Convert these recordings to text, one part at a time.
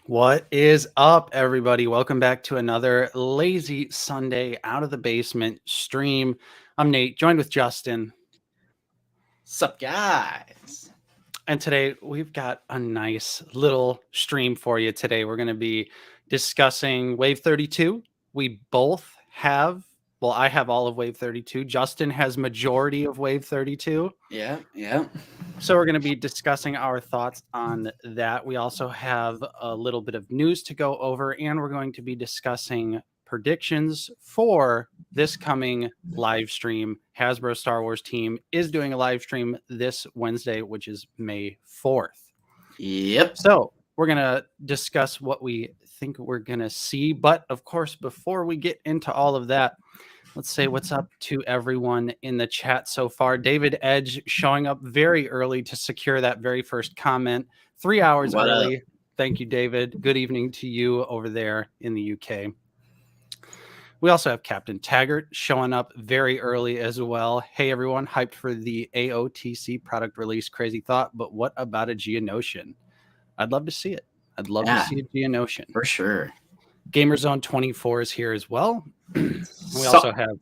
What is up, everybody? Welcome back to another lazy Sunday out of the basement stream. I'm Nate, joined with Justin. Sup, guys? And today we've got a nice little stream for you. Today we're going to be discussing Wave 32. We both have, well, I have all of Wave 32. Justin has majority of Wave 32. Yeah. So we're going to be discussing our thoughts on that. We also have a little bit of news to go over, and we're going to be discussing predictions for this coming live stream. Hasbro Star Wars team is doing a live stream this Wednesday, which is May 4th. Yep. So we're going to discuss what we think we're going to see. But of course, before we get into all of that, let's say what's up to everyone in the chat so far. David Edge showing up very early to secure that very first comment, 3 hours early. Thank you, David. Good evening to you over there in the UK. We also have Captain Taggart showing up very early as well. Hey, everyone, hyped for the AOTC product release. Crazy thought, but what about a Geonosian? I'd love to see it. I'd love to see a Geonosian. For sure. GamerZone 24 is here as well. We also have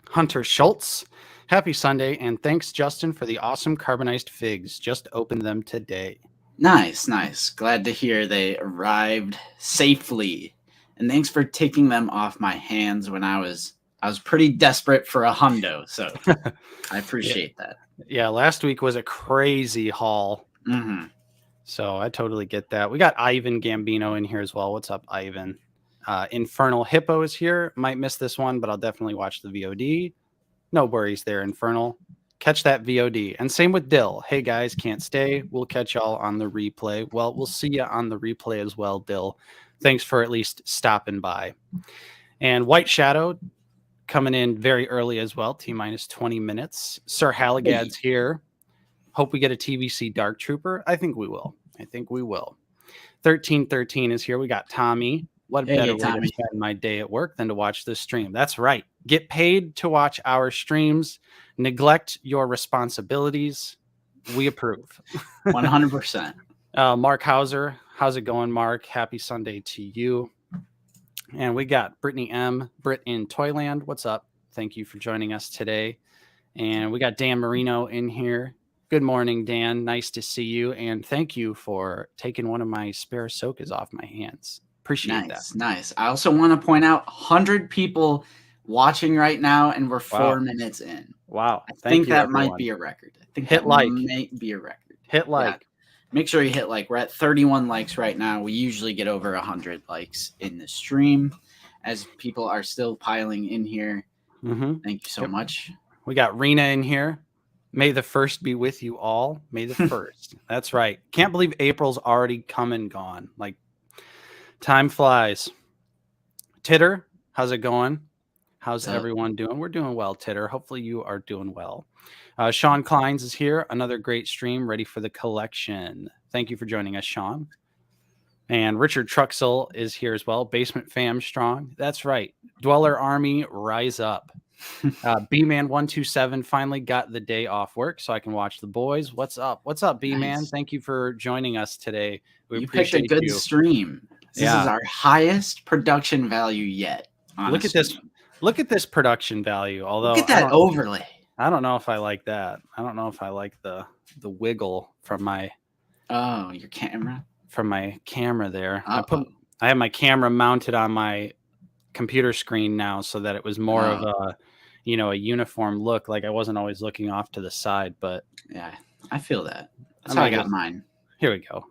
Hunter Schultz. Happy Sunday, and thanks, Justin, for the awesome carbonized figs. Just opened them today. Nice. Glad to hear they arrived safely. And thanks for taking them off my hands when I was pretty desperate for a hundo. So I appreciate that. Yeah, last week was a crazy haul. Mm-hmm. So I totally get that. We got Ivan Gambino in here as well. What's up, Ivan? Infernal Hippo is here. Might miss this one, but I'll definitely watch the VOD. No worries there, Infernal. Catch that VOD. And same with Dill. Hey, guys, can't stay. We'll catch y'all on the replay. Well, we'll see you on the replay as well, Dill. Thanks for at least stopping by. And White Shadow coming in very early as well. T-minus 20 minutes. Sir Halligad's here. Hope we get a TVC Dark Trooper. I think we will. 1313 is here. We got Tommy. What a better way to spend my day at work than to watch this stream. That's right. Get paid to watch our streams. Neglect your responsibilities. We approve. 100%. Mark Hauser. How's it going, Mark? Happy Sunday to you. And we got Brittany M. Britt in Toyland. What's up? Thank you for joining us today. And we got Dan Marino in here. Good morning, Dan. Nice to see you. And thank you for taking one of my spare Ahsokas off my hands. Appreciate that. Nice. I also want to point out 100 people watching right now, and we're 4 minutes in. Wow. I think that might be a record. I think hit like. Might be a record. Hit like. Yeah. Make sure you hit like. We're at 31 likes right now. We usually get over 100 likes in the stream as people are still piling in here. Mm-hmm. Thank you so much. We got Rena in here. May the 1st be with you all. May the 1st. That's right. Can't believe April's already come and gone. Like, time flies. Titter, how's it going? How's everyone doing? We're doing well, Titter. Hopefully you are doing well. Sean Kleins is here. Another great stream ready for the collection. Thank you for joining us, Sean. And Richard Truxell is here as well. Basement fam strong. That's right. Dweller Army, rise up. B-Man127 finally got the day off work so I can watch the boys. What's up? What's up, B-Man? Nice. Thank you for joining us today. We You picked a appreciate good you. stream. This is our highest production value yet. Look at this. Look at this production value. Although look at that overlay. I don't know if I like that. I don't know if I like the wiggle from my your camera. From my camera there. I have my camera mounted on my computer screen now so that it was more of a a uniform look, like I wasn't always looking off to the side. But yeah, I feel that. That's how I got mine. Here we go.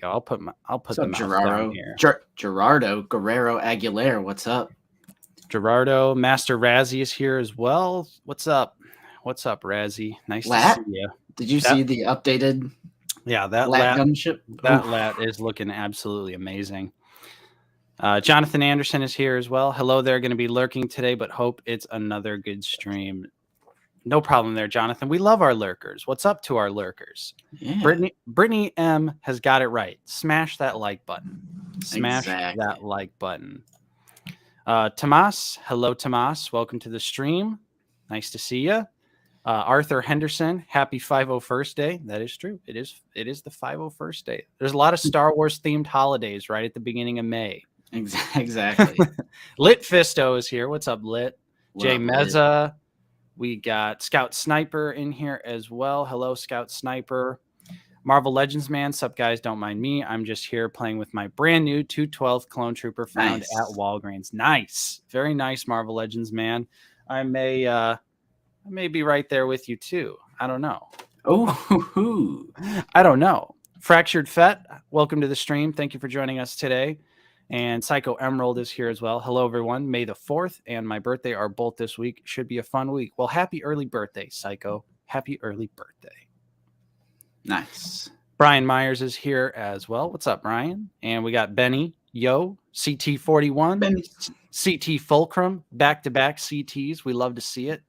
I'll put the mouse down here. Gerardo Guerrero Aguilera, what's up? Gerardo Master Razzie is here as well. What's up? What's up, Razzie? Nice to see you. Did you see the updated? Yeah, that lat gunship. That lat is looking absolutely amazing. Jonathan Anderson is here as well. Hello there. Going to be lurking today, but hope it's another good stream. No problem there, Jonathan. We love our lurkers. What's up to our lurkers? Yeah. Brittany M has got it right. Smash that like button. Smash that like button. Tomas. Hello, Tomas. Welcome to the stream. Nice to see you. Arthur Henderson, happy 501st day. That is true. It is the 501st day. There's a lot of Star Wars themed holidays right at the beginning of May. Exactly. Lit Fisto is here. What's up, Lit? Jay Meza. We got Scout Sniper in here as well. Hello, Scout Sniper. Marvel Legends man. Sup, guys? Don't mind me. I'm just here playing with my brand new 212th Clone Trooper found at Walgreens. Nice. Very nice, Marvel Legends man. I may be right there with you too. I don't know. Oh, I don't know. Fractured Fett, welcome to the stream. Thank you for joining us today. And Psycho Emerald is here as well. Hello, everyone. May the 4th and my birthday are both this week. Should be a fun week. Well, happy early birthday, Psycho. Happy early birthday. Nice. Brian Myers is here as well. What's up, Brian? And we got Benny, Yo, CT41, Benny. CT Fulcrum, back-to-back CTs. We love to see it.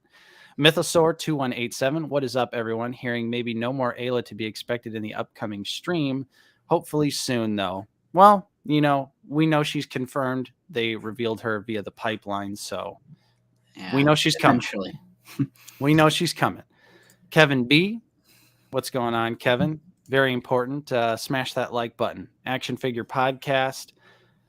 Mythosaur 2187. What is up, everyone? Hearing maybe no more Ayla to be expected in the upcoming stream. Hopefully soon, though. Well, we know she's confirmed. They revealed her via the pipeline, so we know she's coming. We know she's coming. Kevin B. What's going on, Kevin? Very important. Smash that like button. Action Figure Podcast.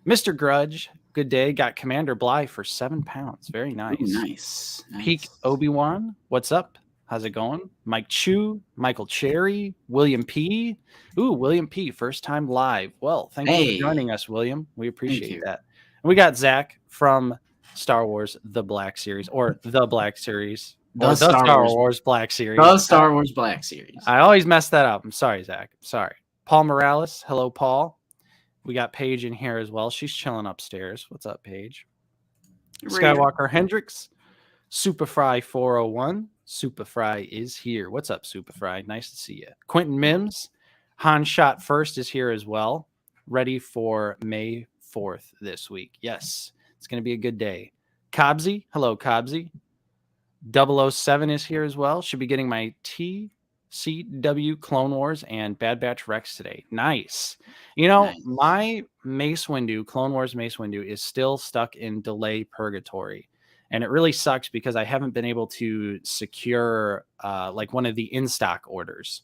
Mr. Grudge. Good day. Got Commander Bly for £7. Very nice. Ooh, nice. Peak Obi-Wan. What's up? How's it going? Mike Chu, Michael Cherry, William P. Ooh, William P. First time live. Well, thank you for joining us, William. We appreciate that. And we got Zach from Star Wars The Black Series, or The Black Series. The Star Wars Black Series. The Star Wars Black Series. I always mess that up. I'm sorry, Zach. Sorry. Paul Morales. Hello, Paul. We got Paige in here as well. She's chilling upstairs. What's up, Paige? Skywalker Hendricks. Superfry 401. Superfry is here. What's up, Superfry? Nice to see you. Quentin Mims. Han Shot First is here as well. Ready for May 4th this week. Yes, it's going to be a good day. Cobbsy. Hello, Cobbsy. 007 is here as well. Should be getting my TCW Clone Wars and Bad Batch Rex today. Nice. My Mace Windu, Clone Wars Mace Windu, is still stuck in delay purgatory. And it really sucks because I haven't been able to secure like one of the in-stock orders.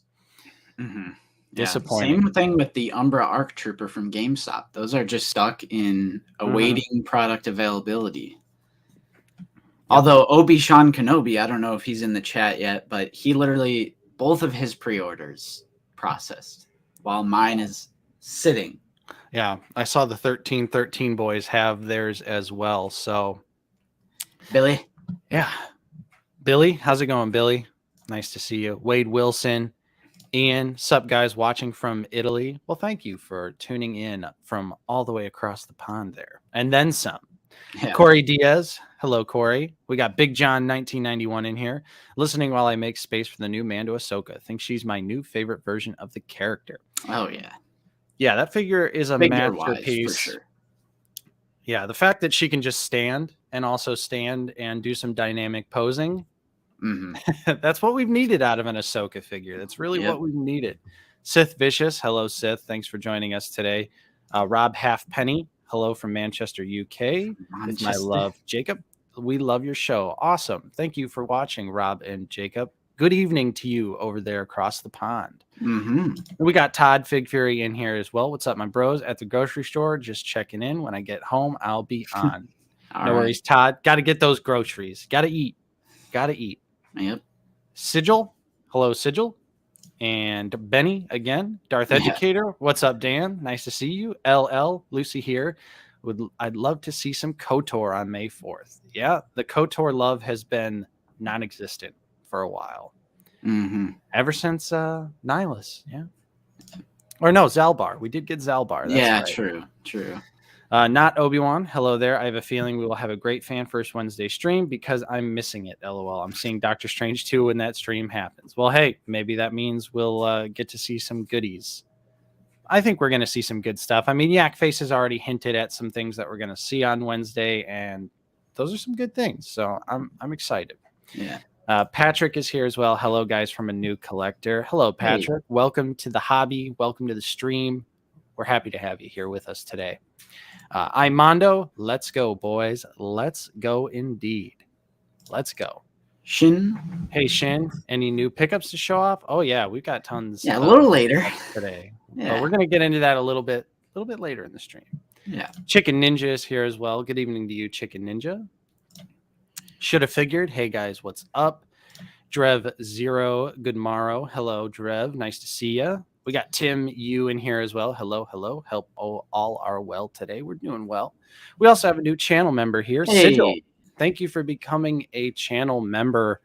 Mm-hmm. Disappointing. Same thing with the Umbra Arc Trooper from GameStop. Those are just stuck in awaiting product availability. Although Obi-Wan Kenobi, I don't know if he's in the chat yet, but he literally, both of his pre-orders processed while mine is sitting. Yeah, I saw the 1313 boys have theirs as well. So, Billy. Yeah. Billy, how's it going, Billy? Nice to see you. Wade Wilson. Ian, sup guys watching from Italy. Well, thank you for tuning in from all the way across the pond there. And then some. Yeah. Corey Diaz. Hello, Corey. We got Big John 1991 in here. Listening while I make space for the new Mando Ahsoka. I think she's my new favorite version of the character. Oh, yeah. Yeah, that figure is a masterpiece. For sure. Yeah, the fact that she can just stand and also stand and do some dynamic posing. Mm-hmm. That's what we've needed out of an Ahsoka figure. That's really what we've needed. Sith Vicious. Hello, Sith. Thanks for joining us today. Rob Halfpenny, hello from Manchester, UK. With my love, Jacob. We love your show. Awesome. Thank you for watching, Rob and Jacob. Good evening to you over there across the pond. We got Todd Fig Fury in here as well. What's up, my bros? At the grocery store, just checking in. When I get home, I'll be on. No worries, Todd. Got to get those groceries. Got to eat. Got to eat. Yep. Sigil. Hello, Sigil. And Benny again. Darth Educator. What's up, Dan? Nice to see you. LL. Lucy here. I'd love to see some KOTOR on May 4th. Yeah, the KOTOR love has been non-existent for a while. Ever since Nihilus, yeah. Or no, Zalbar. We did get Zalbar. That's right. True. Not Obi-Wan. Hello there. I have a feeling we will have a great Fan First Wednesday stream because I'm missing it. LOL. I'm seeing Doctor Strange 2 when that stream happens. Well, hey, maybe that means we'll get to see some goodies. I think we're going to see some good stuff. I mean, Yak Face has already hinted at some things that we're going to see on Wednesday, and those are some good things. So I'm excited. Yeah. Patrick is here as well. Hello, guys, from a new collector. Hello, Patrick. Hey. Welcome to the hobby. Welcome to the stream. We're happy to have you here with us today. I'm Mondo. Let's go, boys. Let's go indeed. Let's go. Shin. Hey, Shin. Any new pickups to show off? Oh, yeah. We've got tons. Yeah, a little later today. Yeah. But we're going to get into that a little bit later in the stream. Yeah. Chicken Ninja is here as well. Good evening to you, Chicken Ninja. Should have figured. Hey, guys, what's up? Drev Zero. Good morrow. Hello, Drev. Nice to see you. We got Tim Yu in here as well. Hello. Hope all are well today. We're doing well. We also have a new channel member here. Hey. Sigil. Thank you for becoming a channel member.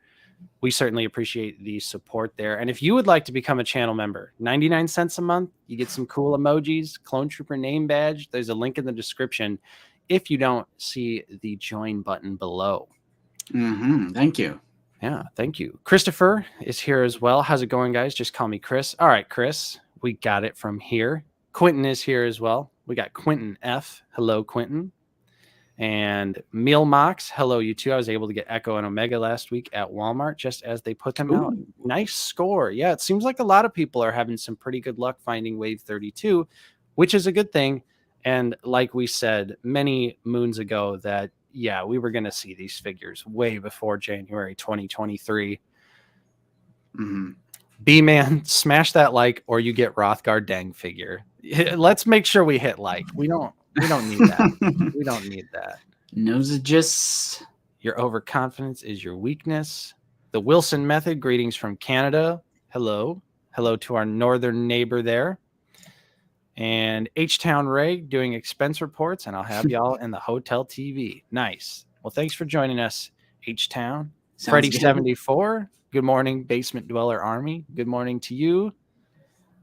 We certainly appreciate the support there. And if you would like to become a channel member, 99 cents a month, you get some cool emojis, Clone Trooper name badge. There's a link in the description if you don't see the join button below. Thank you. Yeah, thank you. Christopher is here as well. How's it going, guys? Just call me Chris. All right, Chris, we got it from here. Quentin is here as well. We got Quentin F. Hello, Quentin. And Meal Mox, hello, you two. I was able to get Echo and Omega last week at Walmart just as they put them out. Nice score. Yeah, it seems like a lot of people are having some pretty good luck finding Wave 32, which is a good thing. And like we said many moons ago that, yeah, we were going to see these figures way before January 2023. B-Man, smash that like or you get Rothgar Dang figure. Let's make sure we hit like. We don't need that. We don't need that. Nosages. Your overconfidence is your weakness. The Wilson method. Greetings from Canada. Hello. Hello to our northern neighbor there. And H-Town Ray doing expense reports, and I'll have y'all in the hotel TV. Nice. Well, thanks for joining us, H-Town. Freddy 74. Good morning, Basement Dweller Army. Good morning to you.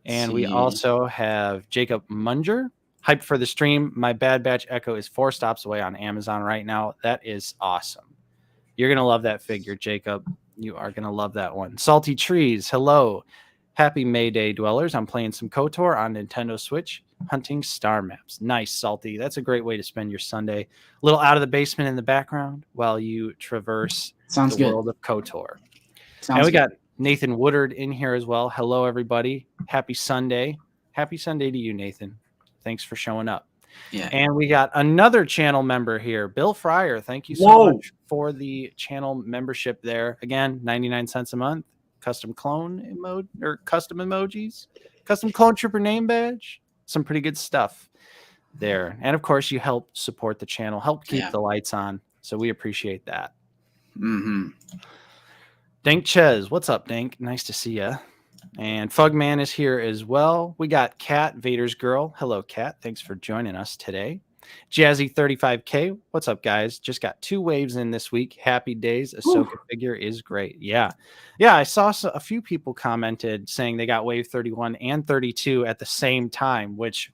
And we also have Jacob Munger. Hyped for the stream. My Bad Batch Echo is 4 stops away on Amazon right now. That is awesome. You're going to love that figure, Jacob. You are going to love that one. Salty Trees. Hello. Happy May Day, dwellers. I'm playing some KOTOR on Nintendo Switch, hunting star maps. Nice, Salty. That's a great way to spend your Sunday. A little out of the basement in the background while you traverse the world of KOTOR. And we got Nathan Woodard in here as well. Hello, everybody. Happy Sunday. Happy Sunday to you, Nathan. Thanks for showing up. Yeah. And we got another channel member here, Bill Fryer. Thank you so much for the channel membership there. Again, 99 cents a month. Custom clone emoji or custom emojis, custom Clone Trooper name badge. Some pretty good stuff there. And of course, you help support the channel, help keep the lights on. So we appreciate that. Dank Ches, what's up, Dank? Nice to see you. And Fugman is here as well. We got Kat, Vader's girl. Hello, Kat. Thanks for joining us today. Jazzy 35K. What's up, guys? Just got 2 waves in this week. Happy days. Ahsoka figure is great. Yeah. I saw a few people commented saying they got wave 31 and 32 at the same time, which,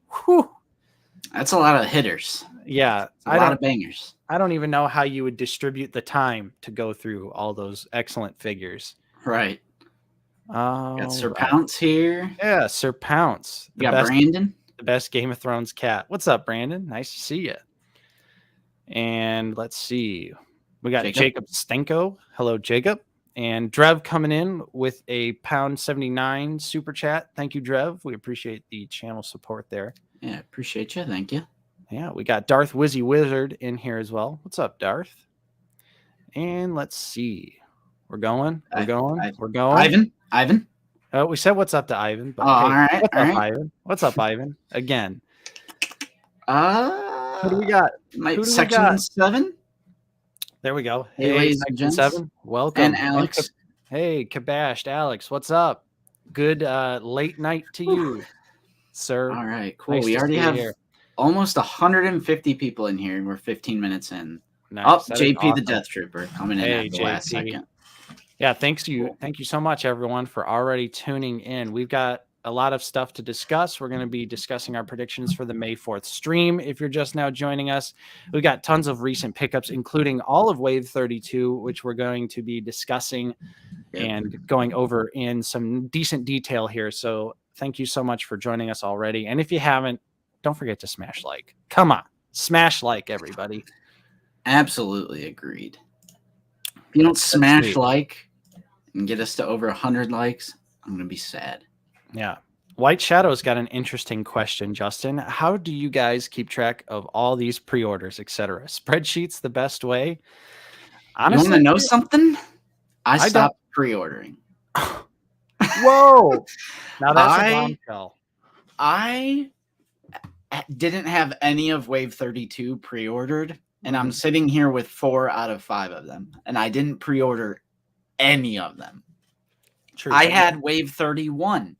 that's a lot of hitters. Yeah. A lot of bangers. I don't even know how you would distribute the time to go through all those excellent figures. Right. Got Sir Pounce here. Yeah, Sir Pounce. You got Brandon. The best Game of Thrones cat. What's up, Brandon? Nice to see you. And let's see. We got Jacob Stenko. Hello, Jacob. And Drev coming in with a £1.79 super chat. Thank you, Drev. We appreciate the channel support there. Yeah, appreciate you. Thank you. Yeah, we got Darth Wizzy Wizard in here as well. What's up, Darth? And let's see. We're going. Ivan. Oh, we said what's up to Ivan, but Oh, hey, all right, what's all up, right. Ivan? What's up, Ivan? Again. Who do we got? Section 7. There we go. Hey, ladies and Section gents. 7. Welcome. And Alex. Hey, Kabashed Alex. What's up? Good late night to you, sir. All right, cool. Nice we to already see you have here. almost 150 people in here, and we're 15 minutes in. Nice. That is JP the awesome. Death Trooper coming in at the last second. Yeah, thank you. Cool. Thank you so much, everyone, for already tuning in. We've got a lot of stuff to discuss. We're going to be discussing our predictions for the May 4th stream. If you're just now joining us, we've got tons of recent pickups, including all of Wave 32, which we're going to be discussing and going over in some decent detail here. So thank you so much for joining us already. And if you haven't, don't forget to smash like. Come on, smash like, everybody. Absolutely agreed. If you don't smash like and get us to over 100 likes, I'm going to be sad. Yeah. White Shadow's got an interesting question, Justin. How do you guys keep track of all these pre-orders, etc.? Spreadsheets the best way? Honestly, you want to know something? I stopped pre-ordering. Whoa. Now that's a bombshell. I didn't have any of Wave 32 pre-ordered, and I'm sitting here with 4 out of 5 of them, and I didn't pre-order any of them. True. I had Wave 31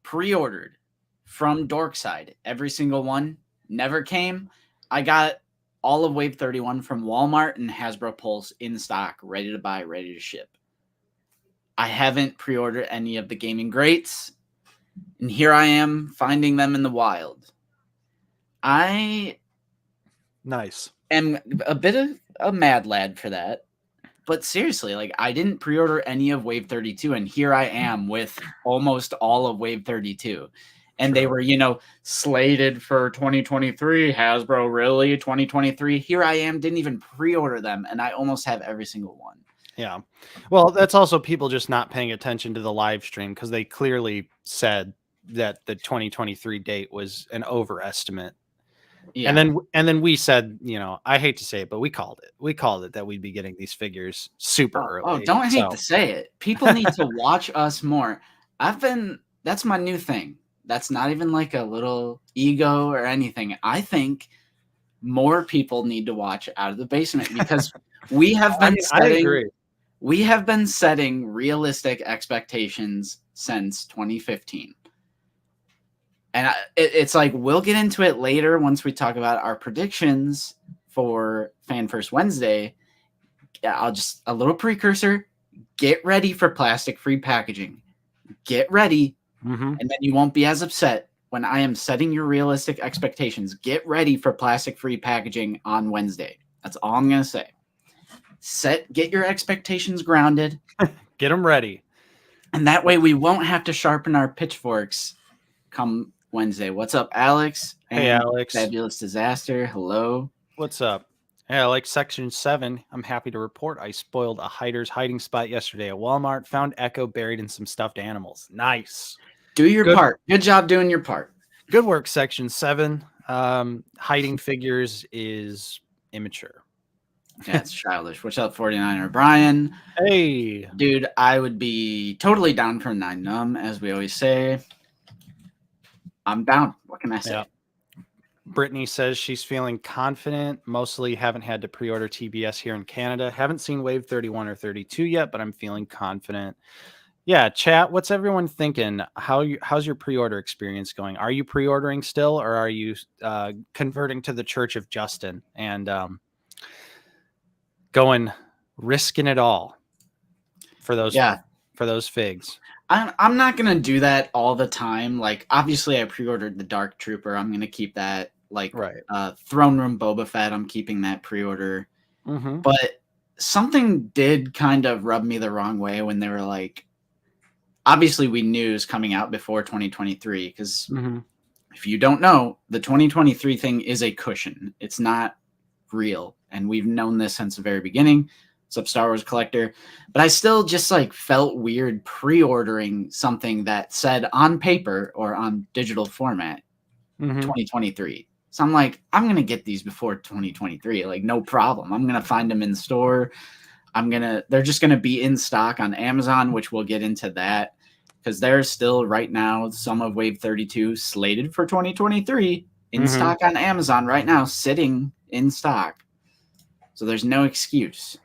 pre-ordered from Dorkside. Every single one never came. I got all of Wave 31 from Walmart and Hasbro Pulse in stock, ready to buy, ready to ship. I haven't pre-ordered any of the Gaming Greats, and here I am finding them in the wild. I am a bit of a mad lad for that. But seriously, like, I didn't pre-order any of Wave 32, and here I am with almost all of Wave 32. And they were, slated for 2023. Hasbro, really? 2023? Here I am, didn't even pre-order them, and I almost have every single one. Yeah. Well, that's also people just not paying attention to the live stream, because they clearly said that the 2023 date was an overestimate. Yeah. And then we said, I hate to say it, but we called it. We called it that we'd be getting these figures super early. Oh, don't hate to say it. People need to watch us more. That's my new thing. That's not even like a little ego or anything. I think more people need to watch Out of the Basement, because we have been setting realistic expectations since 2015. And it's like, we'll get into it later once we talk about our predictions for Fan First Wednesday. A little precursor. Get ready for plastic-free packaging. Get ready, and then you won't be as upset when I am setting your realistic expectations. Get ready for plastic-free packaging on Wednesday. That's all I'm going to say. Get your expectations grounded. Get them ready. And that way we won't have to sharpen our pitchforks come Wednesday. What's up, Alex? Hey, Alex. Fabulous Disaster. Hello. What's up? Hey, Alex, Section 7. I'm happy to report I spoiled a hider's hiding spot yesterday at Walmart. Found Echo buried in some stuffed animals. Nice. Do your part. Good job doing your part. Good work, Section 7. Hiding figures is immature. Yeah, it's childish. What's up, 49er Brian? Hey. Dude, I would be totally down for 9 Numb, as we always say. I'm down. What can I say? Yeah. Brittany says she's feeling confident. Mostly haven't had to pre-order TBS here in Canada. Haven't seen Wave 31 or 32 yet, but I'm feeling confident. Yeah, chat, what's everyone thinking? How's your pre-order experience going? Are you pre-ordering still, or are you converting to the Church of Justin and risking it all for those figs? I'm not going to do that all the time. Like, obviously, I pre-ordered the Dark Trooper. I'm going to keep that. Like, Throne Room Boba Fett, I'm keeping that pre-order. But something did kind of rub me the wrong way when they were like, obviously, we knew it was coming out before 2023. Because if you don't know, the 2023 thing is a cushion. It's not real. And we've known this since the very beginning. What's up, Star Wars Collector? But I still just felt weird pre-ordering something that said on paper or on digital format, 2023. So I'm like, I'm going to get these before 2023. Like, no problem. I'm going to find them in the store. They're just going to be in stock on Amazon, which we'll get into that because there's still right now some of Wave 32 slated for 2023 in stock on Amazon right now, sitting in stock. So there's no excuse.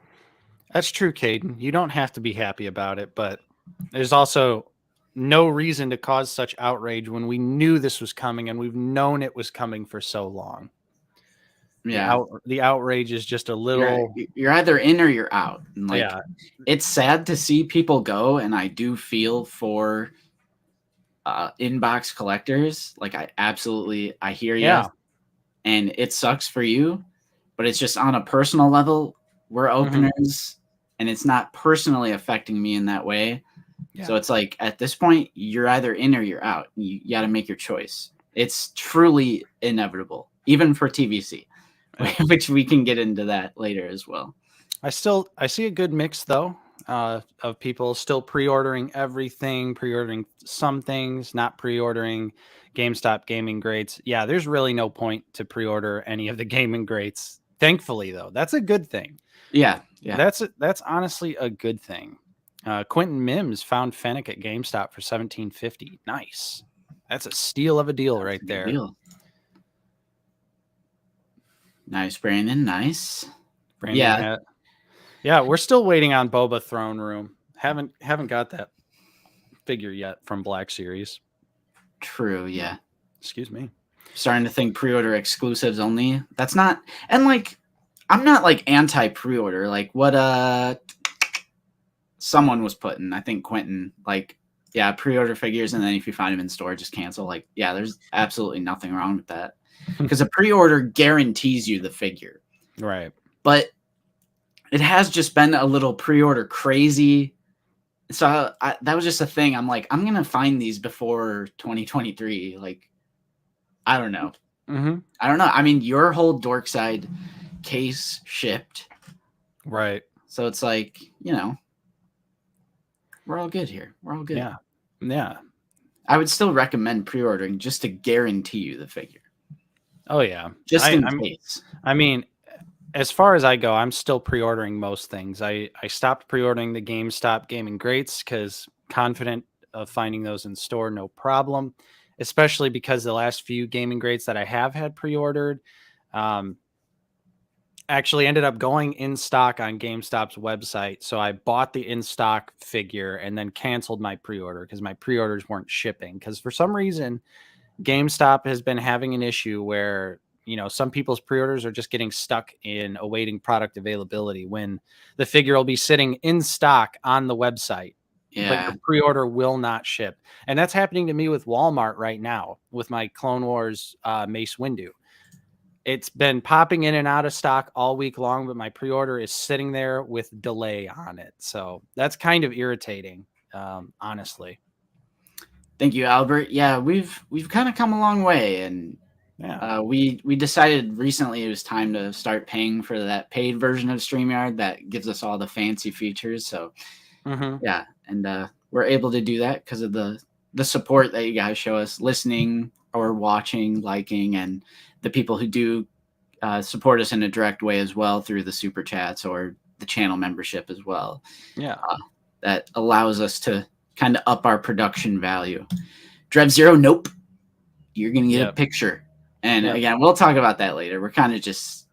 That's true, Caden. You don't have to be happy about it, but there's also no reason to cause such outrage when we knew this was coming and we've known it was coming for so long. Yeah. The outrage is just a little. You're either in or you're out. And like, yeah. It's sad to see people go, and I do feel for inbox collectors. Like, I hear you. Yeah. And it sucks for you, but it's just on a personal level. We're openers, and it's not personally affecting me in that way. Yeah. So it's like, at this point, you're either in or you're out. You got to make your choice. It's truly inevitable, even for TVC, which we can get into that later as well. I see a good mix, though, of people still pre-ordering everything, pre-ordering some things, not pre-ordering GameStop gaming greats. Yeah, there's really no point to pre-order any of the gaming greats. Thankfully, though, that's a good thing. Yeah. That's honestly a good thing. Quentin Mims found Fennec at GameStop for $17.50. Nice. That's a steal of a deal right there. Deal. Nice, Brandon. Nice. Brandon yeah, we're still waiting on Boba Throne Room. Haven't got that figure yet from Black Series. True, yeah. Excuse me. Starting to think pre-order exclusives only. That's not, and like, I'm not like anti pre-order. Like what someone was putting, I think Quentin, like, yeah, pre-order figures, and then if you find them in store, just cancel. Like, yeah, there's absolutely nothing wrong with that because a pre-order guarantees you the figure, right? But it has just been a little pre-order crazy. So that was just a thing. I'm like, I'm gonna find these before 2023. Like, I don't know. I don't know. I mean, your whole Dorkside case shipped, right? So it's like, you know, we're all good here. We're all good. Yeah. I would still recommend pre-ordering just to guarantee you the figure. Oh yeah, just in case. I mean, as far as I go, I'm still pre-ordering most things. I stopped pre-ordering the GameStop gaming greats because confident of finding those in store, no problem. Especially because the last few gaming greats that I have had pre-ordered actually ended up going in stock on GameStop's website. So I bought the in-stock figure and then canceled my pre-order because my pre-orders weren't shipping. Because for some reason, GameStop has been having an issue where, you know, some people's pre-orders are just getting stuck in awaiting product availability when the figure will be sitting in stock on the website. Yeah. But your pre-order will not ship. And that's happening to me with Walmart right now with my Clone Wars Mace Windu. It's been popping in and out of stock all week long, but my pre-order is sitting there with delay on it. So that's kind of irritating, honestly. Thank you, Albert. Yeah, we've kind of come a long way, and we decided recently it was time to start paying for that paid version of StreamYard that gives us all the fancy features. So yeah, and we're able to do that because of the support that you guys show us, listening or watching, liking, and the people who do support us in a direct way as well through the super chats or the channel membership as well. Yeah, that allows us to kind of up our production value. Drev Zero, nope. You're gonna get a picture, and again, we'll talk about that later. We're kind of just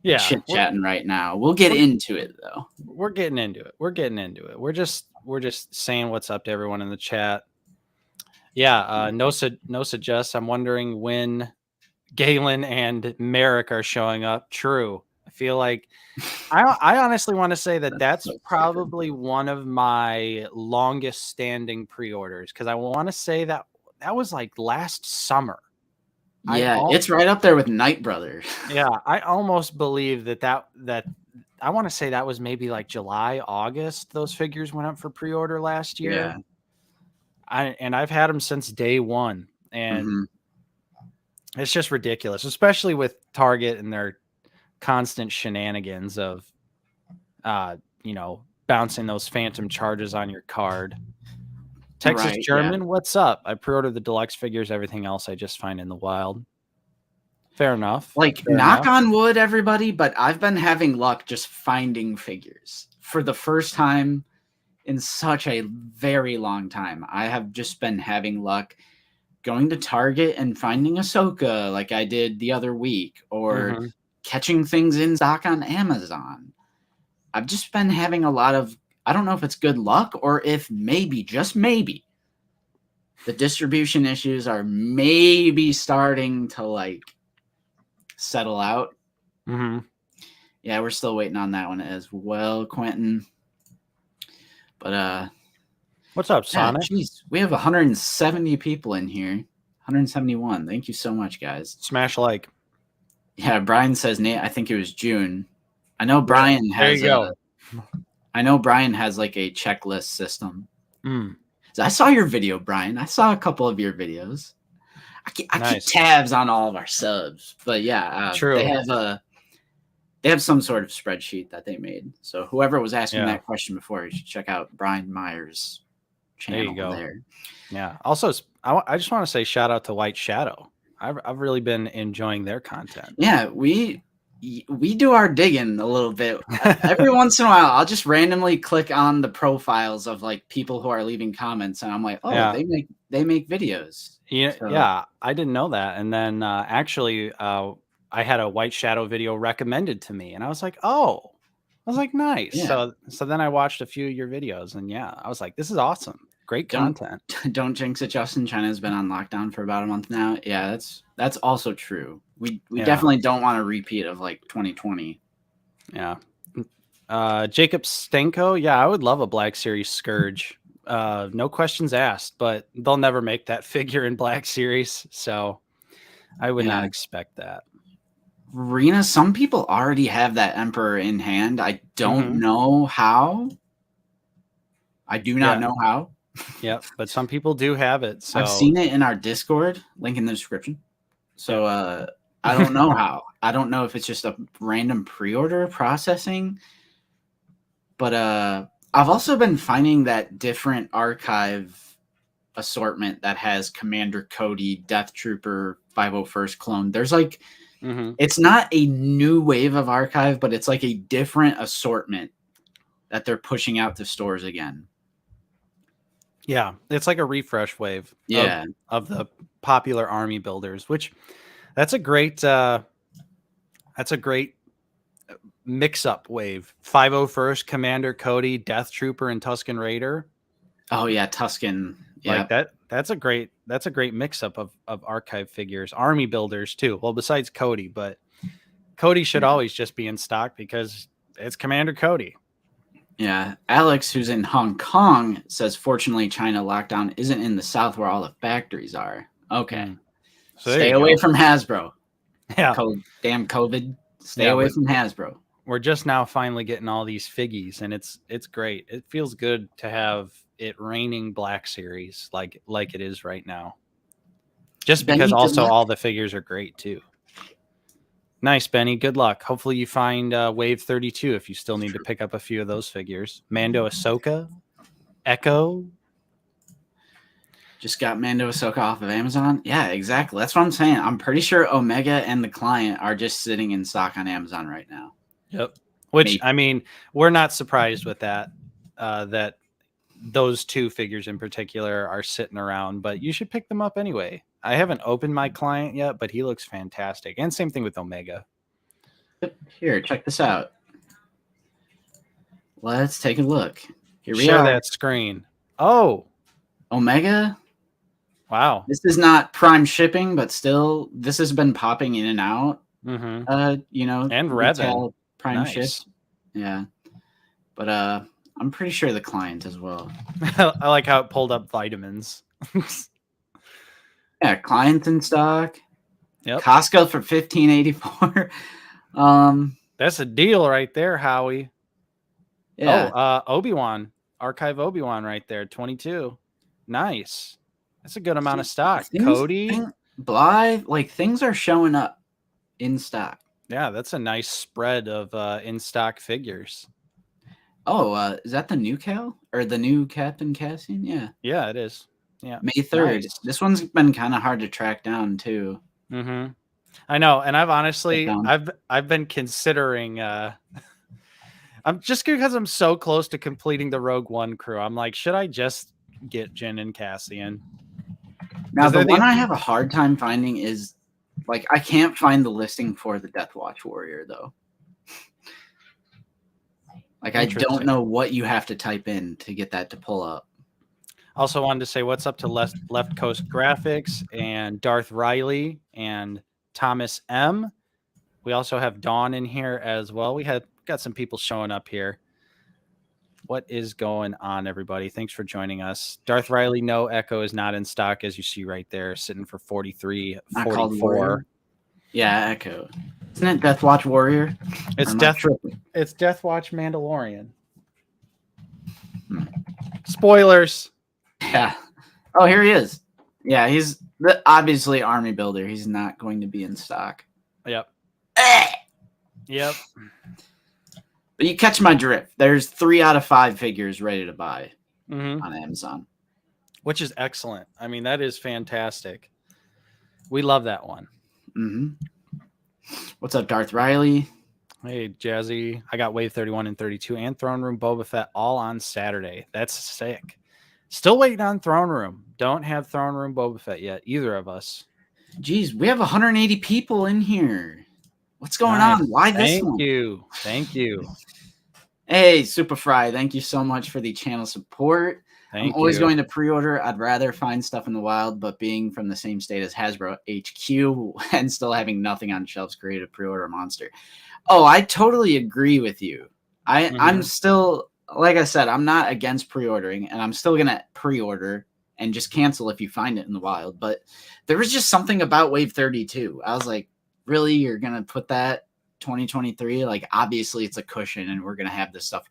chit chatting right now. We'll get into it though. We're getting into it. We're just saying what's up to everyone in the chat. Yeah, no suggest. I'm wondering when Galen and Merrick are showing up. True. I feel like I honestly want to say that's probably one of my longest standing pre-orders because I want to say that was like last summer. Yeah, it's right up there with Night Brother. Yeah, I almost believe that I want to say that was maybe like July, August. Those figures went up for pre-order last year. Yeah. I've had them since day one, and it's just ridiculous, especially with Target and their constant shenanigans of, bouncing those phantom charges on your card. Texas Right, German, what's up? I pre-ordered the deluxe figures. Everything else I just find in the wild. Fair enough. Like, Fair knock enough. on wood, everybody, but I've been having luck just finding figures for the first time in such a very long time. I have just been having luck going to Target and finding Ahsoka like I did the other week, or catching things in stock on Amazon. I've just been having a lot of, I don't know if it's good luck or if maybe, just maybe, the distribution issues are maybe starting to like settle out. Yeah, we're still waiting on that one as well, Quentin. But what's up, Sonic? Geez, we have 170 people in here. 171. Thank you so much, guys. Smash like. Yeah, Brian says, Nate, I think it was June. I know Brian has I know Brian has like a checklist system. So I saw your video, Brian. I saw a couple of your videos. I keep tabs on all of our subs, but yeah, true. They have some sort of spreadsheet that they made. So whoever was asking that question before, you should check out Brian Meyer's channel. There you go. Yeah. Also, I just want to say shout out to White Shadow. I've really been enjoying their content. Yeah, we do our digging a little bit. Every once in a while, I'll just randomly click on the profiles of like people who are leaving comments, and I'm like, oh, they make videos. Yeah, yeah, I didn't know that. And then actually, I had a White Shadow video recommended to me, and I was like, oh, I was like, nice. Yeah. So then I watched a few of your videos, and yeah, I was like, this is awesome. Great content. Don't jinx it, Justin. China's been on lockdown for about a month now. Yeah, that's also true. We definitely don't want a repeat of like 2020. Yeah. Jacob Stenko. Yeah, I would love a Black Series Scourge. No questions asked, but they'll never make that figure in Black Series, so I would not expect that. Rena, some people already have that Emperor in hand. I don't know how. I do not know how. Yep, but some people do have it. So I've seen it in our Discord, link in the description. So I don't know how. I don't know if it's just a random pre-order processing. But I've also been finding that different archive assortment that has Commander Cody, Death Trooper, 501st clone. There's like it's not a new wave of archive, but it's like a different assortment that they're pushing out to stores again. Yeah, it's like a refresh wave of the popular army builders, which that's a great mix-up wave. 501st, Commander Cody, Death Trooper, and Tusken Raider. Oh yeah, Tusken. Yeah, like that's a great mix-up of archive figures. Army builders too. Well, besides Cody, but Cody should always just be in stock because it's Commander Cody. Yeah, Alex, who's in Hong Kong, says, fortunately, China lockdown isn't in the south where all the factories are. Okay. So stay away from Hasbro. Yeah. Damn COVID. Stay away from Hasbro. We're just now finally getting all these figgies, and it's great. It feels good to have it raining Black Series like it is right now. Just because also all the figures are great, too. Nice, Benny. Good luck. Hopefully you find Wave 32 if you still need to pick up a few of those figures. Mando Ahsoka, Echo. Just got Mando Ahsoka off of Amazon. Yeah, exactly. That's what I'm saying. I'm pretty sure Omega and the client are just sitting in stock on Amazon right now. Yep. Which, I mean, we're not surprised with that, that those two figures in particular are sitting around, but you should pick them up anyway. I haven't opened my client yet, but he looks fantastic. And same thing with Omega. Here, check this out. Let's take a look. Here we Share are. that screen. Oh. Omega. Wow. This is not prime shipping, but still, this has been popping in and out. You know, and Revan. Prime ship. Yeah. But I'm pretty sure the client as well. I like how it pulled up vitamins. Yeah, client in stock. Yep. Costco for $15.84. That's a deal right there, Howie. Yeah. Oh, Obi-Wan. Archive Obi-Wan right there, 22. Nice. That's a good amount of stock. Cody. Blythe, like things are showing up in stock. Yeah, that's a nice spread of in-stock figures. Oh, is that the new Cal or the new Captain Cassian? Yeah, Yeah, it is. Yeah, May 3rd. nice. This one's been kind of hard to track down too. Mm-hmm. I know, and I've honestly, Down. I've been considering. I'm just because I'm so close to completing the Rogue One crew. I'm like, should I just get Jin and Cassian? Now, the they're one I have a hard time finding is like I can't find the listing for the Death Watch Warrior though. Like I don't know what you have to type in to get that to pull up. Also wanted to say what's up to Left Coast Graphics and Darth Riley and Thomas M. We also have Dawn in here as well. We got some people showing up here. What is going on, everybody? Thanks for joining us. Darth Riley, no Echo is not in stock, as you see right there, sitting for 43, Not 44. Yeah, Echo. Isn't it Death Watch Warrior? It's Death Watch Mandalorian. Spoilers. Yeah. Oh, here he is. Yeah, he's obviously army builder. He's not going to be in stock. Yep. Yep. But you catch my drift. There's 3 out of 5 figures ready to buy on Amazon. Which is excellent. I mean, that is fantastic. We love that one. What's up, Darth Riley? Hey, Jazzy. I got Wave 31 and 32 and Throne Room Boba Fett all on Saturday. That's sick. Still waiting on Throne Room. Don't have Throne Room Boba Fett yet, either of us. Jeez, we have 180 people in here. What's going on? Why this one? Thank you. Hey, Super Fry, thank you so much for the channel support. I'm always going to pre-order. I'd rather find stuff in the wild, but being from the same state as Hasbro HQ and still having nothing on shelves created a pre-order monster. Oh, I totally agree with you. I'm still, like I said, I'm not against pre-ordering, and I'm still going to pre-order and just cancel if you find it in the wild. But there was just something about Wave 32. I was like, really? You're going to put that 2023? Like, obviously it's a cushion, and we're going to have this stuff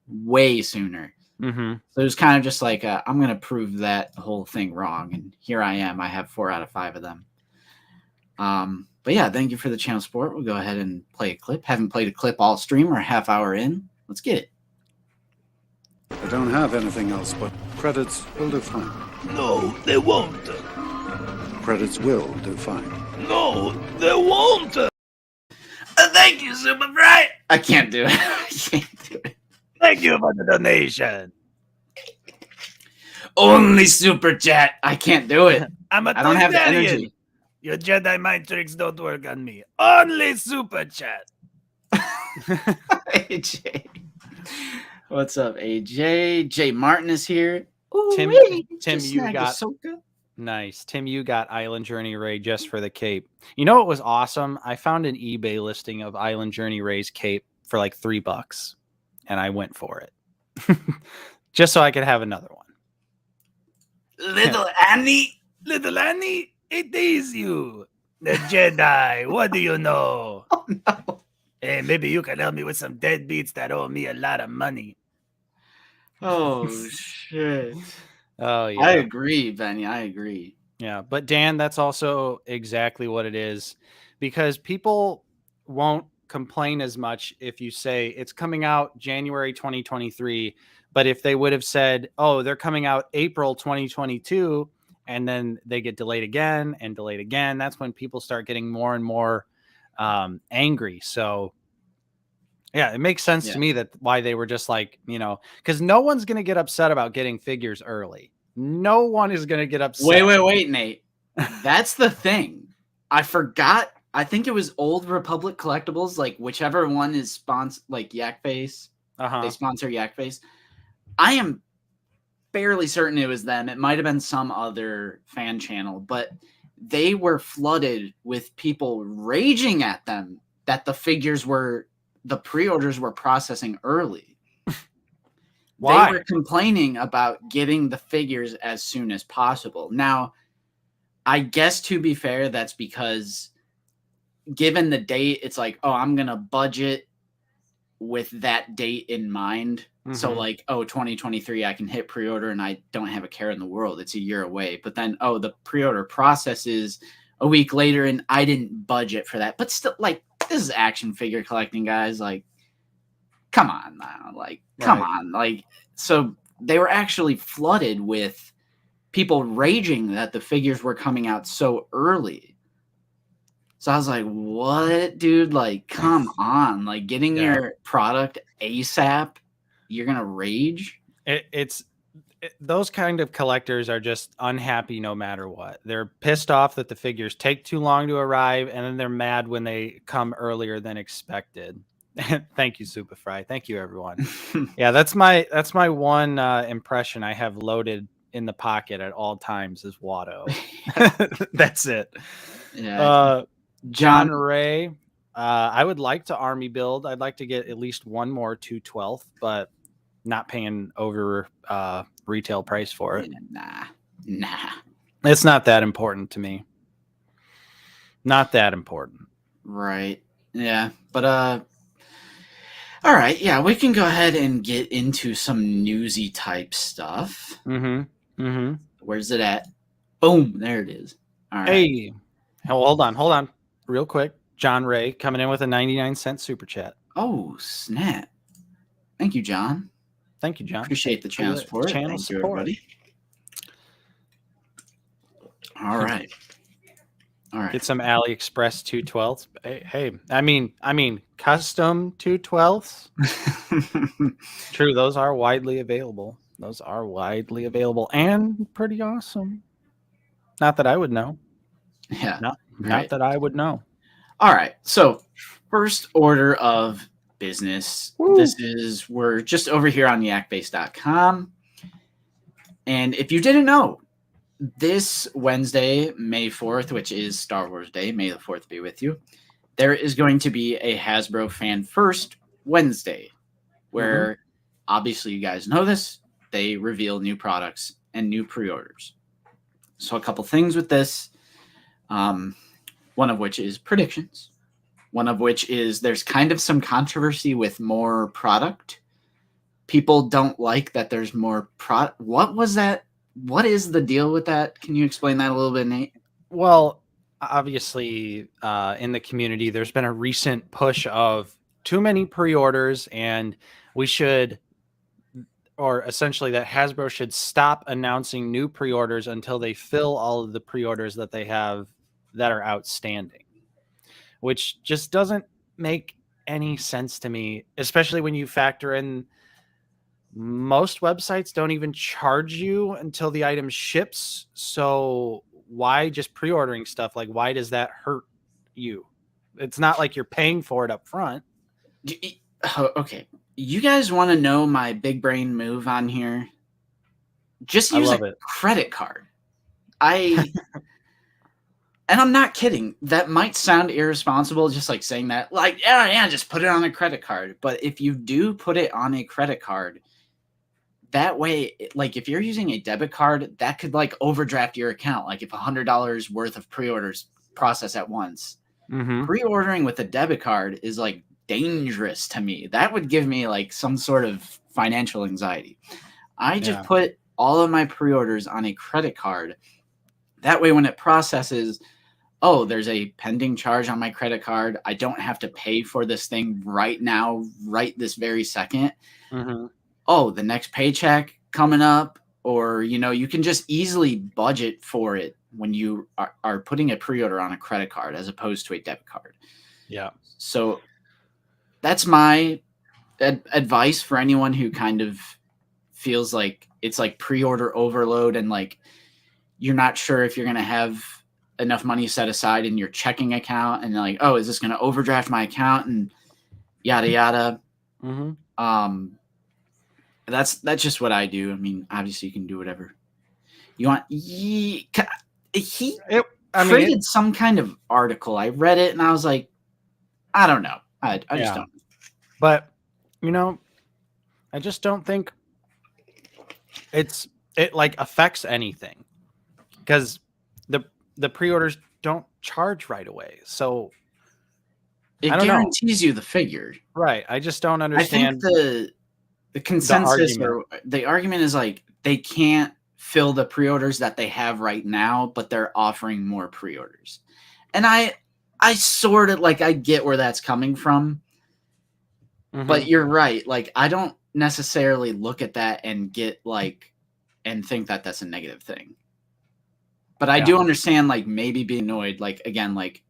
way sooner. So it was kind of just like, I'm going to prove that whole thing wrong. And here I am. I have 4 out of 5 of them. But yeah, thank you for the channel support. We'll go ahead and play a clip. Haven't played a clip all stream. We're a half hour in. Let's get it. I don't have anything else, but credits will do fine. No, they won't. Credits will do fine. No, they won't. Thank you, Super Bright. I can't do it. I can't do it. Thank you for the donation. Only super chat. I can't do it. I don't have the energy. Your Jedi mind tricks don't work on me. Only super chat. AJ. What's up, AJ? Jay Martin is here. Ooh, Tim, you got Ahsoka. Nice. Tim, you got Island Journey Ray just for the cape. You know what was awesome? I found an eBay listing of Island Journey Ray's cape for like $3. And I went for it. Just so I could have another one. Little Annie, it is you. The Jedi. What do you know? Oh, no. Hey, maybe you can help me with some deadbeats that owe me a lot of money. Oh, shit. Oh, yeah. I agree, Benny. I agree. Yeah. But Dan, that's also exactly what it is. Because people won't complain as much if you say it's coming out January 2023, but if they would have said, oh, they're coming out April 2022, and then they get delayed again, that's when people start getting more and more angry. So yeah, it makes sense to me that why they were just like, because no one's going to get upset about getting figures early. No one is going to get upset. Wait, Nate. That's the thing. I forgot. I think it was Old Republic Collectibles, like whichever one is sponsored, like Yak Face. They sponsor Yak Face. I am fairly certain it was them. It might have been some other fan channel, but they were flooded with people raging at them that the pre-orders were processing early. Why? They were complaining about getting the figures as soon as possible. Now, I guess to be fair, that's because given the date, it's like, oh, I'm going to budget with that date in mind. So like, 2023, I can hit pre-order and I don't have a care in the world. It's a year away. But then, the pre-order process is a week later and I didn't budget for that. But still, like, this is action figure collecting, guys. Like, come on now, like, come on, like, so they were actually flooded with people raging that the figures were coming out so early. So I was like, what, dude? Like, come on, like, getting your product ASAP, you're gonna rage? Those kind of collectors are just unhappy no matter what. They're pissed off that the figures take too long to arrive, and then they're mad when they come earlier than expected. Thank you, Superfry. Thank you, everyone. Yeah, that's my one impression I have loaded in the pocket at all times is Watto. That's it. Yeah. John Ray. I would like to army build. I'd like to get at least one more 2/12th, but not paying over retail price for it. Nah. It's not that important to me. Not that important. Right. Yeah. But all right. Yeah, we can go ahead and get into some newsy type stuff. Where's it at? Boom. There it is. All right. Hey. Hold on. Real quick. John Ray coming in with a 99-cent super chat. Oh, snap. Thank you, John. Thank you, John. Appreciate the channel support. Channel Thank support. you, everybody. All right. Get some AliExpress 2/12. Hey, I mean, custom 2/12s. True, those are widely available. And pretty awesome. Not that I would know. Yeah. Not that I would know. All right. So, first order of business. We're just over here on yakbase.com. And if you didn't know, this Wednesday, May 4th, which is Star Wars Day, May the 4th be with you, there is going to be a Hasbro Fan First Wednesday, where obviously you guys know this, they reveal new products and new pre-orders. So a couple things with this, one of which is predictions. One of which is there's kind of some controversy with more product. People don't like that there's more product. What was that? What is the deal with that? Can you explain that a little bit, Nate? Well, obviously, in the community, there's been a recent push of too many pre-orders, and we should, or essentially that Hasbro should stop announcing new pre-orders until they fill all of the pre-orders that they have that are outstanding, which just doesn't make any sense to me, especially when you factor in most websites don't even charge you until the item ships. So why just pre-ordering stuff? Like, why does that hurt you? It's not like you're paying for it up front. Okay. You guys want to know my big brain move on here? Just use a credit card. And I'm not kidding. That might sound irresponsible, just like saying that, like, yeah, just put it on a credit card. But if you do put it on a credit card, that way, like, if you're using a debit card, that could like overdraft your account. Like if $100 worth of pre-orders process at once, pre-ordering with a debit card is like dangerous to me. That would give me like some sort of financial anxiety. I just put all of my pre-orders on a credit card. That way, when it processes, oh, there's a pending charge on my credit card. I don't have to pay for this thing right now, right this very second. Oh, the next paycheck coming up, or, you know, you can just easily budget for it when you are putting a pre-order on a credit card as opposed to a debit card. Yeah. So that's my advice for anyone who kind of feels like it's like pre-order overload and like you're not sure if you're going to have enough money set aside in your checking account and like, oh, is this going to overdraft my account and yada, yada. That's just what I do. I mean, obviously you can do whatever you want. He created some kind of article. I read it and I was like, I don't know. I just don't. But, you know, I just don't think it like affects anything because the pre-orders don't charge right away. So it guarantees you the figure. Right. I just don't understand. I think the consensus or the argument is like they can't fill the pre-orders that they have right now, but they're offering more pre-orders. And I sort of like, I get where that's coming from. But you're right. Like, I don't necessarily look at that and get like, and think that that's a negative thing. But I do understand, like, maybe being annoyed, like, again, like,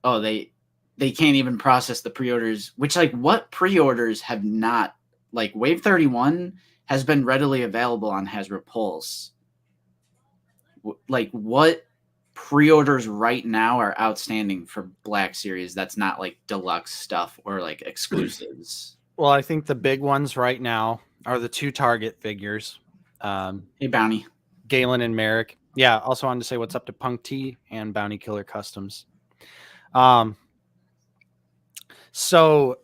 oh, they can't even process the pre-orders, which, like, what pre-orders have not, like, Wave 31 has been readily available on Hasbro Pulse. Like, what pre-orders right now are outstanding for Black Series that's not, like, deluxe stuff or, like, exclusives? Well, I think the big ones right now are the 2 Target figures. Hey, Bounty. Galen and Merrick. Yeah, also wanted to say what's up to Punk T and Bounty Killer Customs. So,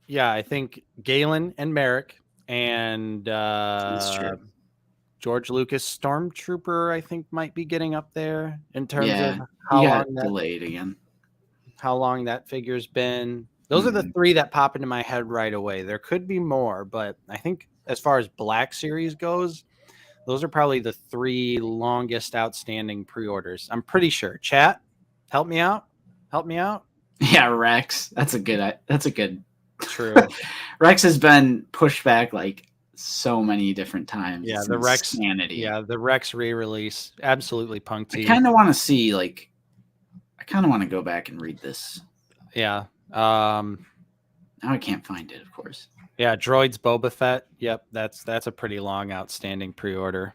yeah, I think Galen and Merrick and That's true. George Lucas Stormtrooper, I think, might be getting up there in terms of how long that delayed again. How long that figure's been. Those are the 3 that pop into my head right away. There could be more, but I think as far as Black Series goes, those are probably the 3 longest outstanding pre-orders. I'm pretty sure. Chat, help me out. Help me out. Yeah, Rex. That's a good. True. Rex has been pushed back like so many different times. Yeah, it's the Rex insanity. Yeah, the Rex re-release. Absolutely Punk T. I kind of want to see, like, I kind of want to go back and read this. Yeah. Now I can't find it, of course. Yeah, Droids Boba Fett. Yep, that's a pretty long outstanding pre-order.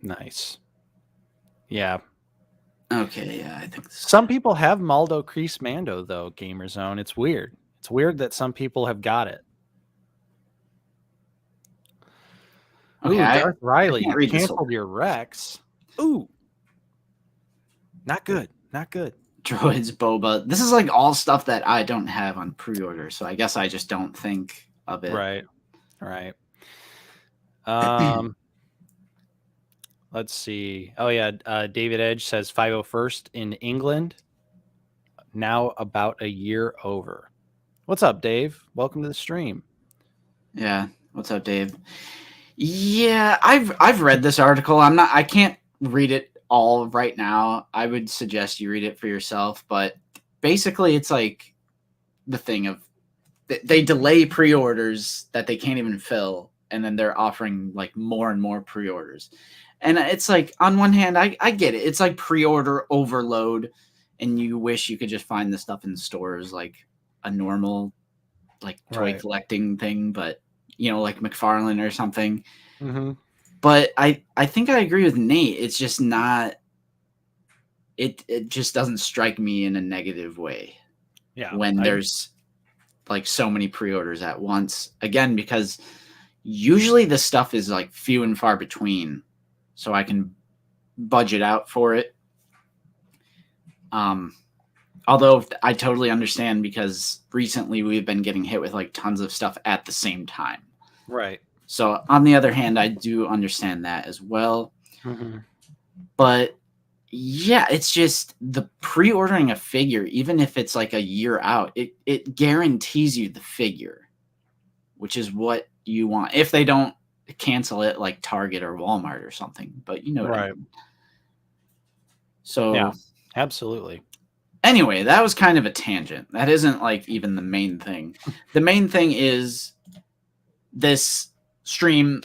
Nice. Yeah. Okay, yeah, I think some people have Maldo Kreese Mando though, Gamer Zone. It's weird. It's weird that some people have got it. Okay, Ooh, Darth Riley, you canceled your Rex. Ooh. Not good. Not good. Droids Boba. This is like all stuff that I don't have on pre-order, so I guess I just don't think of it. Right. Let's see. Oh yeah, David Edge says 501st in England. Now about a year over. What's up, Dave? Welcome to the stream. Yeah. What's up, Dave? Yeah, I've read this article. I can't read it all right now. I would suggest you read it for yourself, but basically it's like the thing of they delay pre-orders that they can't even fill, and then they're offering like more and more pre-orders. And it's like, on one hand, I get it. It's like pre-order overload, and you wish you could just find the stuff in stores like a normal like toy collecting thing, but like McFarlane or something. Mm-hmm. But I think I agree with Nate. It's just not. It just doesn't strike me in a negative way. Yeah. When there's like so many pre-orders at once, again, because usually the stuff is like few and far between, so I can budget out for it. Although I totally understand, because recently we've been getting hit with like tons of stuff at the same time. Right. So on the other hand, I do understand that as well. Mm-hmm. But yeah, it's just the pre-ordering a figure, even if it's like a year out, it guarantees you the figure, which is what you want. If they don't cancel it like Target or Walmart or something, but you know what I mean. So yeah, absolutely. Anyway, that was kind of a tangent. That isn't like even the main thing. The main thing is this stream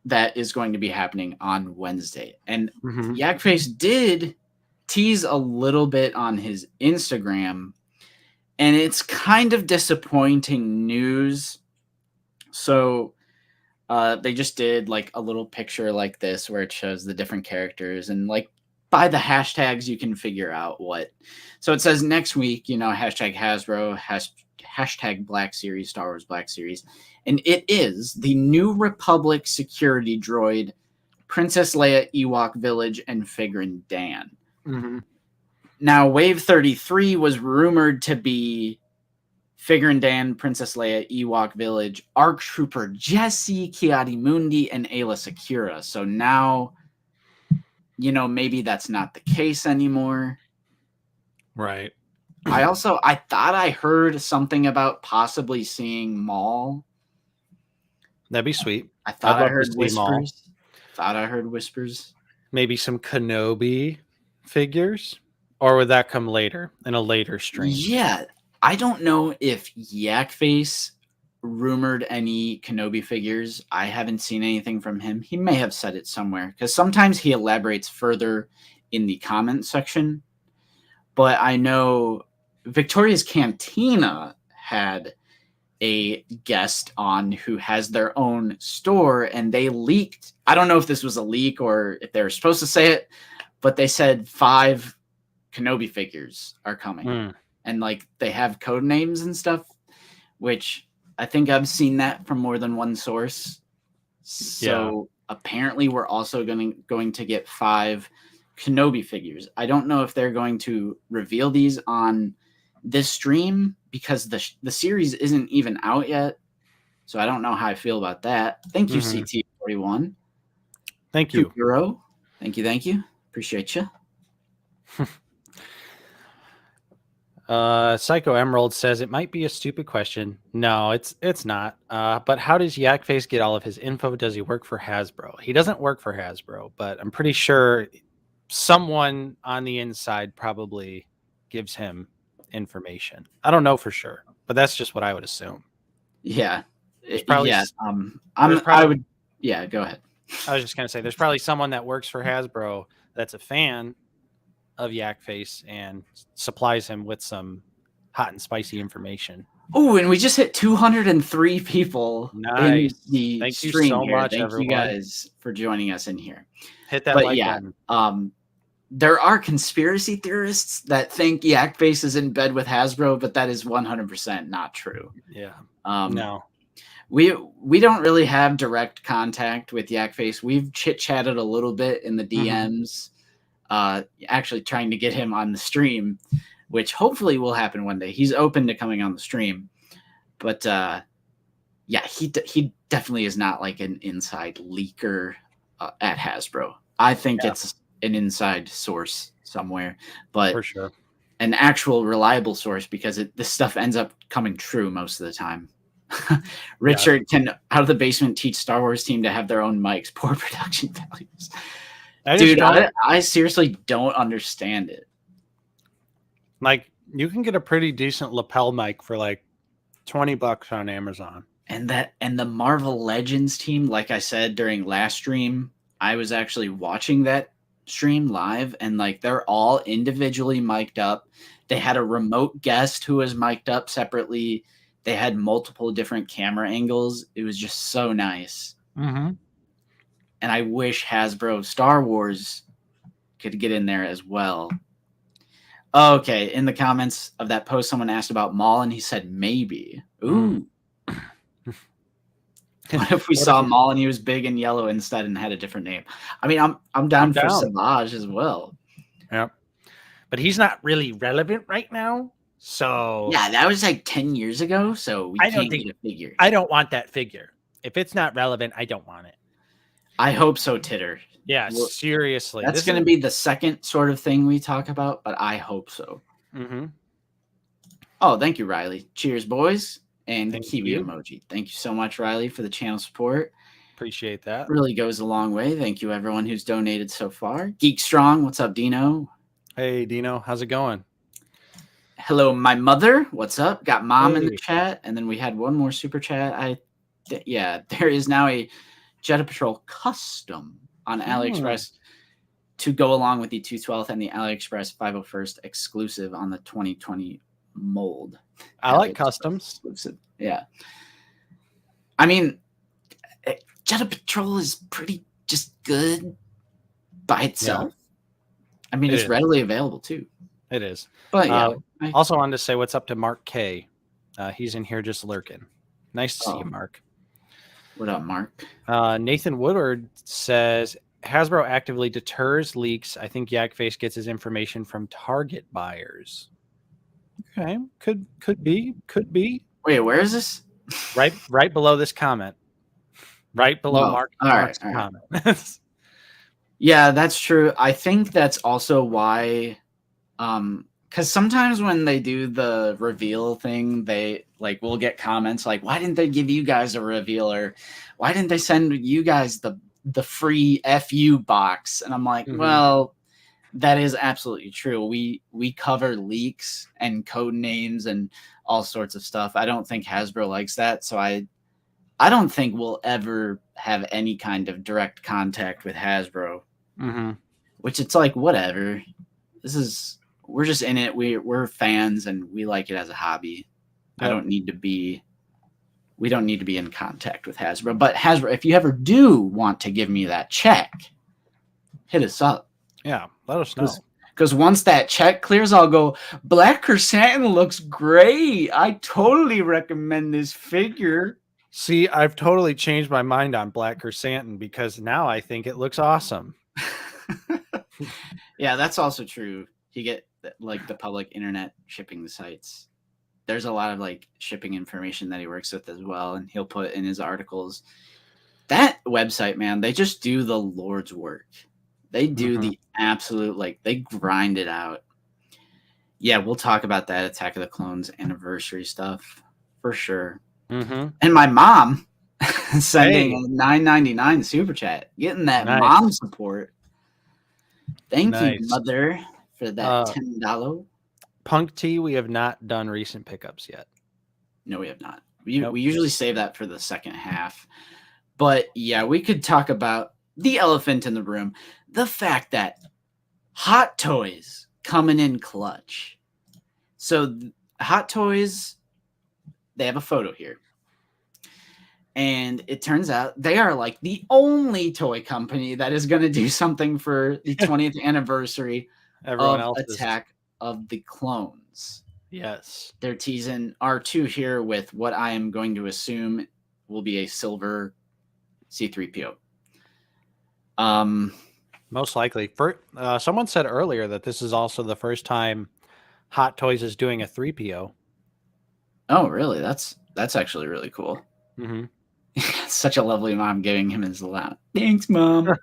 that is going to be happening on Wednesday. And Yakface did tease a little bit on his Instagram, and it's kind of disappointing news. So they just did like a little picture like this where it shows the different characters, and like by the hashtags you can figure out what. So it says next week, hashtag Hasbro, hashtag Black Series, Star Wars Black Series. And it is the New Republic security droid, Princess Leia Ewok Village, and Figrin Dan. Mm-hmm. Now, Wave 33 was rumored to be Figrin Dan, Princess Leia Ewok Village, ARC Trooper Jesse, Kiadi Mundi, and Ayla Secura. So now, maybe that's not the case anymore. Right. I thought I heard something about possibly seeing Maul. That'd be sweet. I thought I heard whispers. Maybe some Kenobi figures, or would that come later in a later stream? Yeah, I don't know if Yakface rumored any Kenobi figures. I haven't seen anything from him. He may have said it somewhere because sometimes he elaborates further in the comment section. But I know Victoria's Cantina had a guest on who has their own store, and they leaked. I don't know if this was a leak or if they were supposed to say it, but they said 5 Kenobi figures are coming. And like they have code names and stuff, which I think I've seen that from more than one source. So apparently we're also going to get 5 Kenobi figures. I don't know if they're going to reveal these on this stream because the series isn't even out yet. So I don't know how I feel about that. Thank you, CT41. Thank you. Hero. Thank you. Appreciate you. Psycho Emerald says it might be a stupid question. No, it's not. But how does Yakface get all of his info? Does he work for Hasbro? He doesn't work for Hasbro, but I'm pretty sure someone on the inside probably gives him information. I don't know for sure, but that's just what I would assume. Yeah. Probably, go ahead. I was just gonna say there's probably someone that works for Hasbro that's a fan of Yakface and supplies him with some hot and spicy information. Oh, and we just hit 203 people. Nice. In the Thank stream you so here. much, Thank everyone. you guys for joining us in here. Hit that like button. There are conspiracy theorists that think Yakface is in bed with Hasbro, but that is 100% not true. Yeah. No. We don't really have direct contact with Yakface. We've chit-chatted a little bit in the DMs, actually trying to get him on the stream, which hopefully will happen one day. He's open to coming on the stream. But he definitely is not like an inside leaker at Hasbro. I think it's an inside source somewhere, but for sure an actual reliable source because this stuff ends up coming true most of the time. Richard can out of the basement teach Star Wars team to have their own mics. Poor production values. Dude, I seriously don't understand it. Like you can get a pretty decent lapel mic for like $20 on Amazon. And the Marvel Legends team, like I said during last stream, I was actually watching that stream live, and like they're all individually mic'd up. They had a remote guest who was mic'd up separately. They had multiple different camera angles. It was just so nice. And I wish Hasbro Star Wars could get in there as well. Okay, in the comments of that post, someone asked about Maul, and he said maybe. Ooh. What if we saw Maul and he was big and yellow instead and had a different name? I mean, I'm down for Savage as well. Yep. But he's not really relevant right now. So yeah, that was like 10 years ago. So we can't get a figure. I don't want that figure. If it's not relevant, I don't want it. I hope so, Titter. Yeah, seriously. That's going to be the second sort of thing we talk about, but I hope so. Oh, thank you, Riley. Cheers, boys. And the Kiwi emoji. Thank you so much, Riley, for the channel support. Appreciate that. Really goes a long way. Thank you, everyone who's donated so far. Geek Strong, what's up, Dino? Hey, Dino, how's it going? Hello, my mother. What's up? Got mom in the chat, and then we had one more super chat. There is now a Jetta Patrol custom on AliExpress to go along with the 212th and the AliExpress 501st exclusive on the 2020 mold. I like customs. Exclusive. Yeah. I mean, Jetta Patrol is pretty just good by itself. Yeah. I mean, it's readily available too. It is. But yeah. I also wanted to say what's up to Mark K. He's in here just lurking. Nice to see you, Mark. What up, Mark? Nathan Woodward says Hasbro actively deters leaks. I think Yakface gets his information from Target buyers. Okay, could be. Wait, where is this? Right below this comment. Right below Mark's comment. Yeah, that's true. I think that's also why, because sometimes when they do the reveal thing, they will get comments like, "Why didn't they give you guys a reveal?" Or "Why didn't they send you guys the free FU box?" And I'm like, well, That is absolutely true. We cover leaks and code names and all sorts of stuff. I don't think Hasbro likes that, so I don't think we'll ever have any kind of direct contact with Hasbro. Mm-hmm. Which it's like, whatever. We're just in it. We're fans and we like it as a hobby. Yep. We don't need to be in contact with Hasbro. But Hasbro, if you ever do want to give me that check, hit us up. Yeah, let us know. Because once that check clears, I'll go, Black Chrysanthemum looks great. I totally recommend this figure. See, I've totally changed my mind on Black Chrysanthemum because now I think it looks awesome. Yeah, that's also true. You get like the public internet shipping sites. There's a lot of like shipping information that he works with as well, and he'll put in his articles. That website, man, they just do the Lord's work. They do the absolute, like, they grind it out. Yeah, we'll talk about that Attack of the Clones anniversary stuff for sure. Mm-hmm. And my mom sending a $9.99 super chat, getting that mom support. Thank you, mother, for that $10. Punk T, we have not done recent pickups yet. No, we have not. We usually save that for the second half. But yeah, we could talk about the elephant in the room. The fact that Hot Toys coming in clutch. So Hot Toys, they have a photo here. And it turns out they are like the only toy company that is going to do something for the 20th anniversary of Attack of the Clones. Yes. They're teasing R2 here with what I am going to assume will be a silver C-3PO. Most likely. Someone said earlier that this is also the first time Hot Toys is doing a 3PO. Oh, really? That's actually really cool. Mm-hmm. Such a lovely mom giving him his allowance. Thanks, Mom.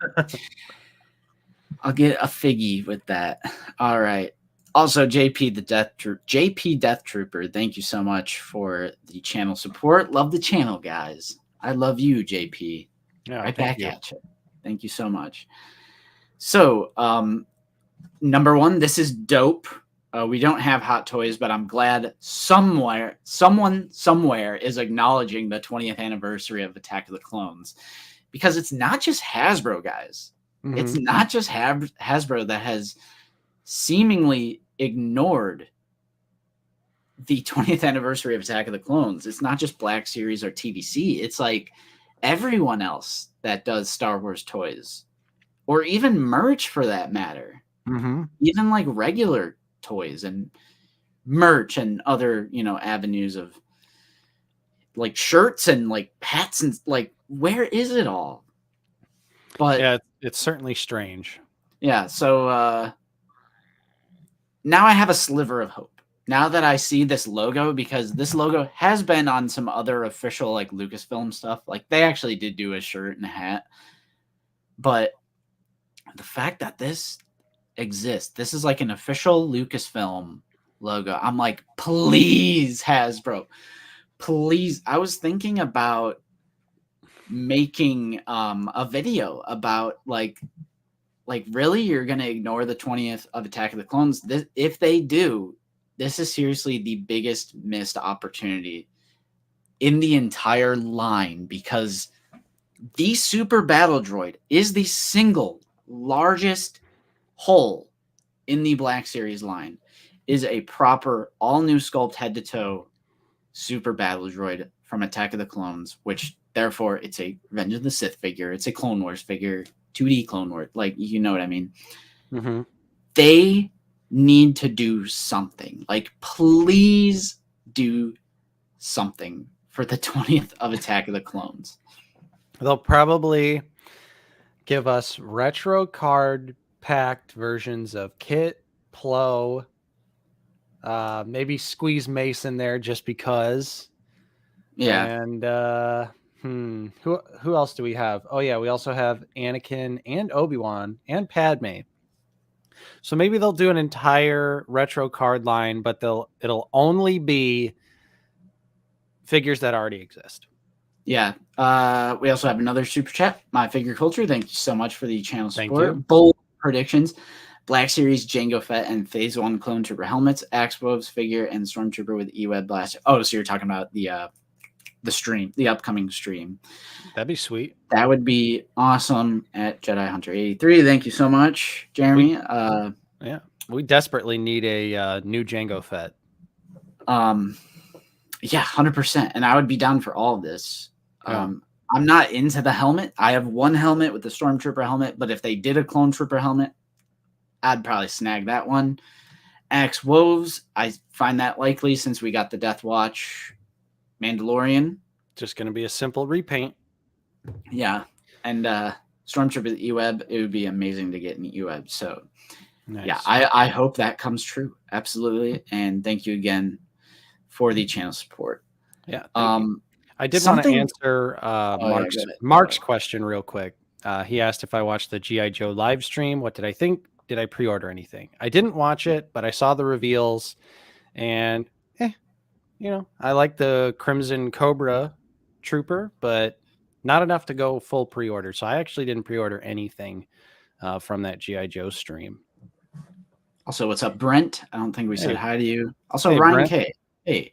I'll get a figgy with that. All right. Also, JP Death Trooper, thank you so much for the channel support. Love the channel, guys. I love you, JP. Yeah, right back at you. Thank you so much. So, number one, this is dope. We don't have Hot Toys, but I'm glad someone somewhere is acknowledging the 20th anniversary of Attack of the Clones, because it's not just Hasbro, guys. Mm-hmm. It's not just Hasbro that has seemingly ignored the 20th anniversary of Attack of the Clones. It's not just Black Series or TVC. It's like everyone else that does Star Wars toys, or even merch for that matter. Mm-hmm. Even like regular toys and merch and other, avenues of like shirts and like hats and like, where is it all? But yeah, it's certainly strange. Yeah. So now I have a sliver of hope. Now that I see this logo, because this logo has been on some other official like Lucasfilm stuff. Like they actually did do a shirt and a hat. But the fact that this exists, this is like an official Lucasfilm logo. I'm like, please, Hasbro, please. I was thinking about making a video about like really you're gonna ignore the 20th of Attack of the Clones. If they do, this is seriously the biggest missed opportunity in the entire line, because the Super Battle Droid is the single largest hole in the Black Series line. Is a proper all-new sculpt head-to-toe Super Battle Droid from Attack of the Clones, which therefore it's a Revenge of the Sith figure, it's a Clone Wars figure, 2D Clone Wars, like, you know what I mean? Mm-hmm. They need to do something. Like, please do something for the 20th of Attack of the Clones. They'll probably give us retro card packed versions of Kit, Plo, maybe squeeze Mace in there just because. Yeah. And who else do we have? Oh yeah, we also have Anakin and Obi-Wan and Padme. So maybe they'll do an entire retro card line, but it'll only be figures that already exist. Yeah. We also have another super chat. My Figure Culture, thank you so much for the channel support. Thank you. Bold predictions. Black Series Jango Fett and Phase 1 Clone Trooper helmets, Axe Wolves figure, and Stormtrooper with E-Web Blast. Oh, so you're talking about the stream, the upcoming stream. That'd be sweet. That would be awesome at Jedi Hunter 83. Thank you so much, Jeremy. We desperately need a new Jango Fett. Yeah, 100%. And I would be down for all of this. Yeah. I'm not into the helmet. I have one helmet with the Stormtrooper helmet, but if they did a Clone Trooper helmet, I'd probably snag that one. Axe Wolves, I find that likely since we got the Death Watch Mandalorian. Just going to be a simple repaint. Yeah. And Stormtrooper E-Web, it would be amazing to get an E-Web. So, Nice. yeah, I hope that comes true. Absolutely. And thank you again for the channel support. Yeah. I did want to answer Mark's question real quick. He asked if I watched the G.I. Joe live stream. What did I think? Did I pre-order anything? I didn't watch it, but I saw the reveals, and I like the Crimson Cobra Trooper, but not enough to go full pre-order. So I actually didn't pre-order anything from that G.I. Joe stream. Also, what's up, Brent? I don't think we said hi to you. Also, hey, Ryan Brent. K. Hey,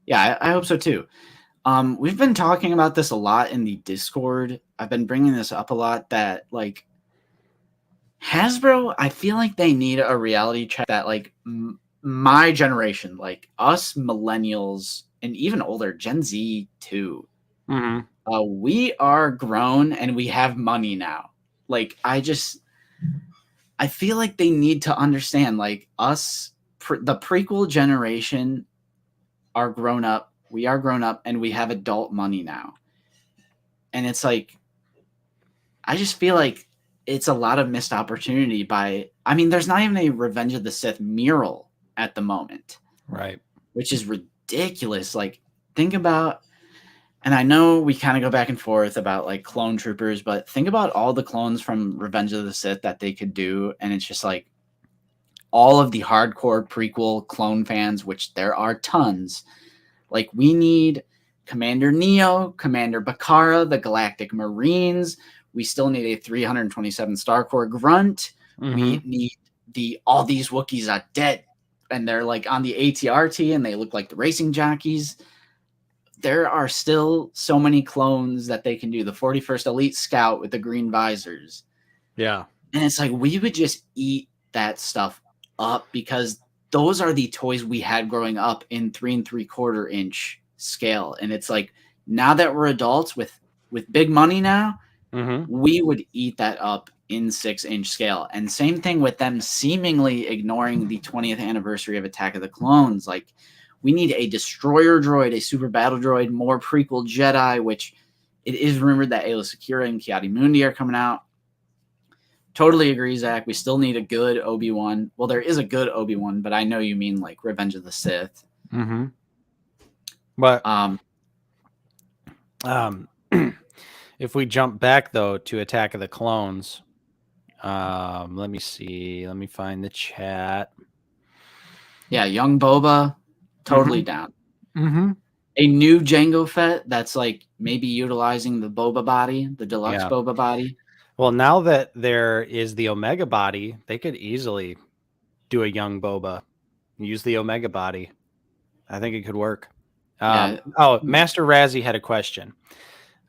yeah, I hope so too. We've been talking about this a lot in the Discord. I've been bringing this up a lot that like Hasbro, I feel like they need a reality check that like my generation, like us millennials and even older, Gen Z too. Mm-hmm. We are grown and we have money now. Like I feel like they need to understand like us, the prequel generation are grown up. We are grown up and we have adult money now. And it's like, I just feel like it's a lot of missed opportunity there's not even a Revenge of the Sith mural at the moment. Right. Which is ridiculous. Like, think about, and I know we kind of go back and forth about like clone troopers, but think about all the clones from Revenge of the Sith that they could do. And it's just like all of the hardcore prequel clone fans, which there are tons. Like, we need Commander Neo, Commander Bakara, the Galactic Marines. We still need a 327 Star Corps Grunt. Mm-hmm. We need all these Wookiees are dead. And they're like on the ATRT and they look like the racing jockeys. There are still so many clones that they can do. The 41st Elite Scout with the green visors. Yeah. And it's like, we would just eat that stuff up because those are the toys we had growing up in 3 3/4 inch scale. And it's like, now that we're adults with big money now, Mm-hmm. we would eat that up in 6-inch scale. And same thing with them seemingly ignoring the 20th anniversary of Attack of the Clones. Like, we need a destroyer droid, a super battle droid, more prequel Jedi, which it is rumored that Aayla Secura and Ki-Adi-Mundi are coming out. Totally agree, Zach. We still need a good Obi-Wan. Well, there is a good Obi-Wan, but I know you mean like Revenge of the Sith. Mm-hmm. But if we jump back though to Attack of the Clones, let me see. Let me find the chat. Yeah, young Boba, totally down. Mm-hmm. A new Jango Fett that's like maybe utilizing the Boba body, the deluxe Boba body. Well, now that there is the Omega body, they could easily do a young Boba and use the Omega body. I think it could work. Master Razzie had a question.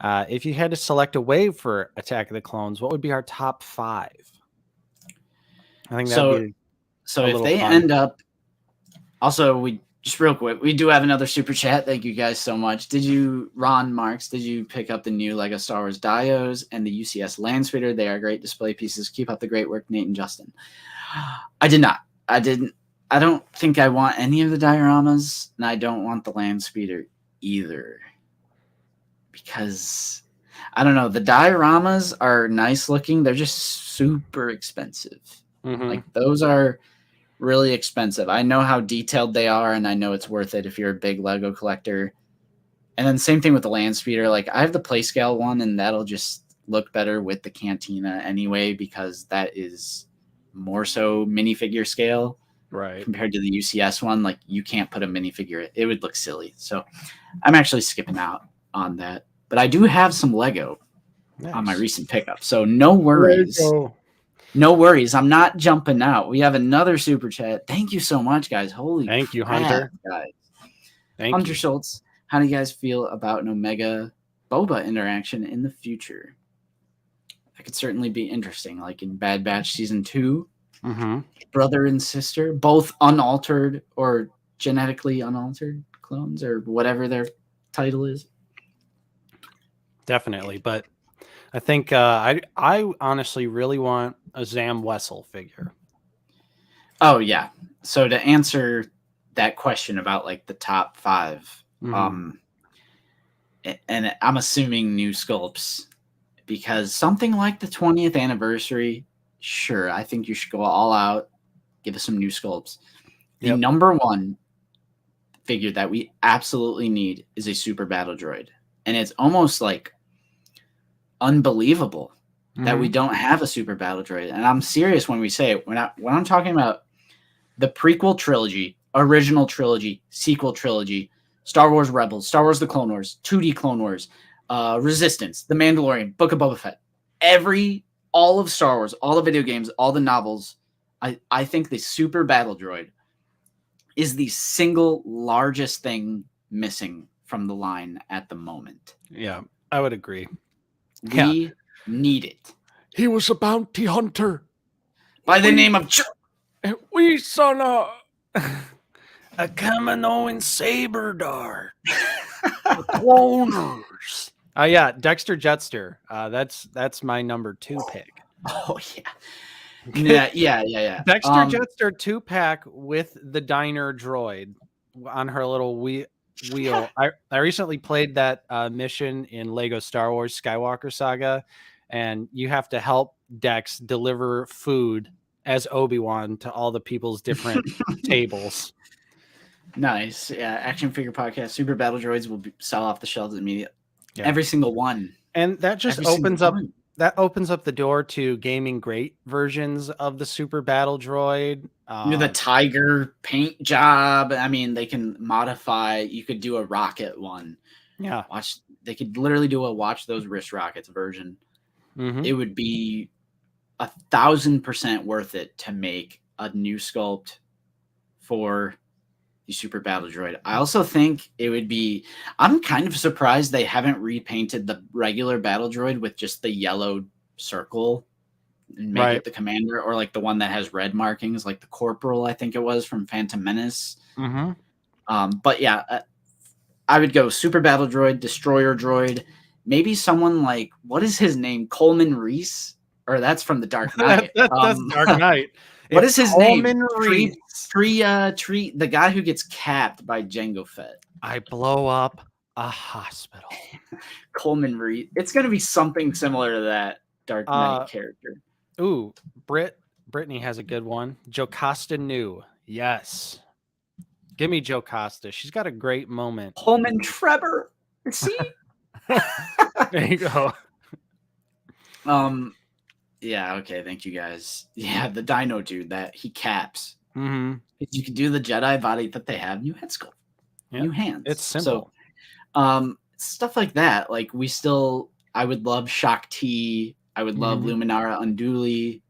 If you had to select a wave for Attack of the Clones, what would be our top 5? I think that would be so if they end up. Also, we just real quick, we do have another super chat. Thank you guys so much. Ron Marks, did you pick up the new Lego Star Wars Dios and the UCS Landspeeder? They are great display pieces. Keep up the great work, Nate and Justin. I did not. I don't think I want any of the dioramas, and I don't want the Landspeeder either. Because, I don't know, the dioramas are nice looking. They're just super expensive. Mm-hmm. Like, those are really expensive. I know how detailed they are, and I know it's worth it if you're a big Lego collector. And then same thing with the Landspeeder. Like, I have the Playscale one, and that'll just look better with the Cantina anyway, because that is more so minifigure scale. Right. Compared to the UCS one. Like, you can't put a minifigure. It would look silly. So I'm actually skipping out on that. But I do have some Lego on my recent pickup. So no worries. No worries. I'm not jumping out. We have another super chat. Thank you so much, guys. Holy Thank you, crap, Hunter. guys. Thank Hunter you. Schultz, how do you guys feel about an Omega Boba interaction in the future? That could certainly be interesting, like in Bad Batch Season 2. Mm-hmm. Brother and sister, both unaltered or genetically unaltered clones, or whatever their title is. Definitely, but I think I honestly really want a Zam Wessel figure. Oh yeah. So to answer that question about like the top 5, Mhm. and I'm assuming new sculpts, because something like the 20th anniversary, sure, I think you should go all out, give us some new sculpts. The Yep. number one figure that we absolutely need is a super battle droid, and it's almost like unbelievable that we Mhm. don't have a super battle droid. And I'm serious when we say it. When I'm talking about the prequel trilogy, original trilogy, sequel trilogy, Star Wars Rebels, Star Wars The Clone Wars, 2D Clone Wars, Resistance, The Mandalorian, Book of Boba Fett, all of Star Wars, all the video games, all the novels, I think the super battle droid is the single largest thing missing from the line at the moment. Yeah, I would agree. We need it. He was a bounty hunter. By the name of And we saw A Kaminoan saber dart. cloners. Yeah, Dexter Jetster. That's my number 2 pick. Oh yeah. Yeah. Dexter Jetster 2-pack with the diner droid on her little wheel. I recently played that mission in Lego Star Wars Skywalker Saga, and you have to help Dex deliver food as Obi-Wan to all the people's different tables. Nice. Yeah, Action Figure Podcast. Super Battle Droids will sell off the shelves immediately. Yeah. Every single one. And that just Every opens single up one. that opens up the door to gaming great versions of the Super Battle Droid. The tiger paint job. I mean, they can modify. You could do a rocket one. Yeah. They could literally do a watch those wrist rockets version. Mhm. It would be 1,000% worth it to make a new sculpt for the Super Battle Droid. I also think it would be. I'm kind of surprised they haven't repainted the regular Battle Droid with just the yellow circle and make it the commander, or like the one that has red markings, like the Corporal, I think it was from Phantom Menace. Mm-hmm. But yeah, I would go Super Battle Droid, Destroyer Droid, maybe someone like, what is his name? Coleman Reese? Or that's from the Dark Knight. That's Dark Knight. What is his name? Reese. Tree, the guy who gets capped by Jango Fett. I blow up a hospital. Coleman Reese. It's going to be something similar to that Dark Knight character. Ooh, Brittany has a good one. Jocasta New. Yes. Give me Jocasta. She's got a great moment. Coleman Trevor. See? There you go. Yeah, okay, thank you guys. Yeah, the Dino dude that he caps. Mm-hmm. You can do the Jedi body that they have, new head sculpt, new hands. It's simple. So, stuff like that. Like I would love Shak T. I would love Luminara Unduli.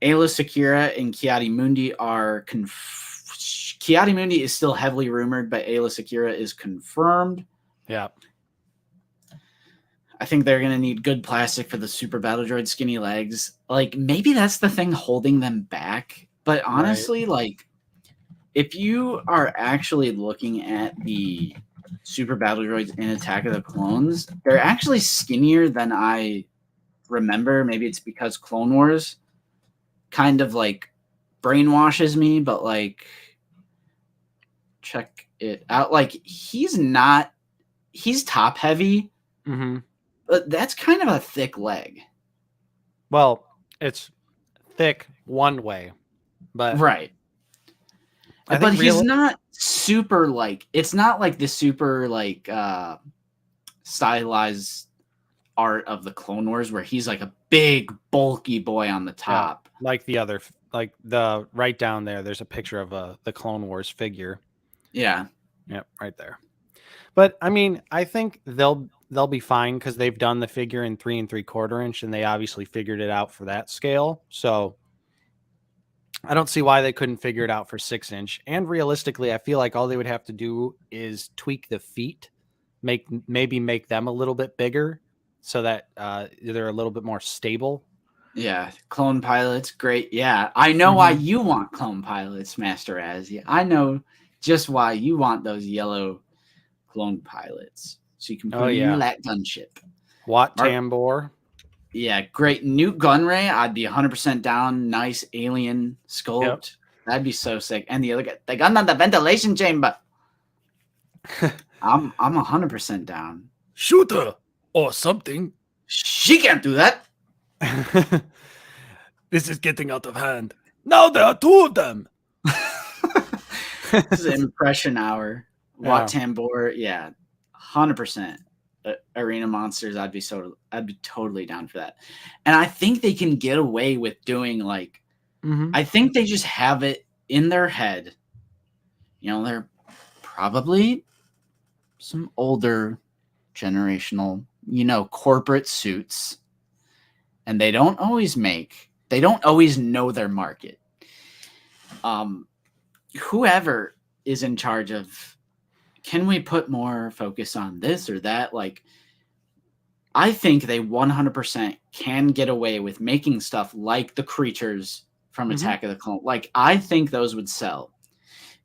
Ayla Secura and Kiadi Mundi are Kiadi Mundi is still heavily rumored, but Ayla Secura is confirmed. Yeah. I think they're going to need good plastic for the Super Battle Droid skinny legs. Like, maybe that's the thing holding them back. But honestly, like, if you are actually looking at the Super Battle Droids in Attack of the Clones, they're actually skinnier than I remember. Maybe it's because Clone Wars kind of, like, brainwashes me. But, like, check it out. Like, he's top heavy. Mm-hmm. But that's kind of a thick leg. Well, it's thick one way, but right. But he's not super like. It's not like the super like stylized art of the Clone Wars where he's like a big bulky boy on the top. Yeah, like the other, like the right down there. There's a picture of the Clone Wars figure. Yeah. Yep, right there. But I mean, I think they'll they'll be fine because they've done the figure in 3 3/4 inch, and they obviously figured it out for that scale. So I don't see why they couldn't figure it out for 6 inch. And realistically, I feel like all they would have to do is tweak the feet, maybe make them a little bit bigger so that they're a little bit more stable. Yeah, clone pilots, great. Yeah, I know why you want clone pilots, Master Azzy. I know just why you want those yellow clone pilots, so you can put them in that gunship. Wat Tambor. Yeah, great. New Gunray, I'd be 100% down. Nice alien sculpt. Yep. That'd be so sick. And the other guy, they got the ventilation chamber. I'm 100% down. Shooter or something. She can't do that. This is getting out of hand. Now there are 2 of them. This is impression hour. Wat Tambor, yeah, 100%. Arena monsters, I'd be totally down for that. And I think they can get away with doing like, I think they just have it in their head. You know, they're probably some older generational, corporate suits, and they don't always know their market. Whoever is in charge of, can we put more focus on this or that? Like, I think they 100% can get away with making stuff like the creatures from Attack of the Clone. Like, I think those would sell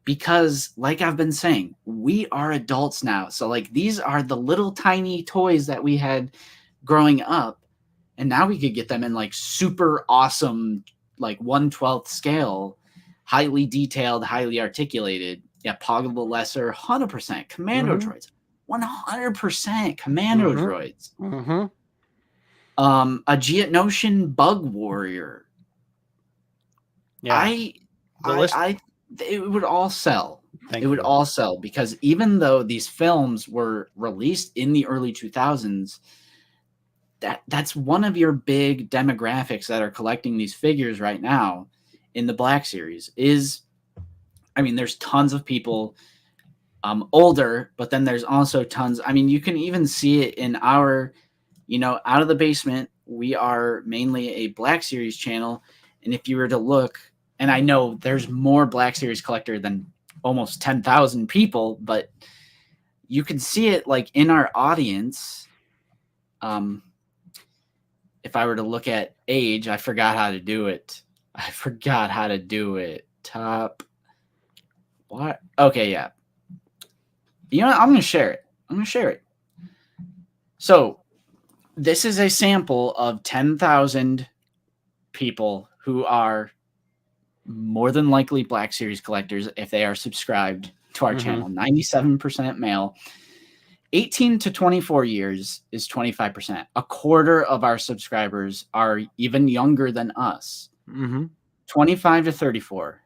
because, like I've been saying, we are adults now. So, like, these are the little tiny toys that we had growing up, and now we could get them in like super awesome, like 1/12 scale, highly detailed, highly articulated. Yeah, Pog the Lesser, 100%. Commando droids, 100% Commando droids. A Geonosian Bug Warrior. Yeah, it would all sell. It would all sell because even though these films were released in the early 2000s, that's one of your big demographics that are collecting these figures right now in the Black Series is. I mean, there's tons of people older, but then there's also tons. I mean, you can even see it in our, Out of the Basement. We are mainly a Black Series channel. And if you were to look, and I know there's more Black Series collector than almost 10,000 people, but you can see it like in our audience. If I were to look at age, I forgot how to do it. Top. What? Okay, yeah. You know what? I'm going to share it. So, this is a sample of 10,000 people who are more than likely Black Series collectors if they are subscribed to our channel. 97% male. 18 to 24 years is 25%. A quarter of our subscribers are even younger than us. 25 to 34.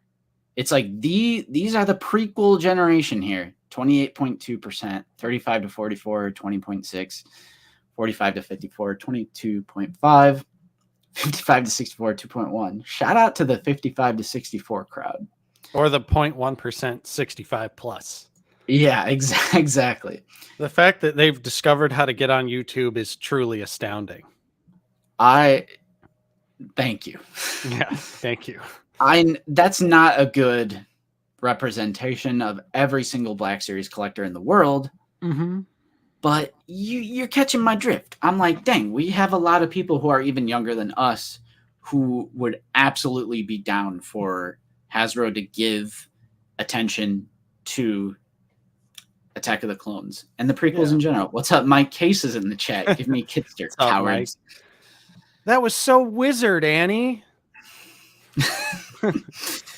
It's like these are the prequel generation here. 28.2%, 35 to 44, 20.6, 45 to 54, 22.5, 55 to 64, 2.1. Shout out to the 55 to 64 crowd. Or the 0.1% 65 plus. Yeah, exactly. The fact that they've discovered how to get on YouTube is truly astounding. Thank you. Yeah, thank you. That's not a good representation of every single Black Series collector in the world. But you're catching my drift. I'm like, dang, we have a lot of people who are even younger than us who would absolutely be down for Hasbro to give attention to Attack of the Clones and the prequels in general. What's up? Mike Case is in the chat. Give me Kitster, cowards. That was so wizard, Annie.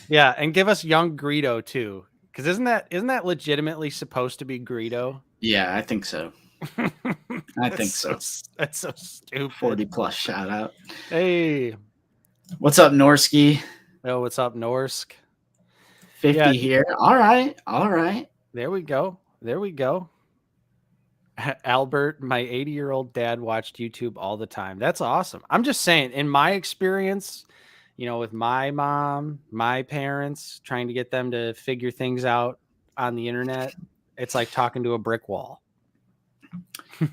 Yeah, and give us young Greedo too, because isn't that legitimately supposed to be Greedo? Yeah, I think so. I think so. That's so stupid. 40 plus shout out. Hey, what's up, Norsky? Oh, what's up, Norsk? 50 here. All right. There we go. Albert, my 80-year-old dad watched YouTube all the time. That's awesome. I'm just saying, in my experience, with my mom, my parents, trying to get them to figure things out on the internet, it's like talking to a brick wall.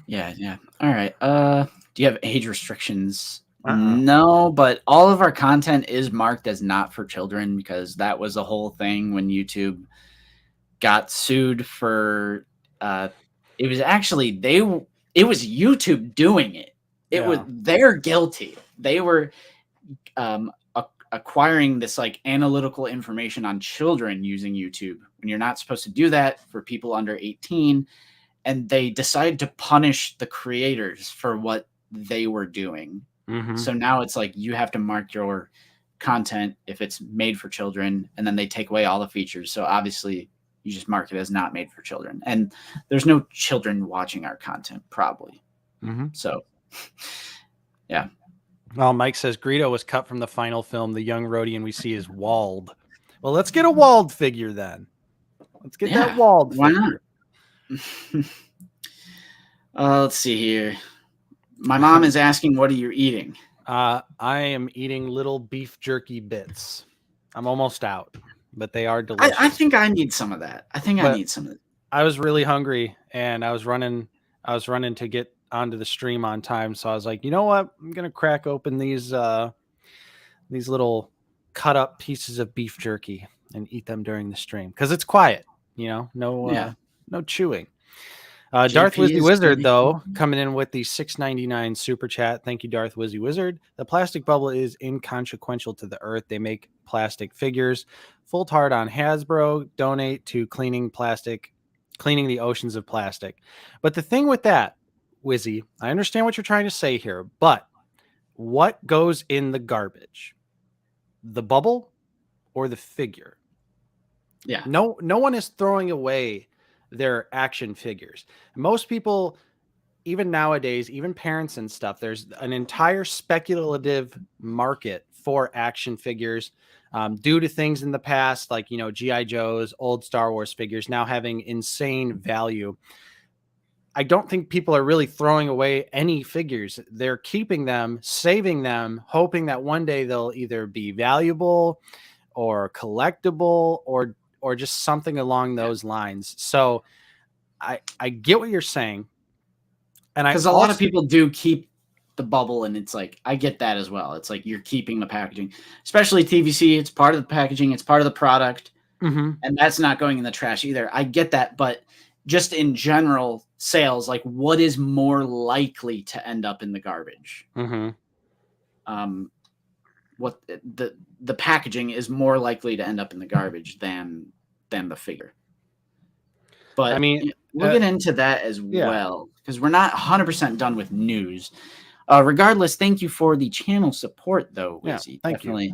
Yeah, yeah. All right. Do you have age restrictions? Uh-uh. No, but all of our content is marked as not for children because that was the whole thing when YouTube got sued for it was actually it was YouTube doing it. It was Yeah. they're guilty. They were acquiring this like analytical information on children using YouTube when you're not supposed to do that for people under 18, and they decided to punish the creators for what they were doing. Mm-hmm. So now it's like you have to mark your content if it's made for children, and then they take away all the features. So obviously you just mark it as not made for children, and there's no children watching our content probably. Mm-hmm. So yeah. Well, Mike says Greedo was cut from the final film. The young Rodian we see is Wald. Well, let's get a Wald figure then. Let's get that Wald why figure. Not? Let's see here. My mom is asking, what are you eating? I am eating little beef jerky bits. I'm almost out, but they are delicious. I think I need some of that. I need some of it. I was really hungry and I was running to get onto the stream on time. So I was like, you know what? I'm going to crack open these little cut up pieces of beef jerky and eat them during the stream. Cause it's quiet, no chewing. Darth Wizzy Wizard, though, coming in with the $6.99 super chat. Thank you, Darth Wizzy Wizard. The plastic bubble is inconsequential to the earth. They make plastic figures. Full tard on Hasbro. Donate to cleaning the oceans of plastic. But the thing with that, Wizzy, I understand what you're trying to say here, but what goes in the garbage? The bubble or the figure? Yeah. No one is throwing away their action figures. Most people, even nowadays, even parents and stuff, there's an entire speculative market for action figures due to things in the past, like, G.I. Joe's, old Star Wars figures now having insane value. I don't think people are really throwing away any figures. They're keeping them, saving them, hoping that one day they'll either be valuable or collectible or just something along those lines. So I get what you're saying. And because a lot of people do keep the bubble, and it's like, I get that as well. It's like you're keeping the packaging, especially TVC. It's part of the packaging. It's part of the product. Mm-hmm. And that's not going in the trash either. I get that. But just in general sales, like what is more likely to end up in the garbage? Mm-hmm. What the packaging is more likely to end up in the garbage than the figure. But I mean, we'll get into that as well, because we're not 100% done with news. Regardless, thank you for the channel support, though, Wizzy. Yeah, Definitely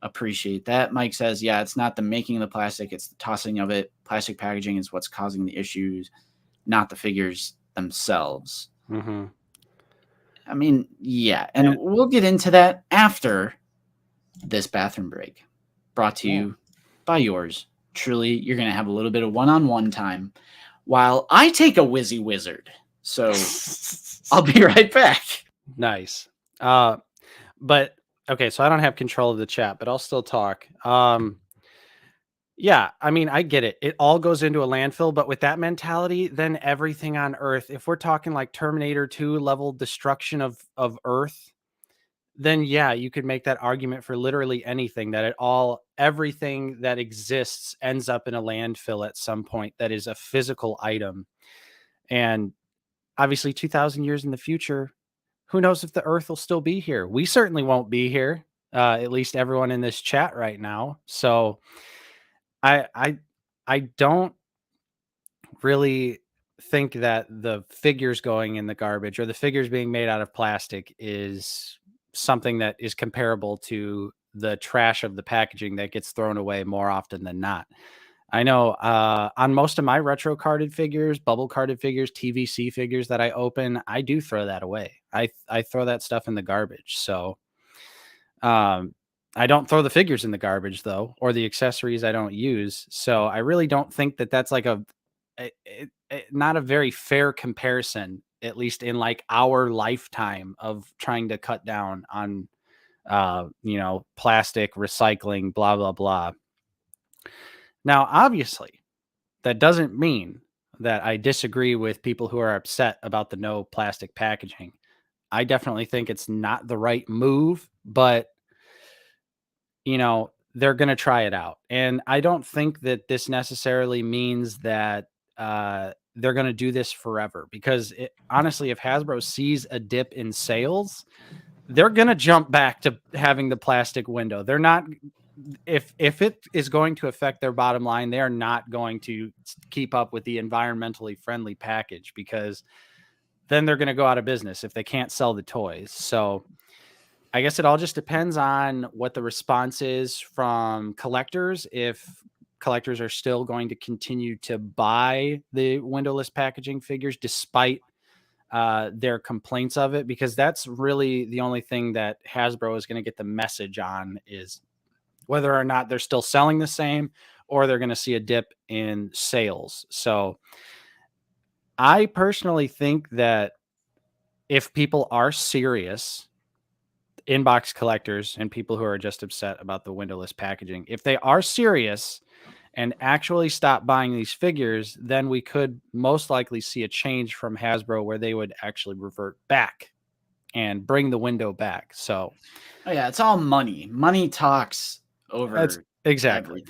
appreciate that. Mike says, yeah, it's not the making of the plastic, it's the tossing of it. Plastic packaging is what's causing the issues, not the figures themselves. Mm-hmm. I mean, yeah, and we'll get into that after this bathroom break, brought to you by yours truly. You're going to have a little bit of one-on-one time while I take a Wizzy Wizard. So I'll be right back. Nice. But okay, so I don't have control of the chat, but I'll still talk. Yeah, I mean, I get it. It all goes into a landfill, but with that mentality, then everything on Earth, if we're talking like Terminator 2 level destruction of Earth, then yeah, you could make that argument for literally anything, that everything that exists ends up in a landfill at some point that is a physical item. And obviously 2,000 years in the future, who knows if the Earth will still be here? We certainly won't be here, at least everyone in this chat right now. So I don't really think that the figures going in the garbage or the figures being made out of plastic is something that is comparable to the trash of the packaging that gets thrown away more often than not. I know on most of my retro carded figures, bubble carded figures, TVC figures that I open, I do throw that away. I throw that stuff in the garbage. So I don't throw the figures in the garbage though, or the accessories I don't use. So I really don't think that that's like not a very fair comparison, at least in like our lifetime of trying to cut down on, plastic recycling, blah, blah, blah. Now, obviously that doesn't mean that I disagree with people who are upset about the no plastic packaging. I definitely think it's not the right move, but they're going to try it out. And I don't think that this necessarily means that they're going to do this forever, because honestly, if Hasbro sees a dip in sales, they're going to jump back to having the plastic window. They're not, if it is going to affect their bottom line, they're not going to keep up with the environmentally friendly package, because then they're going to go out of business if they can't sell the toys. So I guess it all just depends on what the response is from collectors. If collectors are still going to continue to buy the windowless packaging figures despite their complaints of it, because that's really the only thing that Hasbro is going to get the message on, is whether or not they're still selling the same or they're going to see a dip in sales. So I personally think that if people are serious, inbox collectors and people who are just upset about the windowless packaging, if they are serious and actually stop buying these figures, then we could most likely see a change from Hasbro where they would actually revert back and bring the window back. So, oh yeah, it's all money. Money talks over everything. Exactly.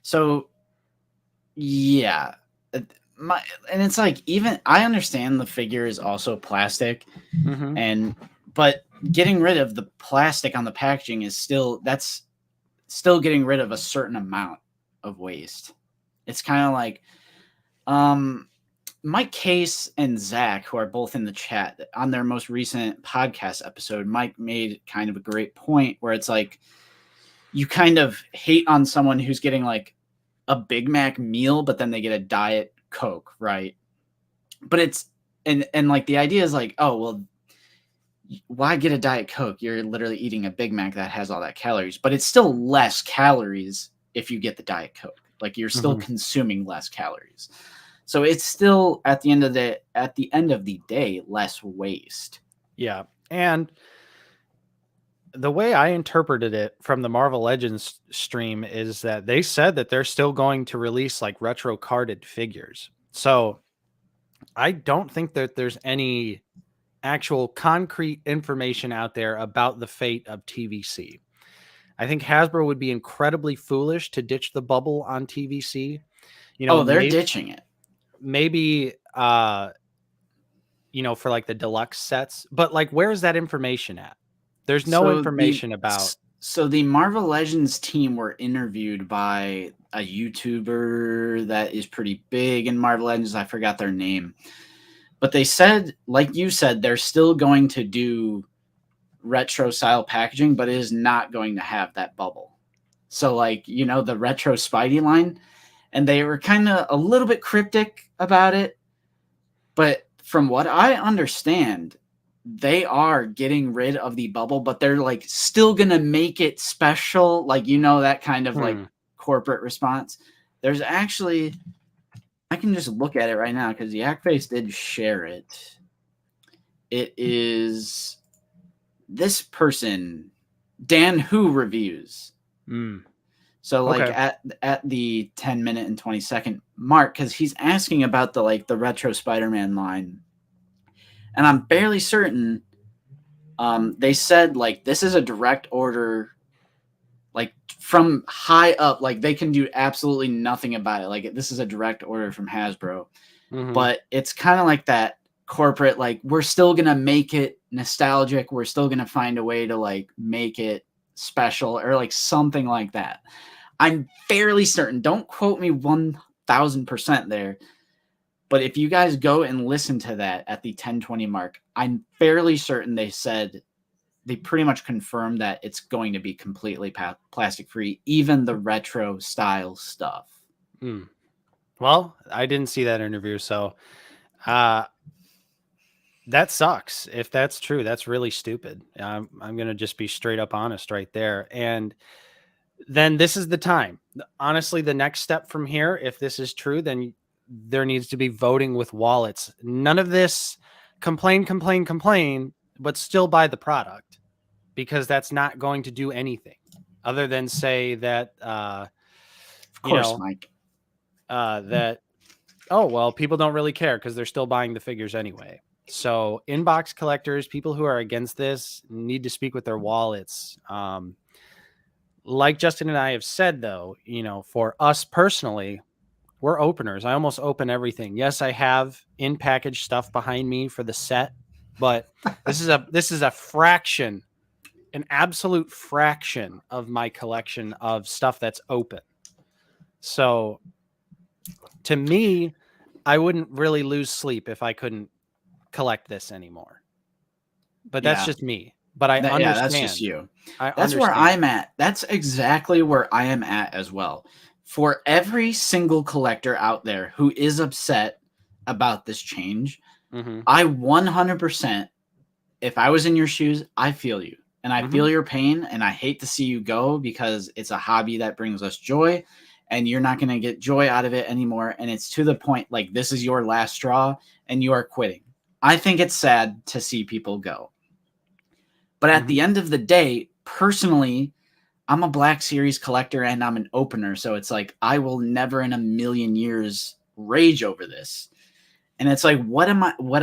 So, yeah, and it's like, even I understand the figure is also plastic, but getting rid of the plastic on the packaging is still getting rid of a certain amount of waste. It's kind of like, Mike Case and Zach, who are both in the chat, on their most recent podcast episode, Mike made kind of a great point where it's like, you kind of hate on someone who's getting like a Big Mac meal, but then they get a Diet Coke, right? But it's, and like the idea is like, oh, well, why get a Diet Coke? You're literally eating a Big Mac that has all that calories, but it's still less calories if you get the Diet Coke. Like, you're still consuming less calories. So it's still, at the end of the day, less waste. Yeah. And the way I interpreted it from the Marvel Legends stream is that they said that they're still going to release like retro carded figures. So I don't think that there's any actual concrete information out there about the fate of TVC. I think Hasbro would be incredibly foolish to ditch the bubble on TVC. They're ditching it. Maybe, for like the deluxe sets, but like, where's that information at? There's no information about. So the Marvel Legends team were interviewed by a YouTuber that is pretty big in Marvel Legends. I forgot their name. But they said, like you said, they're still going to do retro style packaging, but it is not going to have that bubble. So like, the retro Spidey line, and they were kind of a little bit cryptic about it. But from what I understand, they are getting rid of the bubble, but they're like still going to make it special. Like, that kind of like corporate response. There's actually, I can just look at it right now because Yakface did share it. It is this person, Dan Who Reviews. So like at the 10-minute and 20-second mark, because he's asking about the retro Spider-Man line. And I'm fairly certain they said like this is a direct order, like from high up, like they can do absolutely nothing about it. Like, this is a direct order from Hasbro. But it's kind of like that corporate, like, we're still going to make it nostalgic. We're still going to find a way to like make it special or like something like that. I'm fairly certain. Don't quote me 1000% there. But if you guys go and listen to that at the 10:20 mark, I'm fairly certain they said, they pretty much confirmed that it's going to be completely plastic free, even the retro style stuff. Well, I didn't see that interview, so that sucks. If that's true, that's really stupid. I'm going to just be straight up honest right there. And then this is the time. Honestly, the next step from here, if this is true, then there needs to be voting with wallets. None of this complain, but still buy the product, because that's not going to do anything other than say that, of course, Mike. that, oh, well, people don't really care because they're still buying the figures anyway. So inbox collectors, people who are against this, need to speak with their wallets. Like Justin and I have said, though, for us personally, we're openers. I almost open everything. Yes, I have in-package stuff behind me for the set, but this is a fraction, an absolute fraction of my collection of stuff that's open. So to me, I wouldn't really lose sleep if I couldn't collect this anymore. But that's just me. But I understand. Yeah, that's just you. That's understand. where I'm at. That's exactly where I am at as well. For every single collector out there who is upset about this change, I 100%, if I was in your shoes, I feel you. And I feel your pain, and I hate to see you go because it's a hobby that brings us joy, and you're not going to get joy out of it anymore. And it's to the point, like, this is your last straw, and you are quitting. I think it's sad to see people go. But at the end of the day, personally, I'm a Black Series collector and I'm an opener. So it's like, I will never in a million years rage over this. And it's like, what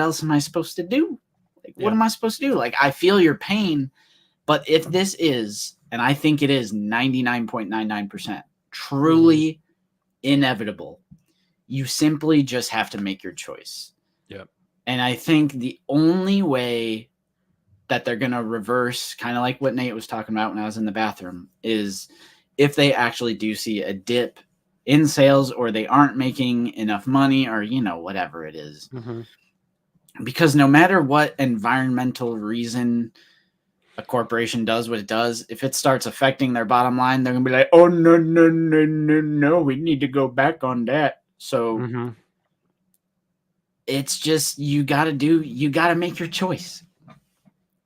else am I supposed to do? Like, what am I supposed to do? Like, I feel your pain, but if this is, and I think it is 99.99% truly inevitable, you simply just have to make your choice. Yep. And I think the only way that they're going to reverse, kind of like what Nate was talking about when I was in the bathroom, is if they actually do see a dip in sales, or they aren't making enough money, or, whatever it is. Because no matter what environmental reason a corporation does what it does, if it starts affecting their bottom line, they're going to be like, oh, no, we need to go back on that. So it's just, you got to make your choice.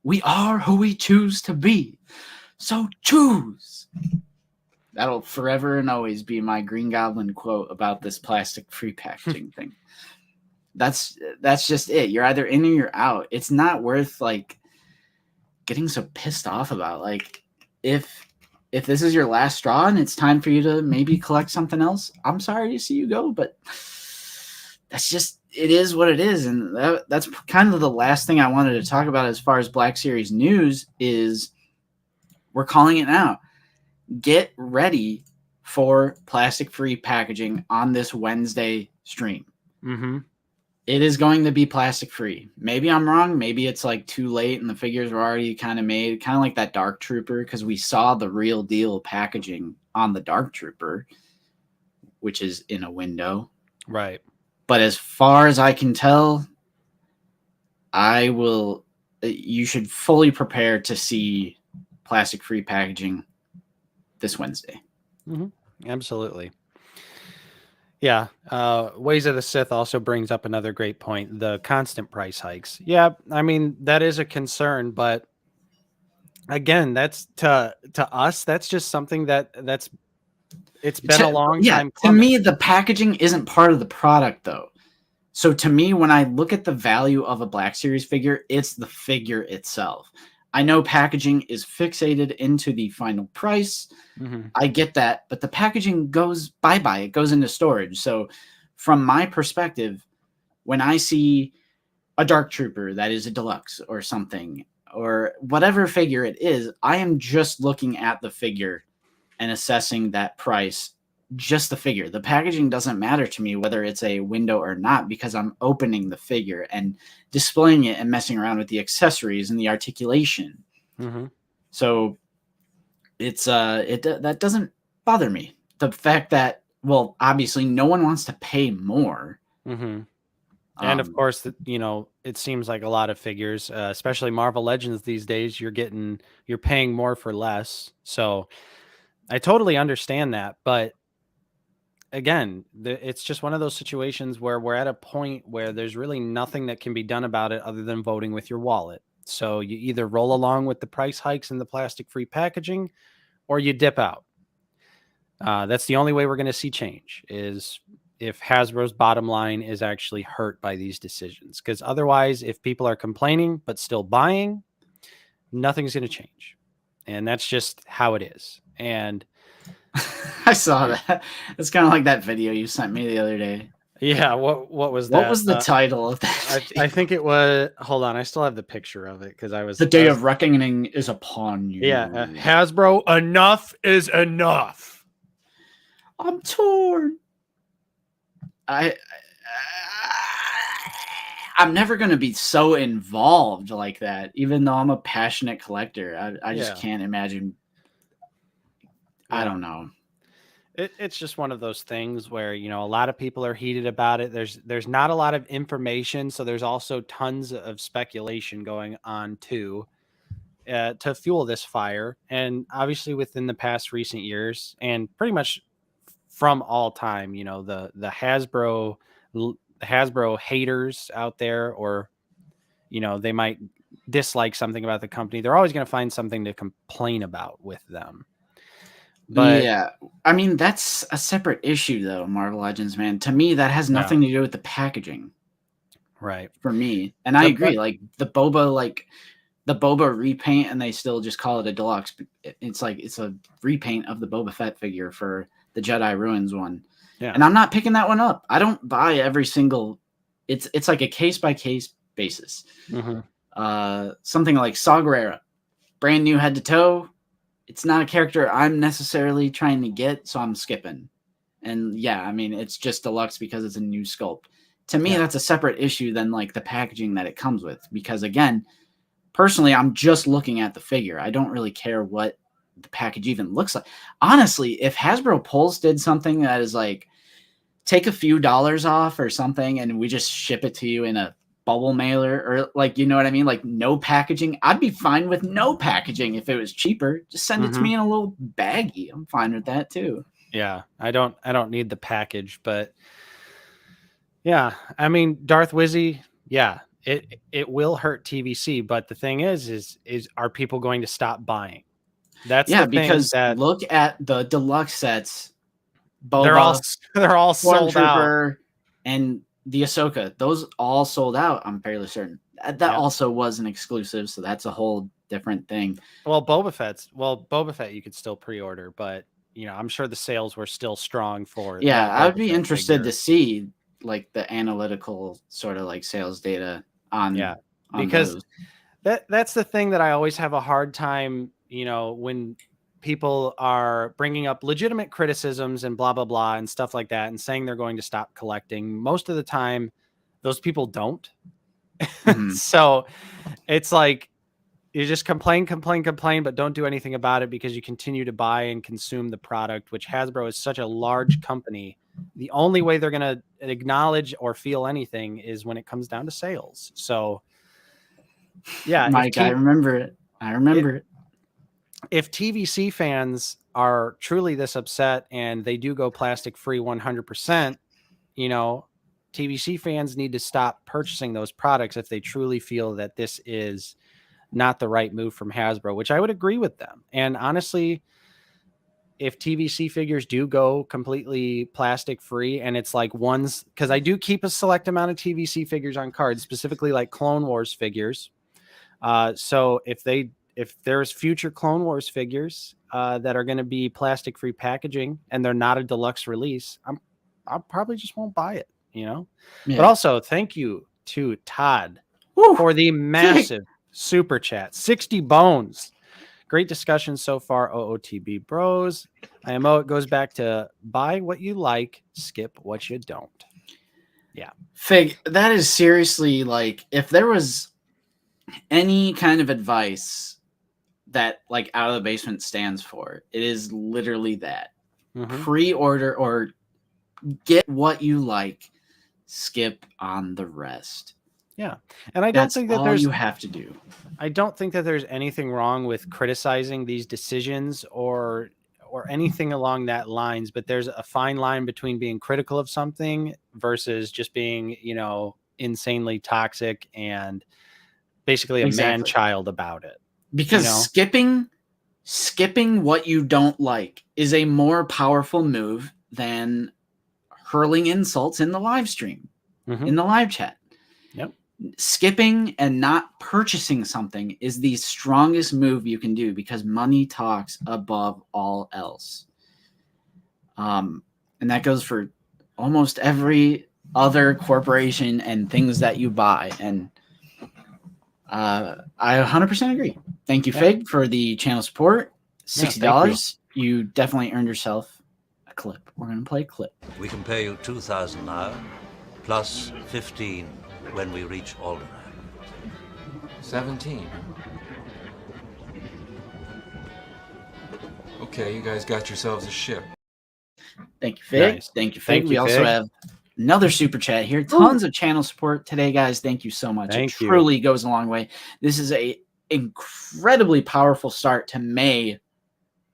We are who we choose to be. So choose. That'll forever and always be my Green Goblin quote about this plastic-free packaging thing. That's just it. You're either in or you're out. It's not worth, like, getting so pissed off about. Like, if this is your last straw and it's time for you to maybe collect something else, I'm sorry to see you go, but that's just, it is what it is. And that's kind of the last thing I wanted to talk about as far as Black Series news is, we're calling it now. Get ready for plastic-free packaging on this Wednesday stream. It is going to be plastic-free. Maybe I'm wrong. Maybe it's like too late and the figures were already kind of made, kind of like that Dark Trooper, because we saw the real deal packaging on the Dark Trooper, which is in a window. Right. But as far as I can tell, you should fully prepare to see plastic-free packaging this Wednesday. Absolutely. Yeah. Ways of the Sith also brings up another great point, the constant price hikes. Yeah, I mean, that is a concern, but again, that's to us, that's just something it's been a long time coming. To me, the packaging isn't part of the product, though. So to me, when I look at the value of a Black Series figure, it's the figure itself. I know packaging is fixated into the final price. I get that, but the packaging goes bye-bye. It goes into storage. So from my perspective, when I see a Dark Trooper that is a deluxe or something, or whatever figure it is, I am just looking at the figure and assessing that price, just the figure. The packaging doesn't matter to me whether it's a window or not, because I'm opening the figure and displaying it and messing around with the accessories and the articulation. So it's that doesn't bother me. The fact that, well, obviously no one wants to pay more. And of course, it seems like a lot of figures, especially Marvel Legends these days, you're paying more for less. So I totally understand that, but again, it's just one of those situations where we're at a point where there's really nothing that can be done about it other than voting with your wallet. So you either roll along with the price hikes and the plastic-free packaging, or you dip out. That's the only way we're going to see change, is if Hasbro's bottom line is actually hurt by these decisions. Because otherwise, if people are complaining but still buying, nothing's going to change. And that's just how it is. And I saw that. It's kind of like that video you sent me the other day. Yeah, what was that? What was the title of that? I think it was. Hold on, I still have the picture of it because The day of reckoning is upon you. Yeah, Hasbro. Enough is enough. I'm torn. I'm never going to be so involved like that, even though I'm a passionate collector. I just can't imagine. I don't know. It's just one of those things where, you know, a lot of people are heated about it. There's not a lot of information, so there's also tons of speculation going on too, to fuel this fire. And obviously, within the past recent years, and pretty much from all time, you know, the Hasbro haters out there, or, you know, they might dislike something about the company. They're always going to find something to complain about with them. But yeah, I mean, that's a separate issue though, Marvel Legends, man. To me, that has nothing to do with the packaging. Right. For me. And I agree, like the Boba repaint, and they still just call it a deluxe. It's like it's a repaint of the Boba Fett figure for the Jedi Ruins one. Yeah. And I'm not picking that one up. I don't buy every single. It's like a case by case basis. Mm-hmm. Something like Saw Gerrera, brand new head to toe. It's not a character I'm necessarily trying to get, so I'm skipping. And yeah, I mean, it's just deluxe because it's a new sculpt. To me, that's a separate issue than like the packaging that it comes with. Because again, personally, I'm just looking at the figure. I don't really care what the package even looks like. Honestly, if Hasbro Pulse did something that is like, take a few dollars off or something, and we just ship it to you in a bubble mailer, or like, you know what I mean? Like no packaging. I'd be fine with no packaging if it was cheaper. Just send it to me in a little baggie. I'm fine with that too. Yeah, I don't need the package, but yeah, I mean, Darth Wizzy, yeah, it will hurt TVC, but the thing is are people going to stop buying? That's the because thing that, look at the deluxe sets. Boba, they're all sold out, and the Ahsoka, those all sold out. I'm fairly certain that also was an exclusive, so that's a whole different thing. Well, Boba Fett you could still pre-order, but you know, I'm sure the sales were still strong for. Yeah, I would be interested to see like the analytical sort of like sales data on. Yeah, because that's the thing that I always have a hard time. You know, when people are bringing up legitimate criticisms and blah, blah, blah, and stuff like that, and saying they're going to stop collecting, most of the time, those people don't. Mm-hmm. So it's like, you just complain, but don't do anything about it because you continue to buy and consume the product, which Hasbro is such a large company. The only way they're going to acknowledge or feel anything is when it comes down to sales. So yeah, Mike, I remember it. If TVC fans are truly this upset and they do go plastic free 100%, you know, TVC fans need to stop purchasing those products if they truly feel that this is not the right move from Hasbro, which I would agree with them. And honestly, if TVC figures do go completely plastic free, and it's like ones, because I do keep a select amount of TVC figures on cards, specifically like Clone Wars figures. So if there's future Clone Wars figures that are going to be plastic free packaging and they're not a deluxe release, I probably just won't buy it, you know. Yeah. But also, thank you to Todd for the massive super chat, 60 bones. Great discussion so far, OOTB bros. IMO, it goes back to buy what you like, skip what you don't. Yeah. Fig, that is seriously like, if there was any kind of advice that like Out of the Basement stands for, it is literally that. Mm-hmm. Pre-order or get what you like, skip on the rest. Yeah. And I don't think that all you have to do. I don't think that there's anything wrong with criticizing these decisions or anything along that lines, but there's a fine line between being critical of something versus just being, you know, insanely toxic and basically a man-child about it. Because skipping what you don't like is a more powerful move than hurling insults in the live stream, in the live chat. Yep. Skipping and not purchasing something is the strongest move you can do because money talks above all else. And that goes for almost every other corporation and things that you buy. And I 100% agree. Thank you, Fig, for the channel support. $60. You definitely earned yourself a clip. We're going to play a clip. We can pay you 2,000 now, plus 15 when we reach Alderaan. 17. Okay, you guys got yourselves a ship. Thank you, Fig. Nice. Thank you, Fig. Thank We you, also Fig. have another super chat here. Tons of channel support today, guys. Thank you so much. Thank it you. truly goes a long way. This is a incredibly powerful start to May,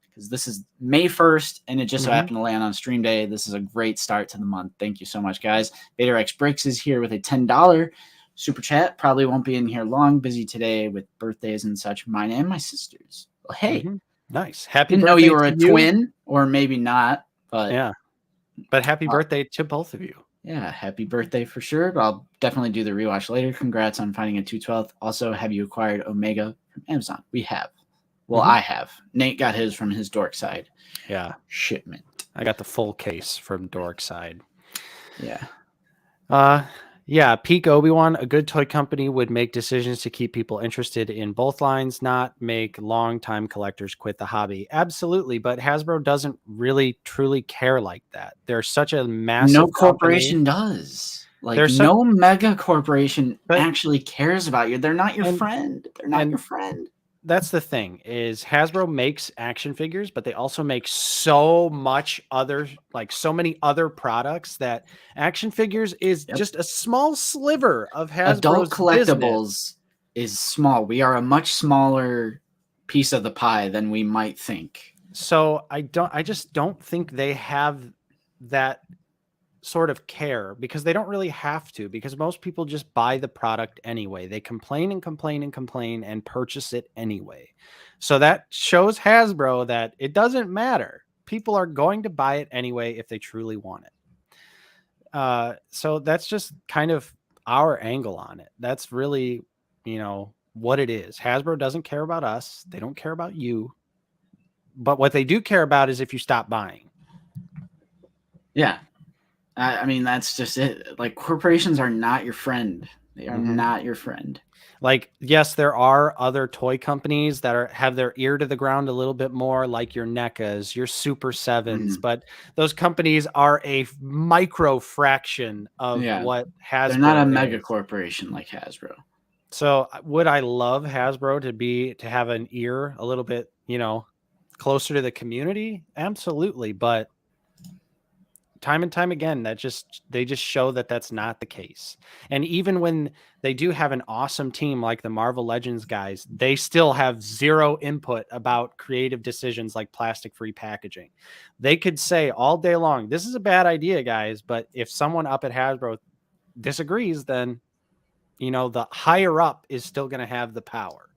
because this is May 1st, and it just so happened to land on stream day. This is a great start to the month. Thank you so much, guys. Vader X Bricks is here with a $10 super chat. Probably won't be in here long. Busy today with birthdays and such. Mine and my sister's. Well, hey. Nice. Happy Didn't birthday know you were to a twin, or maybe not, but Yeah. But happy birthday to both of you. yeah, happy birthday for sure. But I'll definitely do the rewatch later. Congrats on finding a 212th. Also, have you acquired Omega from Amazon? We have. Well, I have. Nate got his from his dork side Yeah. shipment. I got the full case from Dork Side. Yeah. Yeah, peak Obi-Wan, a good toy company would make decisions to keep people interested in both lines, not make long-time collectors quit the hobby. Absolutely, but Hasbro doesn't really truly care like that. They're such a massive No corporation company. does. Like, There's no mega corporation But- actually cares about you. They're not your and- friend. They're not and- your friend. That's the thing, is Hasbro makes action figures, but they also make so much other, like so many other products that action figures is just a small sliver of Hasbro's Adult collectibles business. is small. We are a much smaller piece of the pie than we might think. So I just don't think they have that sort of care, because they don't really have to, because most people just buy the product anyway. They complain and complain and complain and purchase it anyway. So that shows Hasbro that it doesn't matter. People are going to buy it anyway if they truly want it. So that's just kind of our angle on it. That's really, what it is. Hasbro doesn't care about us. They don't care about you. But what they do care about is if you stop buying. Yeah. I mean, that's just it. Like, corporations are not your friend. They are not your friend. Like, yes, there are other toy companies that have their ear to the ground a little bit more, like your NECAs, your Super Sevens, but those companies are a micro fraction of what Hasbro They're not a is. mega corporation like Hasbro. So would I love Hasbro to have an ear a little bit, closer to the community? Absolutely. But time and time again, they just show that that's not the case. And even when they do have an awesome team like the Marvel Legends guys, they still have zero input about creative decisions like plastic-free packaging. They could say all day long, this is a bad idea, guys, but if someone up at Hasbro disagrees, then the higher up is still going to have the power.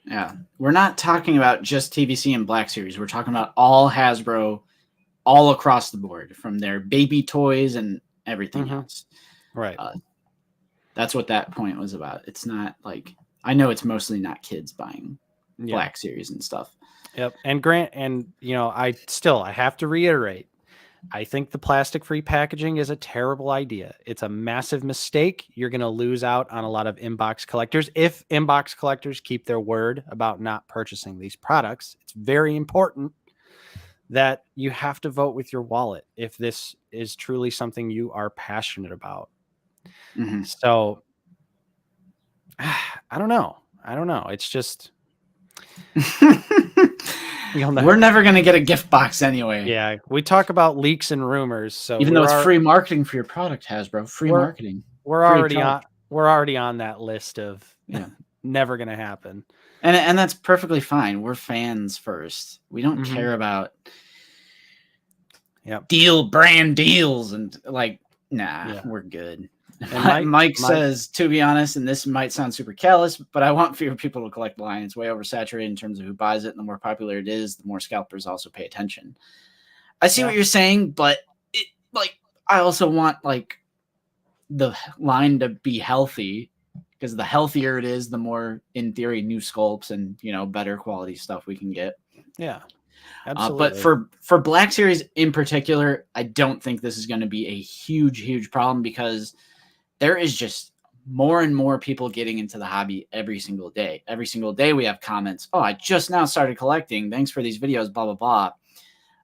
Yeah. We're not talking about just TVC and Black Series. We're talking about all Hasbro, all across the board, from their baby toys and everything else. Right. That's what that point was about. It's not like, I know it's mostly not kids buying Black Series and stuff. Yep. And Grant, and I have to reiterate, I think the plastic-free packaging is a terrible idea. It's a massive mistake. You're going to lose out on a lot of inbox collectors. If inbox collectors keep their word about not purchasing these products, it's very important that you have to vote with your wallet if this is truly something you are passionate about. So I don't know. It's just, we're never going to get a gift box anyway. Yeah. We talk about leaks and rumors. So even though it's free marketing for your product, Hasbro, free marketing. We're already on that list of never going to happen. And that's perfectly fine. We're fans first. We don't care about brand deals and we're good. And Mike says, to be honest, and this might sound super callous, but I want fewer people to collect Lion. It's way oversaturated in terms of who buys it. And the more popular it is, the more scalpers also pay attention. I see what you're saying, but I also want the line to be healthy, because the healthier it is, the more, in theory, new sculpts and better quality stuff we can get. Yeah. Absolutely. But for Black Series in particular, I don't think this is going to be a huge problem because there is just more and more people getting into the hobby every single day. Every single day we have comments. Oh, I just now started collecting. Thanks for these videos, blah, blah, blah.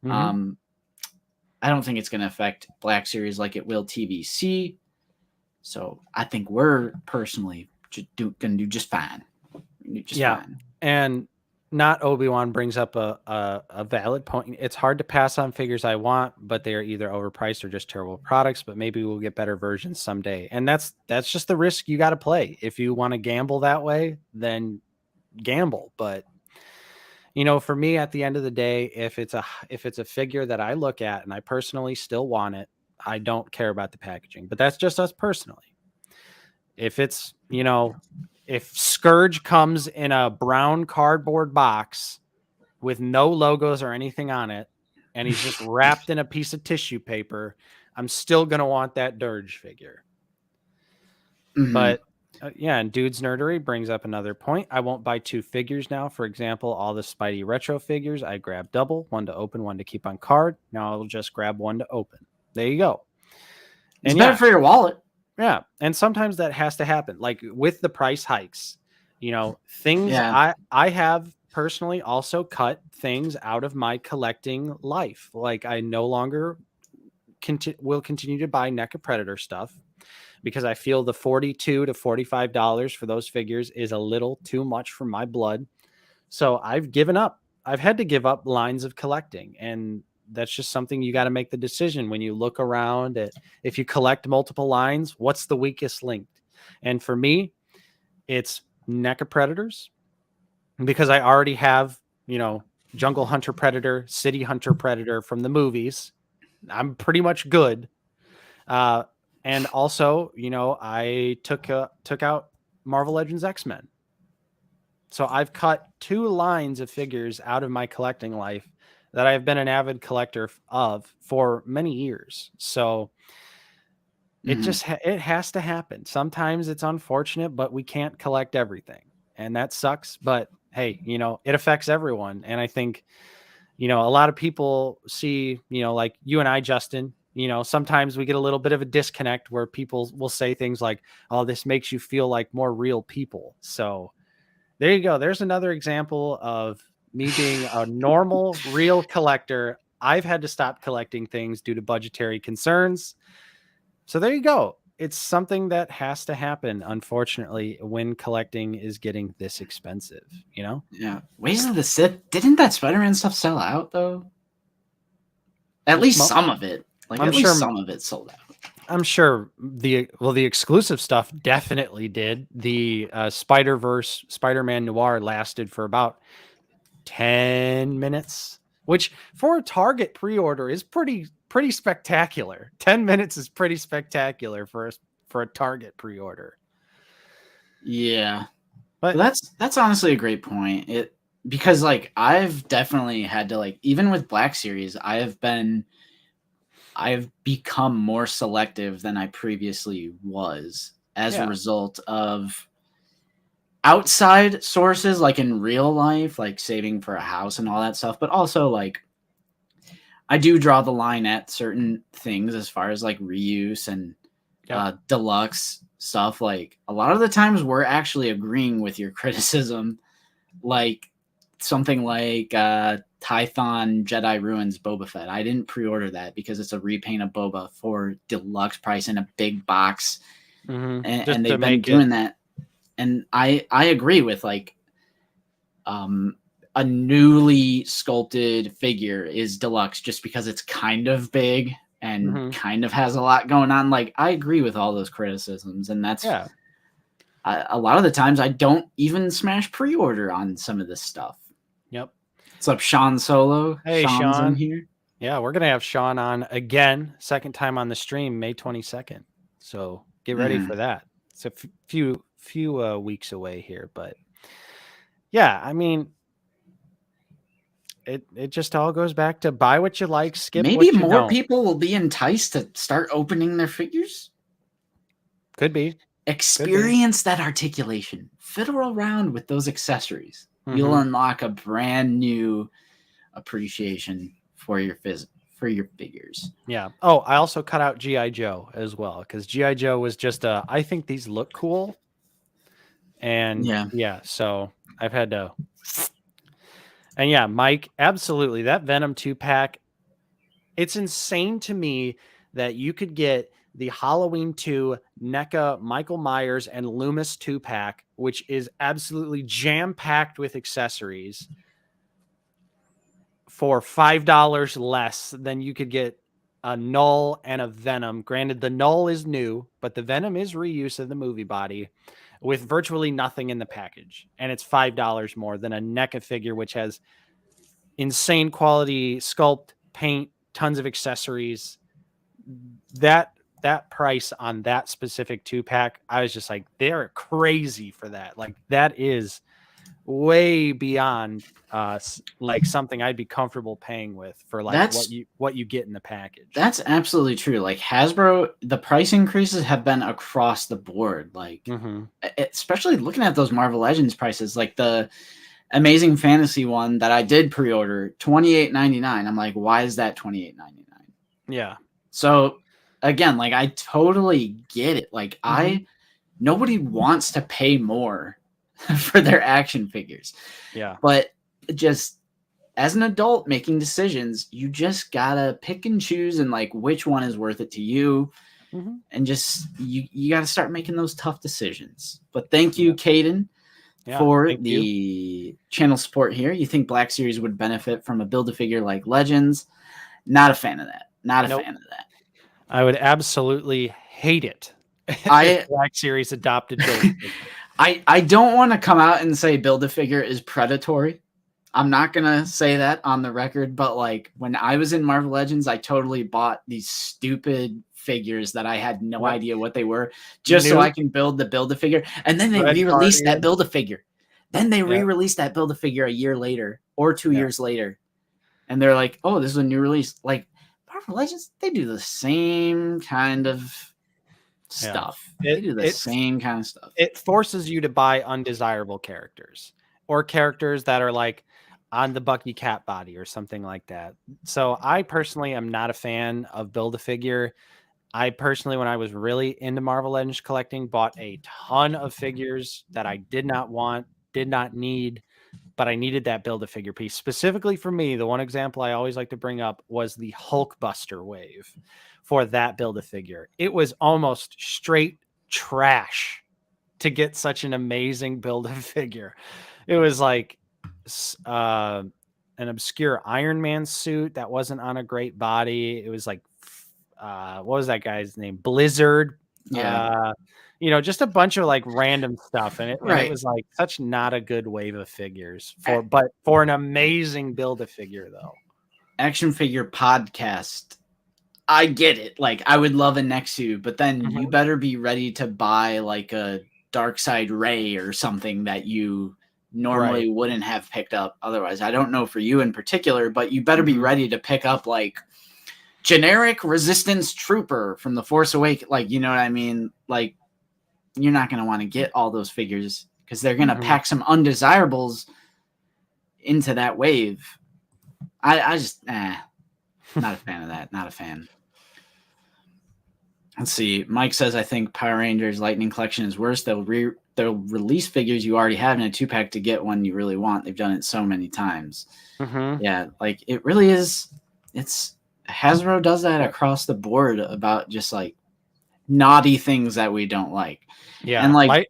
Mhm. I don't think it's going to affect Black Series like it will TVC. So I think we're personally going to do just fine. Fine. And not Obi-Wan brings up a valid point. It's hard to pass on figures I want, but they are either overpriced or just terrible products, but maybe we'll get better versions someday. And that's just the risk you got to play. If you want to gamble that way, then gamble. But you know, for me at the end of the day, if it's a figure that I look at and I personally still want it, I don't care about the packaging. But that's just us personally. If it's, you know, if Scourge comes in a brown cardboard box with no logos or anything on it, and he's just wrapped in a piece of tissue paper, I'm still going to want that Dirge figure. Mm-hmm. But yeah, and Dude's Nerdery brings up another point. I won't buy 2 figures now. For example, all the Spidey retro figures, I grab double, one to open, one to keep on card. Now I'll just grab one to open. There you go. It's better for your wallet. Yeah, and sometimes that has to happen. Like with the price hikes, you know, things I have personally also cut things out of my collecting life. Like I no longer will continue to buy NECA Predator stuff because I feel the $42 to $45 for those figures is a little too much for my blood. So I've given up. I've had to give up lines of collecting, and that's just something you got to make the decision when you look around at, if you collect multiple lines, what's the weakest link? And for me, it's NECA Predators because I already have, you know, Jungle Hunter Predator, City Hunter Predator from the movies. I'm pretty much good. And also, you know, I took out Marvel Legends X-Men. So I've cut 2 lines of figures out of my collecting life that I've been an avid collector of for many years. So it just it has to happen. Sometimes it's unfortunate, but we can't collect everything, and that sucks. But hey, you know, it affects everyone. And I think, you know, a lot of people see, you know, like you and I, Justin, you know, sometimes we get a little bit of a disconnect where people will say things like, oh, this makes you feel like more real people. So there you go. There's another example of me being a normal, real collector. I've had to stop collecting things due to budgetary concerns. So there you go. It's something that has to happen, unfortunately, when collecting is getting this expensive, you know? Yeah. Ways of the Sith, didn't that Spider-Man stuff sell out, though? At least some of it. Like, at least some of it sold out. I'm sure the exclusive stuff definitely did. The Spider-Verse Spider-Man Noir lasted for about 10 minutes, which for a Target pre-order is pretty spectacular. 10 minutes is pretty spectacular for a Target pre-order. Yeah. But that's honestly a great point. Because like I've definitely had to, like, even with Black Series, I've become more selective than I previously was as a result of outside sources, like in real life, like saving for a house and all that stuff. But also, like, I do draw the line at certain things as far as like reuse and deluxe stuff. Like a lot of the times we're actually agreeing with your criticism, like something like Tython Jedi Ruins Boba Fett. I didn't pre-order that because it's a repaint of Boba for deluxe price in a big box. And they've been doing that. And I agree with, like, a newly sculpted figure is deluxe just because it's kind of big and kind of has a lot going on. Like, I agree with all those criticisms. And that's a lot of the times I don't even smash pre-order on some of this stuff. Yep. What's up, Sean Solo? Hey, Sean's Sean. in here. Yeah, we're going to have Sean on again, second time on the stream, May 22nd. So get ready for that. It's a few weeks away here, but yeah, I mean, it just all goes back to buy what you like, skip Maybe what you more don't. people will be enticed to start opening their figures. Could be. Experience that articulation. Fiddle around with those accessories. You'll unlock a brand new appreciation for your figures. Yeah. Oh, I also cut out GI Joe as well because GI Joe was just I think these look cool, and yeah, so I've had to. And yeah, Mike, absolutely that Venom 2-pack. It's insane to me that you could get the Halloween 2 NECA Michael Myers and Loomis 2-pack, which is absolutely jam-packed with accessories, for $5 less than you could get a Null and a Venom. Granted, the Null is new, but the Venom is reuse of the movie body with virtually nothing in the package. And it's $5 more than a NECA figure, which has insane quality sculpt, paint, tons of accessories. That price on that specific 2-pack, I was just like, they're crazy for that. Like, that is way beyond like something I'd be comfortable paying with for like what you get in the package. That's absolutely true. Like Hasbro, the price increases have been across the board. Like, especially looking at those Marvel Legends prices, like the Amazing Fantasy one that I did pre-order, $28.99. I'm like, why is that $28.99? Yeah. So again, like I totally get it. Like nobody wants to pay more for their action figures. Yeah. But just as an adult making decisions, you just gotta pick and choose and like which one is worth it to you. And just you gotta start making those tough decisions. But thank you, Caden, for the channel support here. You think Black Series would benefit from a Build-A-Figure like Legends? Not a fan of that. Not a fan of that. I would absolutely hate it. If Black Series adopted Build-A-Figure. I don't want to come out and say Build-A-Figure is predatory. I'm not going to say that on the record, but like when I was in Marvel Legends, I totally bought these stupid figures that I had no idea what they were just so I can build the Build-A-Figure. And then they re-released that Build-A-Figure. Then they re-released that Build-A-Figure a year later or 2 years later. And they're like, oh, this is a new release. Like Marvel Legends, they do the same kind of stuff. They do the same kind of stuff. It forces you to buy undesirable characters or characters that are like on the Bucky Cat body or something like that. So I personally am not a fan of Build-A-Figure. I personally, when I was really into Marvel Legends collecting, bought a ton of figures that I did not want, did not need, but I needed that Build-A-Figure piece. Specifically for me, the one example I always like to bring up was the Hulkbuster wave for that Build-A-Figure. It was almost straight trash to get such an amazing Build-A-Figure. It was like an obscure Iron Man suit that wasn't on a great body. It was like, what was that guy's name? Blizzard. Just a bunch of like random stuff. And it was like such not a good wave of figures but for an amazing Build-A-Figure though. Action Figure Podcast. I get it. Like I would love a Nexu, but then you better be ready to buy like a Darkseid Ray or something that you normally wouldn't have picked up otherwise. I don't know for you in particular, but you better be ready to pick up like generic Resistance Trooper from The Force Awakens. Like, you know what I mean? Like, you're not going to want to get all those figures because they're going to pack some undesirables into that wave. I just, not a fan of that. Not a fan. Let's see. Mike says, I think Power Rangers Lightning Collection is worse. They'll release figures you already have in a 2-pack to get one you really want. They've done it so many times. Yeah, like it really is. Hasbro does that across the board about just like naughty things that we don't like. Yeah, and like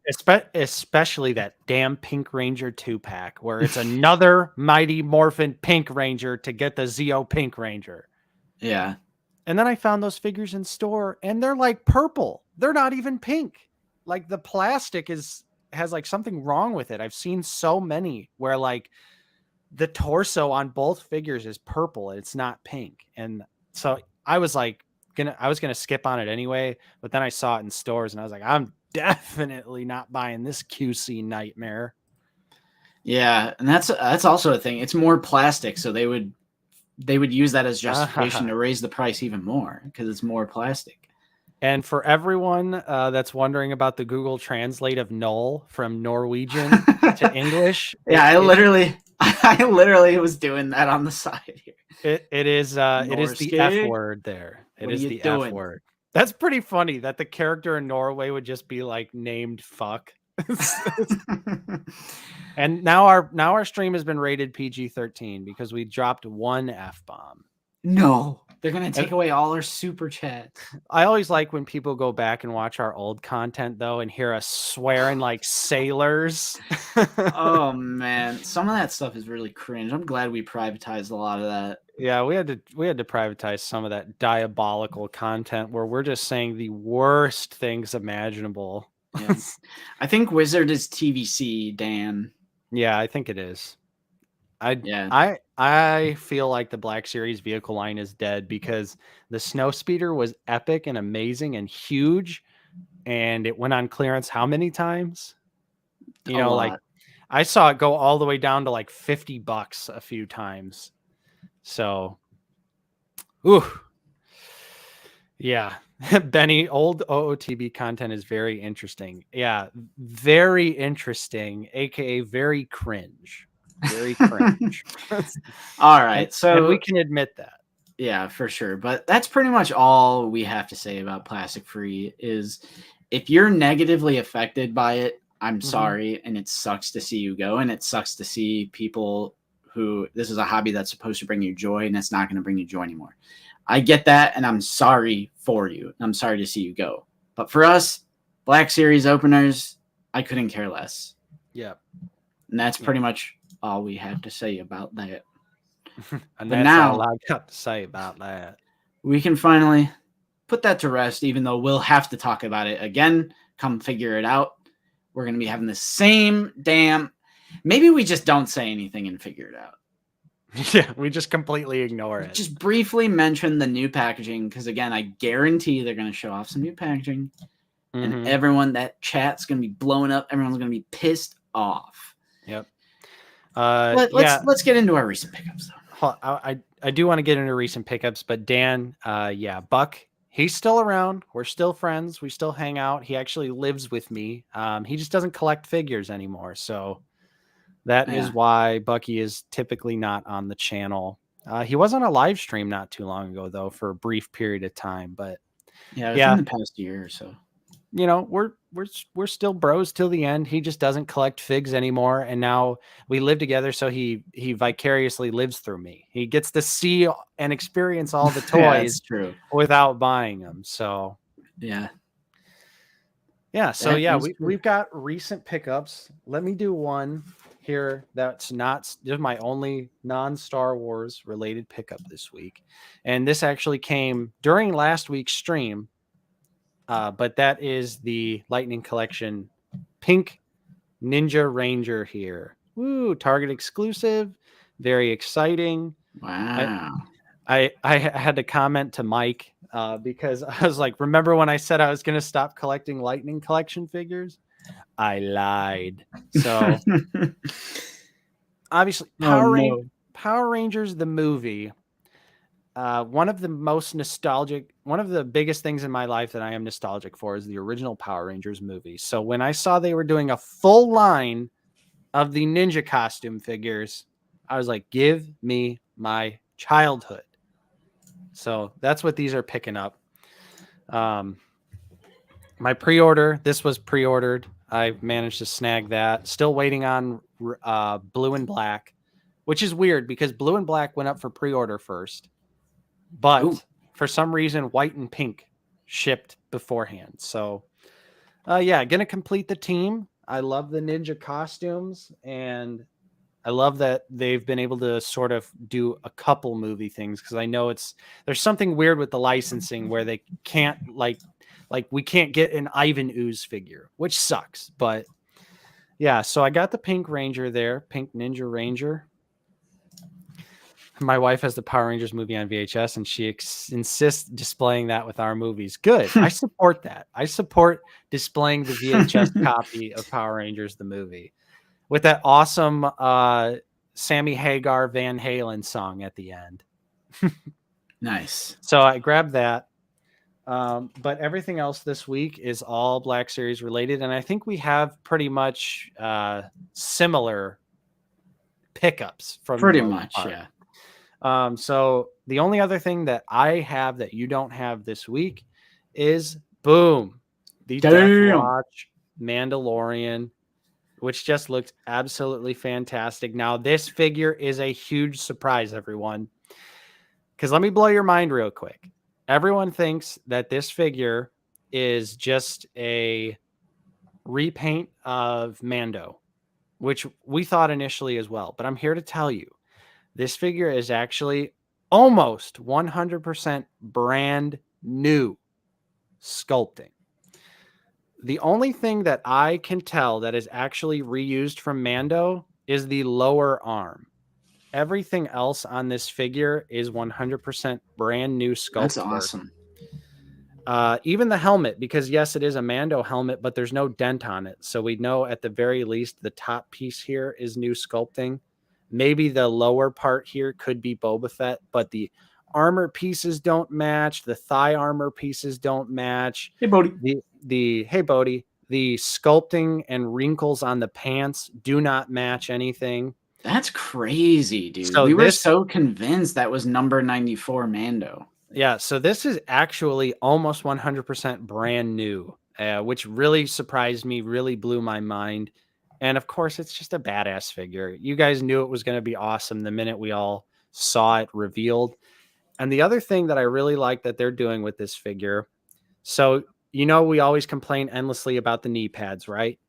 especially that damn Pink Ranger 2-pack where it's another Mighty Morphin Pink Ranger to get the Zeo Pink Ranger. Yeah. And then I found those figures in store and they're like purple. They're not even pink. Like the plastic has like something wrong with it. I've seen so many where like the torso on both figures is purple. It's not pink. And so I was like I was gonna skip on it anyway, but then I saw it in stores and I was like, I'm definitely not buying this QC nightmare. Yeah, and that's also a thing. It's more plastic, so they would use that as justification to raise the price even more because it's more plastic. And for everyone that's wondering about the Google Translate of Null from Norwegian to English. Yeah, I literally was doing that on the side here. It is the F Norske? word there. It What are is you the doing? F word. That's pretty funny that the character in Norway would just be like named fuck. And now our stream has been rated PG-13 because we dropped one F-bomb. No, they're gonna take away all our super chats. I always like when people go back and watch our old content though and hear us swearing like sailors. Oh man, some of that stuff is really cringe. I'm glad we privatized a lot of that. Yeah, we had to privatize some of that diabolical content where we're just saying the worst things imaginable. Yeah. I think Wizard is TVC, Dan. Yeah, I think it is. Yeah. I feel like the Black Series vehicle line is dead because the Snowspeeder was epic and amazing and huge, and it went on clearance how many times? You know, like I saw it go all the way down to like $50 a few times. So, ooh, yeah. Benny, old OOTB content is very interesting. Yeah, very interesting, aka very cringe. Very cringe. All right, and we can admit that. Yeah, for sure. But that's pretty much all we have to say about Plastic Free is if you're negatively affected by it, I'm sorry, and it sucks to see you go, and it sucks to see people who this is a hobby that's supposed to bring you joy, and it's not going to bring you joy anymore. I get that, and I'm sorry for you. I'm sorry to see you go. But for us, Black Series openers, I couldn't care less. Yeah. And that's pretty much all we have to say about that. And but that's now, all I've got to say about that. We can finally put that to rest, even though we'll have to talk about it again. Come figure it out. We're going to be having the same damn... Maybe we just don't say anything and figure it out. Yeah, we just completely ignore it. Just briefly mention the new packaging, because again, I guarantee they're going to show off some new packaging. And everyone, that chat's going to be blowing up. Everyone's going to be pissed off. Yep. Let's get into our recent pickups, though. I do want to get into recent pickups, but Dan, Buck, he's still around. We're still friends. We still hang out. He actually lives with me. He just doesn't collect figures anymore. So that is why Bucky is typically not on the channel. He was on a live stream not too long ago, though, for a brief period of time. But in the past year or so. You know, we're still bros till the end. He just doesn't collect figs anymore, and now we live together, so he vicariously lives through me. He gets to see and experience all the toys without buying them. So yeah. So we've got recent pickups. Let me do one here that's not just my only non-Star Wars related pickup this week, and this actually came during last week's stream. But that is the Lightning Collection Pink Ninja Ranger here. Woo, Target exclusive. Very exciting. Wow. I had to comment to Mike because I was like, remember when I said I was going to stop collecting Lightning Collection figures? I lied. So obviously Power Rangers, the movie. One of the biggest things in my life that I am nostalgic for is the original Power Rangers movie. So when I saw they were doing a full line of the ninja costume figures, I was like, give me my childhood. So that's what these are picking up. My pre-order, this was pre-ordered. I managed to snag that. Still waiting on Blue and Black, which is weird because Blue and Black went up for pre-order first. But for some reason, white and pink shipped beforehand. So, going to complete the team. I love the ninja costumes, and I love that they've been able to sort of do a couple movie things because I know there's something weird with the licensing where they can't like we can't get an Ivan Ooze figure, which sucks. But yeah, so I got the Pink Ranger there, Pink Ninja Ranger. My wife has the Power Rangers movie on VHS, and she insists displaying that with our movies. Good. I support that. I support displaying the VHS copy of Power Rangers, the movie, with that awesome Sammy Hagar Van Halen song at the end. Nice. So I grabbed that. But everything else this week is all Black Series related. And I think we have pretty much similar pickups from the Pretty most much, part. yeah. So the only other thing that I have that you don't have this week is boom, the Death Damn. Watch Mandalorian, which just looked absolutely fantastic. Now, this figure is a huge surprise, everyone, because let me blow your mind real quick. Everyone thinks that this figure is just a repaint of Mando, which we thought initially as well. But I'm here to tell you, this figure is actually almost 100% brand new sculpting. The only thing that I can tell that is actually reused from Mando is the lower arm. Everything else on this figure is 100% brand new sculpt. That's work. awesome. Even the helmet, because yes, it is a Mando helmet, but there's no dent on it. So we know at the very least the top piece here is new sculpting. Maybe the lower part here could be Boba Fett, but the armor pieces don't match. The thigh armor pieces don't match. Hey, Bodhi. Hey, Bodhi. The sculpting and wrinkles on the pants do not match anything. That's crazy, dude. So We were so convinced that was number 94 Mando. Yeah, so this is actually almost 100% brand new, which really surprised me, really blew my mind. And of course, it's just a badass figure. You guys knew it was going to be awesome the minute we all saw it revealed. And the other thing that I really like that they're doing with this figure, so you know we always complain endlessly about the knee pads, right?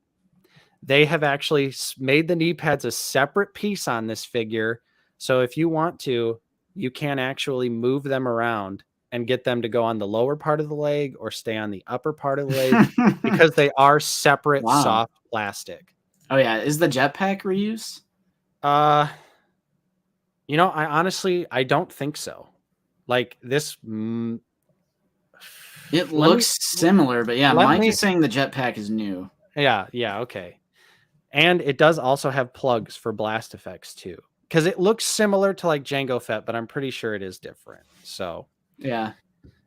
They have actually made the knee pads a separate piece on this figure. So if you want to, you can actually move them around and get them to go on the lower part of the leg or stay on the upper part of the leg because they are separate soft plastic. Oh yeah, is the jetpack reuse? You know, I don't think so. Like this it looks similar, but yeah, Mike is saying the jetpack is new. Yeah, okay. And it does also have plugs for blast effects too. Because it looks similar to like Jango Fett, but I'm pretty sure it is different. So yeah.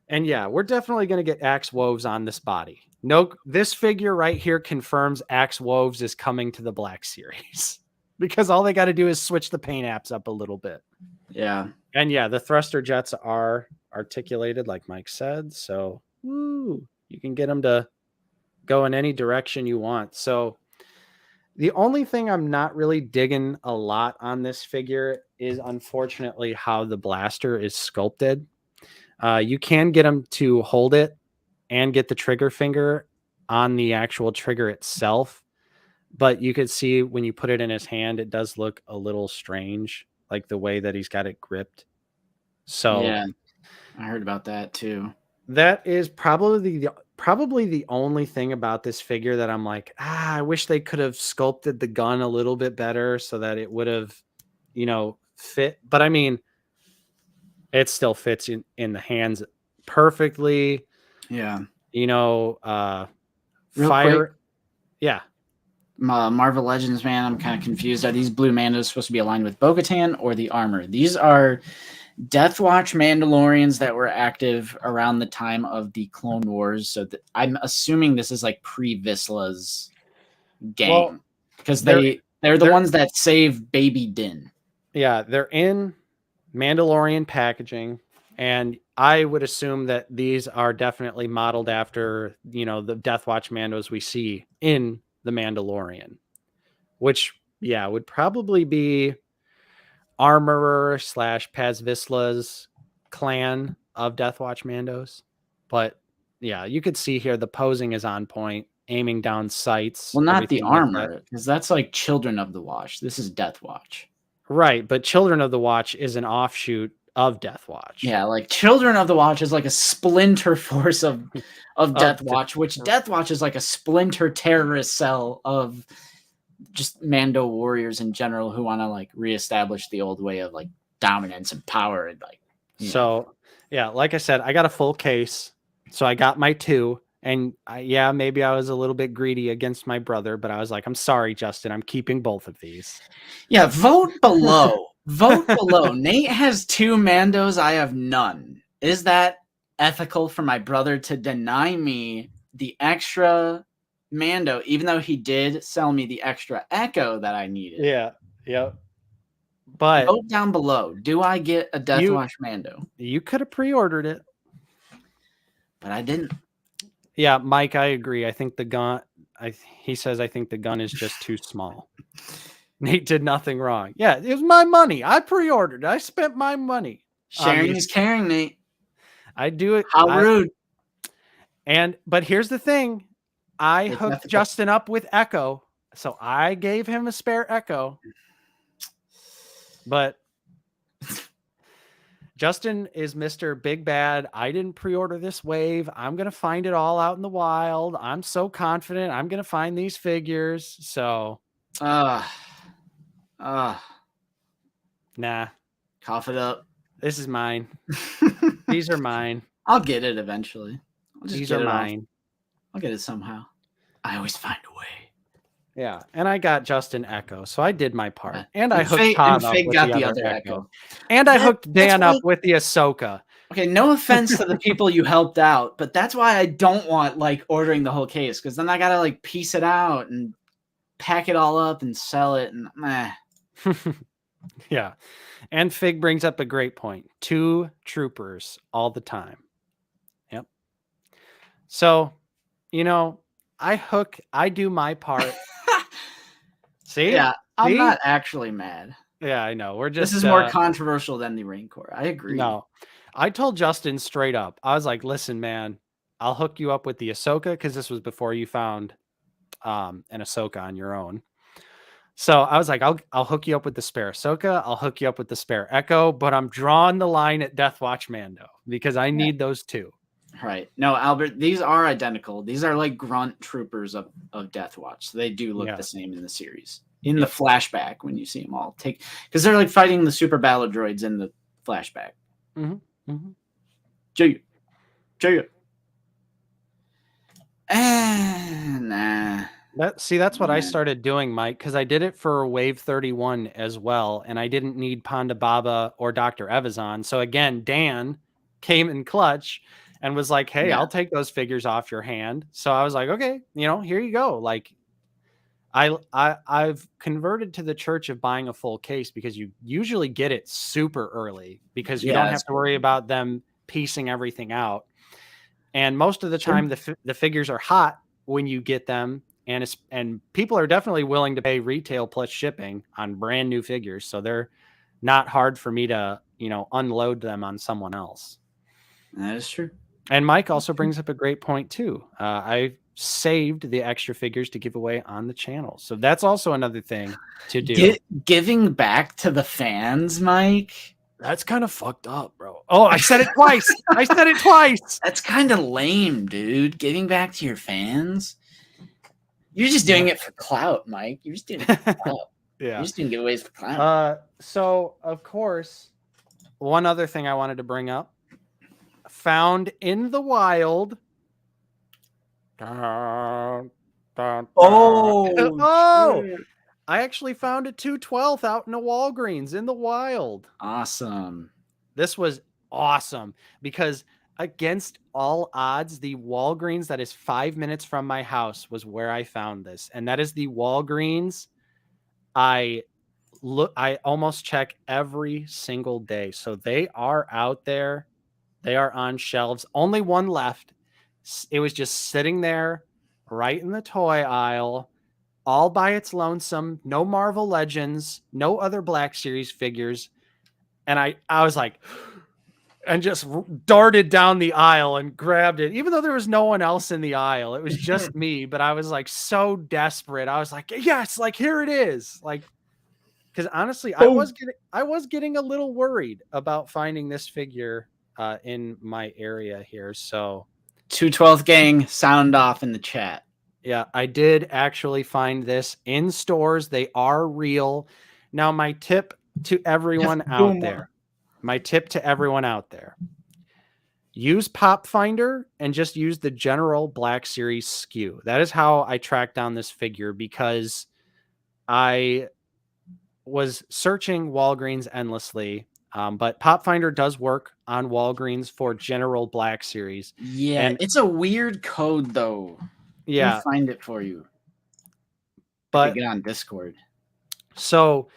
And yeah, we're definitely going to get Axe Woves on this body. No, this figure right here confirms Axe Woves is coming to the Black Series. Because all they got to do is switch the paint apps up a little bit. Yeah. And yeah, the thruster jets are articulated, like Mike said. So woo, you can get them to go in any direction you want. So the only thing I'm not really digging a lot on this figure is unfortunately how the blaster is sculpted. You can get him to hold it and get the trigger finger on the actual trigger itself. But you could see when you put it in his hand, it does look a little strange, like the way that he's got it gripped. So yeah, I heard about that too. That is probably the only thing about this figure that I'm like, I wish they could have sculpted the gun a little bit better so that it would have, fit. But I mean, it still fits in the hands perfectly. Yeah. Real fire. Quick, yeah. Marvel Legends, man, I'm kind of confused. Are these blue Mandos supposed to be aligned with Bo-Katan or the armor? These are Death Watch Mandalorians that were active around the time of the Clone Wars. So I'm assuming this is like pre-Visla's gang because they're the ones that save Baby Din. Yeah, they're in Mandalorian packaging, and I would assume that these are definitely modeled after, the Death Watch Mandos we see in The Mandalorian, which, would probably be Armorer / Paz Vizsla's clan of Death Watch Mandos. But yeah, you could see here the posing is on point, aiming down sights. Well, not the armor, because that's like Children of the Watch. This is Death Watch. Right, but Children of the Watch is an offshoot of Death Watch. Yeah, like Children of the Watch is like a splinter force of Death Watch, which Death Watch is like a splinter terrorist cell of just Mando warriors in general who want to like reestablish the old way of like dominance and power and like. Yeah, like I said, I got a full case, so I got my 2, and maybe I was a little bit greedy against my brother, but I was like, I'm sorry, Justin, I'm keeping both of these. Yeah, vote below. Vote below. Nate has 2 Mandos. I have none. Is that ethical for my brother to deny me the extra Mando, even though he did sell me the extra Echo that I needed? Yeah. Yep. But vote down below. Do I get a Death Watch Mando? you could have pre-ordered it. But I didn't. Yeah, Mike, I agree. I think the gun. He says I think the gun is just too small. Nate did nothing wrong. Yeah, it was my money. I pre-ordered. I spent my money. Sharing is caring, Nate. I do it. How rude. But here's the thing. I hooked Justin up with Echo, so I gave him a spare Echo. But Justin is Mr. Big Bad. I didn't pre-order this wave. I'm going to find it all out in the wild. I'm so confident I'm going to find these figures. So, nah. Cough it up. This is mine. These are mine. I'll get it eventually. These are mine. I'll get it somehow. I always find a way. Yeah, and I got Justin Echo, so I did my part. And I And hooked Faye- Tom and up Faye with got the other Echo. And I hooked That's Dan why- up with the Ahsoka. Okay, no offense to the people you helped out, but that's why I don't want like ordering the whole case, because then I gotta like piece it out and pack it all up and sell it, and Yeah. And Fig brings up a great point. 2 troopers all the time. Yep. So, I do my part. See? yeah, I'm See? not actually mad. Yeah, I know. We're just This is more controversial than the Marine Corps. I agree. No. I told Justin straight up. I was like, listen, man, I'll hook you up with the Ahsoka, because this was before you found an Ahsoka on your own. So I was like, I'll hook you up with the spare Ahsoka. I'll hook you up with the spare Echo, but I'm drawing the line at Death Watch Mando because I need those 2. Right. No, Albert, these are identical. These are like grunt troopers of Death Watch. So they do look the same in the series. In the flashback, when you see them all because they're like fighting the super battle droids in the flashback. Mm-hmm. Mm-hmm. Jaya. Nah. That's what I started doing, Mike, because I did it for Wave 31 as well, and I didn't need Ponda Baba or Dr. Evazan. So again, Dan came in clutch and was like, hey, I'll take those figures off your hand. So I was like, okay, here you go. Like, I've converted to the church of buying a full case because you usually get it super early because you don't have to worry about them piecing everything out. And most of the time, the figures are hot when you get them. And people are definitely willing to pay retail plus shipping on brand new figures. So they're not hard for me to, unload them on someone else. That is true. And Mike also brings up a great point too. I saved the extra figures to give away on the channel. So that's also another thing to do. Giving back to the fans, Mike. That's kind of fucked up, bro. Oh, I said it twice. I said it twice. That's kind of lame, dude. Giving back to your fans. You're just doing it for clout, Mike. You're just doing it for clout. Yeah. You're just doing giveaways for clout. So of course, one other thing I wanted to bring up, found in the wild. Oh, I actually found a 212th out in a Walgreens in the wild. Awesome. This was awesome because against all odds, the Walgreens that is 5 minutes from my house was where I found this. And that is the Walgreens I almost check every single day. So they are out there. They are on shelves. Only one left. It was just sitting there right in the toy aisle, all by its lonesome. No Marvel Legends, no other Black Series figures. And I was like, and just darted down the aisle and grabbed it, even though there was no one else in the aisle. It was just me, but I was like so desperate. I was like, yes, like here it is. Like, because honestly, I was getting a little worried about finding this figure in my area here. So 212th gang, sound off in the chat. Yeah, I did actually find this in stores. They are real. Now, my tip to everyone out there. Use Pop Finder and just use the general Black Series SKU. That is how I tracked down this figure because I was searching Walgreens endlessly. But Pop Finder does work on Walgreens for general Black Series. Yeah, and it's a weird code though. Yeah, I'll find it for you. But get on Discord. So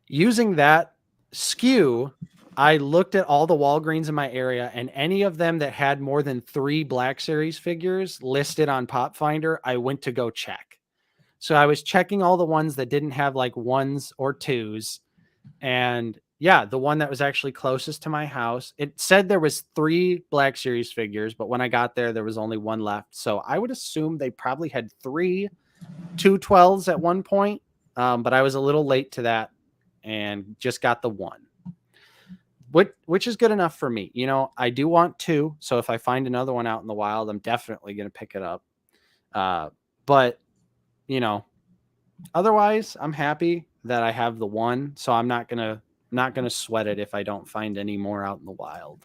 using that SKU, I looked at all the Walgreens in my area, and any of them that had more than 3 Black Series figures listed on Pop Finder, I went to go check. So I was checking all the ones that didn't have like 1s or 2s. And yeah, the one that was actually closest to my house, it said there was 3 Black Series figures, but when I got there was only 1 left. So I would assume they probably had 3 212s at one point. But I was a little late to that and just got the 1. Which is good enough for me. You know, I do want 2. So if I find another one out in the wild, I'm definitely going to pick it up. But, you know, otherwise, I'm happy that I have the 1. So I'm not going to sweat it if I don't find any more out in the wild.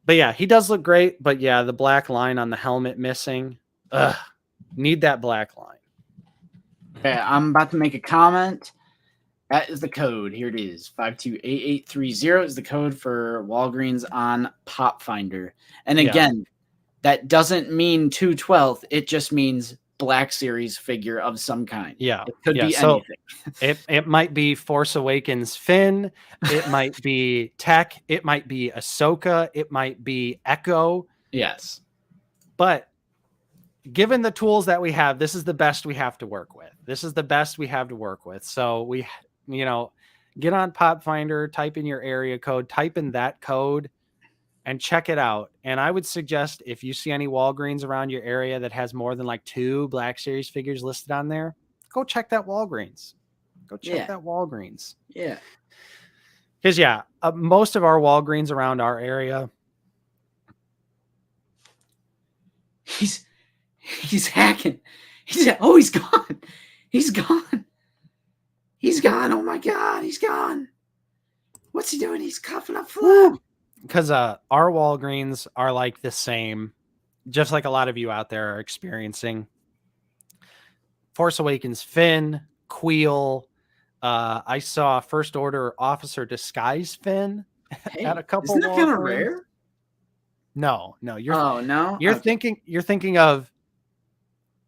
But yeah, he does look great. But yeah, the black line on the helmet missing. Ugh, need that black line. Okay, I'm about to make a comment. That is the code. Here it is. 528830 is the code for Walgreens on Pop Finder. And again, that doesn't mean 212th. It just means Black Series figure of some kind. Yeah. It could be so anything. it might be Force Awakens Finn. It might be Tech. It might be Ahsoka. It might be Echo. Yes. But given the tools that we have, this is the best we have to work with. So we, you know, get on Pop Finder, type in your area code, type in that code, and check it out. And I would suggest if you see any Walgreens around your area that has more than like 2 Black Series figures listed on there, go check that Walgreens. Yeah. Because most of our Walgreens around our area. He's hacking. He's gone. He's gone. Oh my God, he's gone. What's he doing? He's coughing up flu. Because our Walgreens are like the same, just like a lot of you out there are experiencing. Force Awakens Finn, Queel. I saw First Order Officer Disguise Finn at a couple. Isn't that kind of rare? No. You're thinking of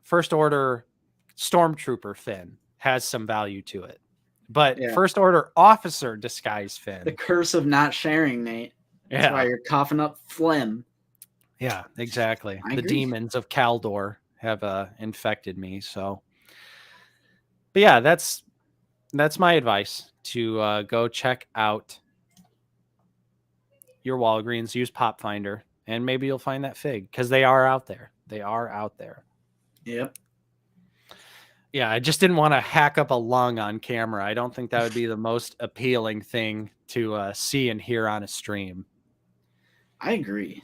First Order Stormtrooper Finn has some value to it, but First Order Officer Disguise Finn. The curse of not sharing, Nate. That's why you're coughing up phlegm. Yeah, exactly. I the agree. demons of Caldor have infected me. So, but yeah, that's my advice to go check out your Walgreens, use Pop Finder, and maybe you'll find that fig because they are out there. Yep. Yeah, I just didn't want to hack up a lung on camera. I don't think that would be the most appealing thing to see and hear on a stream. I agree.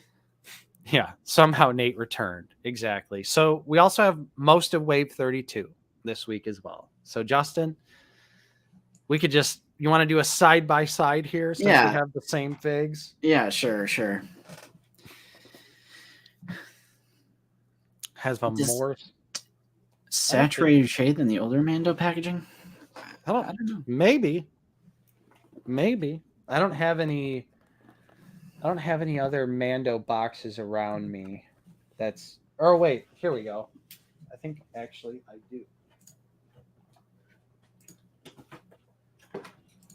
Yeah, somehow Nate returned. Exactly. So we also have most of Wave 32 this week as well. So Justin, we could you want to do a side-by-side here since we have the same figs? Yeah, sure. Has a more saturated shade than the older Mando packaging? I don't know. Maybe. I don't have any other Mando boxes around me. Wait, here we go. I think actually I do.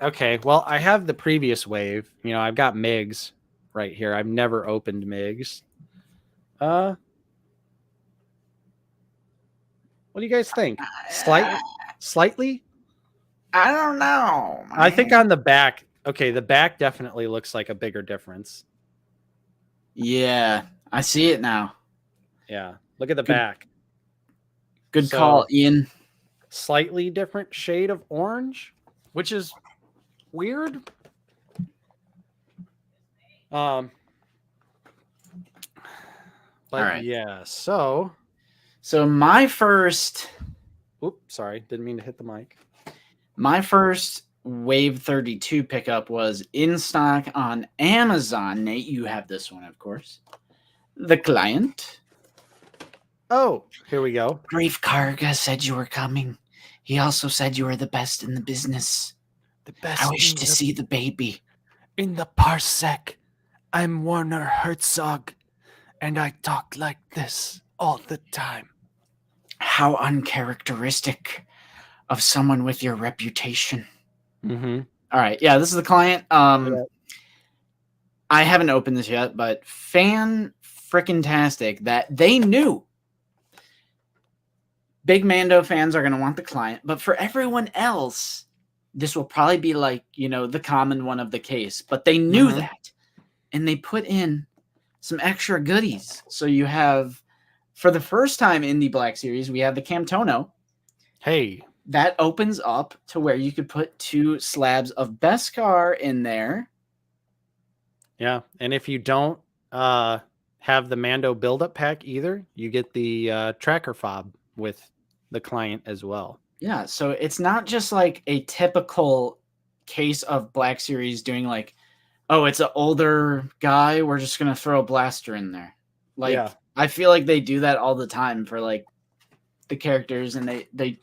Okay, well, I have the previous wave. You know, I've got MIGs right here. I've never opened MIGs. What do you guys think? Slightly? I don't know. I think on the back. Okay, the back definitely looks like a bigger difference. Yeah, I see it now. Yeah, look at the back. Good call, Ian. Slightly different shade of orange, which is weird. But all right. Yeah, so my first. Oops, sorry, didn't mean to hit the mic. My first Wave 32 pickup was in stock on Amazon. Nate, you have this one, of course. The Client. Oh, here we go. Grief Karga said you were coming. He also said you were the best in the business. The best. I wish to see the baby. In the parsec, I'm Werner Herzog, and I talk like this all the time. How uncharacteristic of someone with your reputation. Mm-hmm. All right. Yeah, this is the client. I haven't opened this yet, but fan-frickin-tastic that they knew big Mando fans are going to want the client, but for everyone else, this will probably be like, the common one of the case. But they knew that, and they put in some extra goodies. So you have, for the first time in the Black Series, we have the Camtono. Hey. That opens up to where you could put 2 slabs of Beskar in there. Yeah, and if you don't have the Mando build-up pack either, you get the tracker fob with the client as well. Yeah, so it's not just like a typical case of Black Series doing like, oh, it's an older guy, we're just going to throw a blaster in there. Like, Yeah. I feel like they do that all the time for like the characters, and they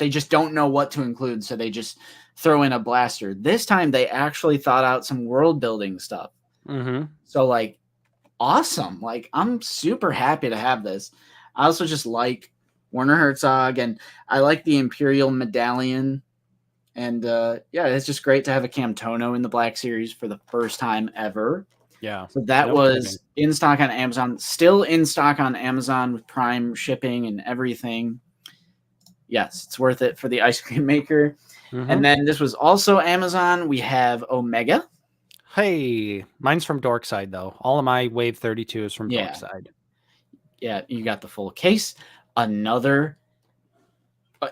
just don't know what to include, so they just throw in a blaster. This time they actually thought out some world building stuff. Mm-hmm. So like, awesome. Like, I'm super happy to have this. I also just like Werner Herzog, and I like the Imperial Medallion. And it's just great to have a Camtono in the Black Series for the first time ever. Yeah. So that No was kidding. in stock on Amazon, still in stock on Amazon with Prime shipping and everything. Yes, it's worth it for the ice cream maker. Mhm. And then this was also Amazon. We have Omega. Hey, mine's from Dorkside though. All of my Wave 32 is from Yeah. Dorkside. Yeah, you got the full case. Another.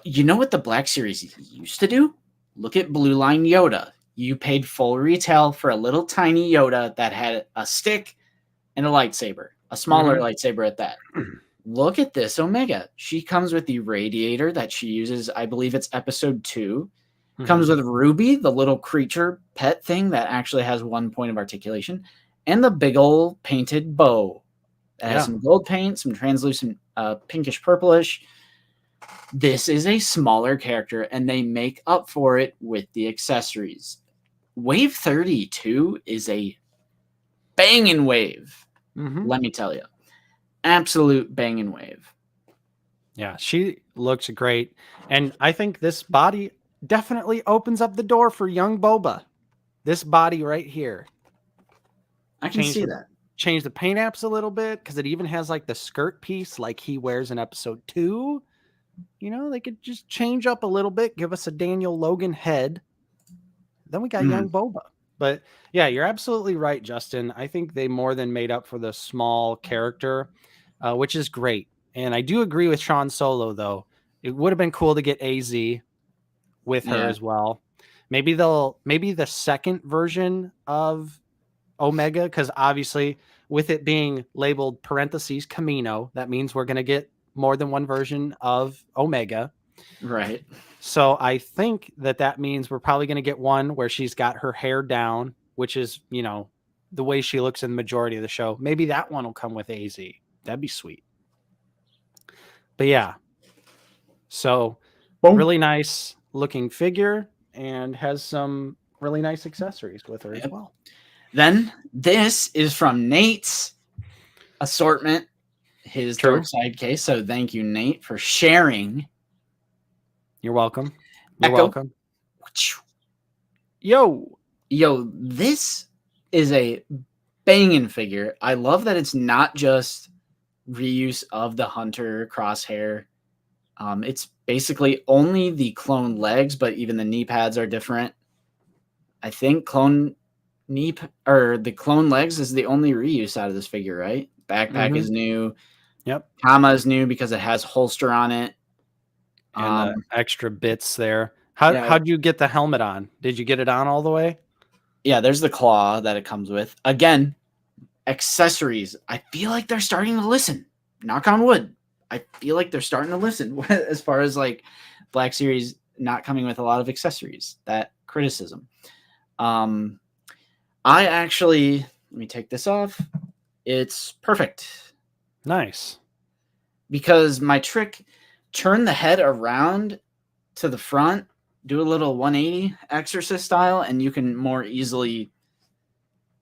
You know what the Black Series used to do? Look at Blue Line Yoda. You paid full retail for a little tiny Yoda that had a stick and a lightsaber, a smaller lightsaber at that. Look at this Omega. She comes with the radiator that she uses. I believe it's episode 2. Comes with Ruby, the little creature pet thing that actually has 1 point of articulation, and the big old painted bow. It has some gold paint, some translucent pinkish purplish. This is a smaller character, and they make up for it with the accessories. Wave 32 is a banging wave. Let me tell you. Absolute banging wave. Yeah, she looks great. And I think this body definitely opens up the door for young Boba. This body right here. I can see that. Change the paint apps a little bit, because it even has like the skirt piece like he wears in episode 2. They could just change up a little bit, give us a Daniel Logan head. Then we got young Boba. But yeah, you're absolutely right, Justin. I think they more than made up for the small character, which is great. And I do agree with Sean Solo, though. It would have been cool to get AZ with her as well. Maybe the second version of Omega, because obviously with it being labeled parentheses Camino, that means we're going to get more than one version of Omega. Right. So I think that means we're probably going to get one where she's got her hair down, which is, the way she looks in the majority of the show. Maybe that one will come with AZ. That'd be sweet. But yeah. So really nice looking figure, and has some really nice accessories with her as well. Then this is from Nate's assortment, his dark side case. So thank you, Nate, for sharing. You're welcome. You're Echo. welcome. Yo, this is a banging figure. I love that it's not just reuse of the Hunter crosshair. It's basically only the clone legs, but even the knee pads are different. I think the clone legs is the only reuse out of this figure, right? Backpack is new. Yep. Kama is new because it has holster on it. And the extra bits there. How'd you get the helmet on? Did you get it on all the way? Yeah, there's the claw that it comes with. Again, accessories. I feel like they're starting to listen. Knock on wood. I feel like they're starting to listen as far as like Black Series not coming with a lot of accessories. That criticism. I actually, let me take this off. It's perfect. Nice. Because my trick, turn the head around to the front, do a little 180 exorcist style, and you can more easily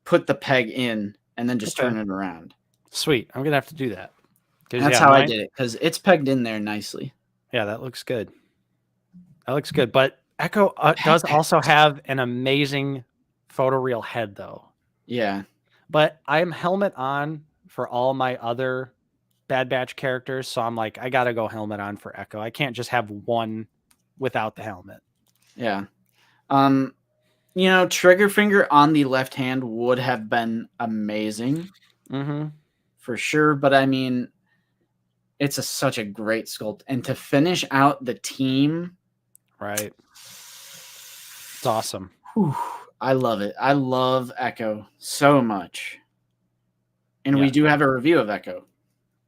put the peg in and then just turn it around. Sweet. I'm going to have to do that. That's how I did it, because it's pegged in there nicely. Yeah, that looks good. That looks good. But Echo does also have an amazing photoreal head, though. Yeah. But I'm helmet on for all my other Bad Batch characters, so I'm like, I gotta go helmet on for Echo. I can't just have one without the helmet. Yeah. Trigger finger on the left hand would have been amazing for sure. But I mean, it's such a great sculpt. And to finish out the team. Right. It's awesome. Whew, I love it. I love Echo so much. And we do have a review of Echo.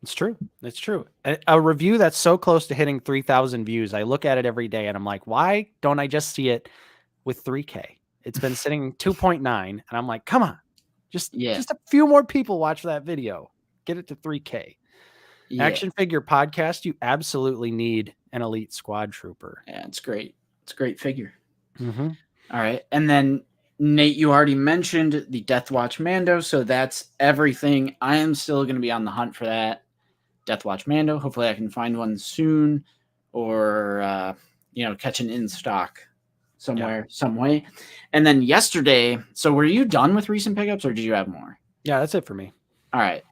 It's true. It's true. A review that's so close to hitting 3,000 views. I look at it every day and I'm like, why don't I just see it with 3K? It's been sitting 2.9 and I'm like, come on, just a few more people watch that video. Get it to 3K. Yeah. Action figure podcast. You absolutely need an elite squad trooper. Yeah, it's great. It's a great figure. Mm-hmm. All right. And then Nate, you already mentioned the Death Watch Mando. So that's everything. I am still going to be on the hunt for that Death Watch Mando. Hopefully I can find one soon or, catch an in stock somewhere, some way. And then yesterday, so were you done with recent pickups or did you have more? Yeah, that's it for me. All right.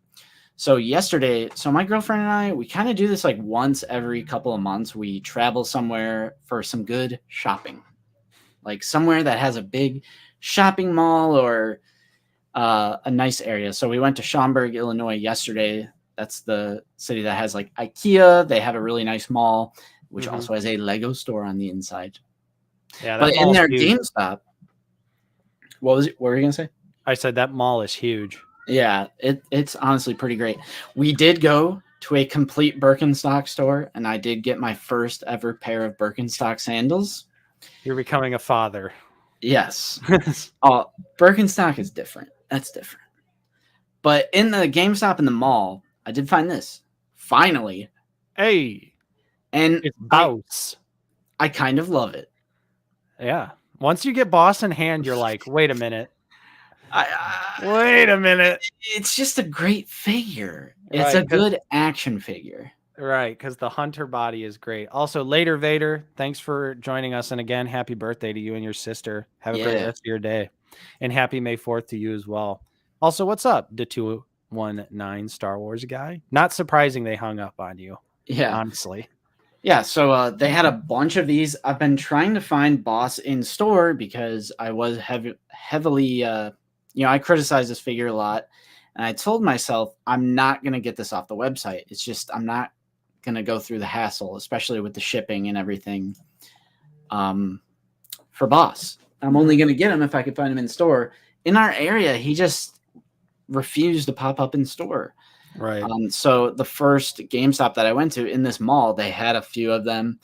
So yesterday, my girlfriend and I, we kind of do this like once every couple of months. We travel somewhere for some good shopping, like somewhere that has a big shopping mall or a nice area. So we went to Schaumburg, Illinois yesterday. That's the city that has like IKEA. They have a really nice mall, which also has a Lego store on the inside. Yeah, but in their GameStop, what were you gonna say? I said that mall is huge. Yeah, it's honestly pretty great. We did go to a complete Birkenstock store, and I did get my first ever pair of Birkenstock sandals. You're becoming a father. Yes. Birkenstock is different. That's different. But in the GameStop in the mall, I did find this. Finally. Hey. And it's Boss. I kind of love it. Yeah. Once you get Boss in hand, you're like, wait a minute. Wait a minute. It's just a great figure. It's a good action figure. Right, because the Hunter body is great. Also, Later Vader, thanks for joining us. And again, happy birthday to you and your sister. Have a great rest of your day. And happy May 4th to you as well. Also, what's up, the 219 Star Wars guy? Not surprising they hung up on you. Yeah. Honestly. Yeah, so they had a bunch of these. I've been trying to find Boss in store because I was heavily, I criticized this figure a lot. And I told myself, I'm not going to get this off the website. It's just, I'm not going to go through the hassle, especially with the shipping and everything for Boss. I'm only going to get him if I could find him in store. In our area, he just refused to pop up in store. Right. So the first GameStop that I went to in this mall, they had a few of them.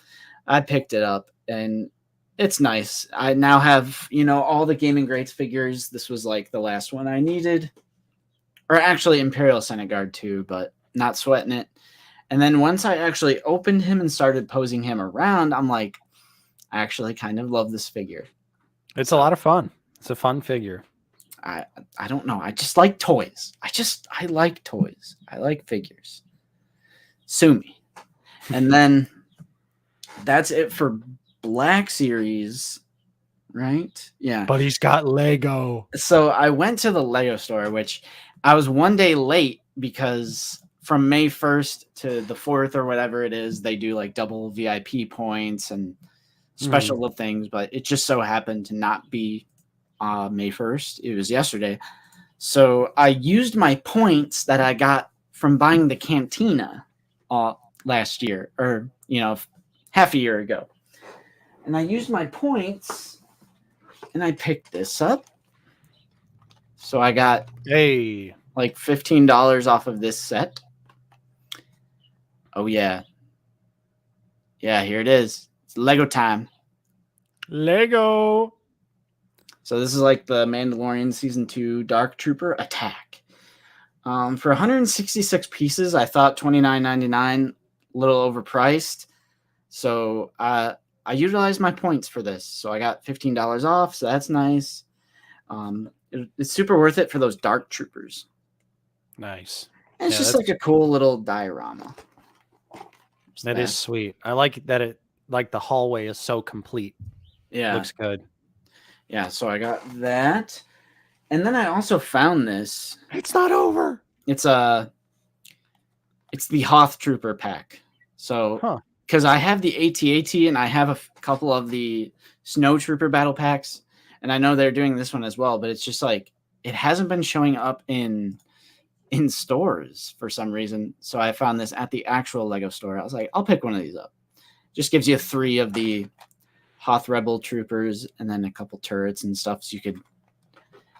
I picked it up and it's nice. I now have, all the Gaming Greats figures. This was like the last one I needed. Or actually Imperial Senate Guard too, but not sweating it. And then once I actually opened him and started posing him around, I'm like, I actually kind of love this figure. It's a lot of fun. It's a fun figure. I don't know. I just like toys. I like toys. I like figures. Sue me. And then that's it for Black Series, right? Yeah. But he's got Lego. So I went to the Lego store, which I was one day late because from May 1st to the 4th or whatever it is, they do like double VIP points and special little things, but it just so happened to not be May 1st. It was yesterday. So I used my points that I got from buying the Cantina last year, or, half a year ago. And I used my points and I picked this up. So I got like $15 off of this set. Oh, yeah. Yeah, here it is. It's Lego time. Lego. So this is like the Mandalorian Season 2 Dark Trooper Attack. For 166 pieces, I thought $29.99, a little overpriced. So I utilized my points for this. So I got $15 off, so that's nice. It's super worth it for those Dark Troopers. Nice. And it's just like a cool little diorama. That is sweet. I like that like the hallway is so complete. Yeah. Looks good. Yeah, so I got that. And then I also found this. It's not over. It's the Hoth Trooper pack. So because I have the AT-AT and I have a couple of the Snow Trooper battle packs, and I know they're doing this one as well, but it's just like it hasn't been showing up in stores for some reason. So I found this at the actual Lego store. I was like, I'll pick one of these up. Just gives you 3 of the Hoth Rebel Troopers and then a couple turrets and stuff, so you could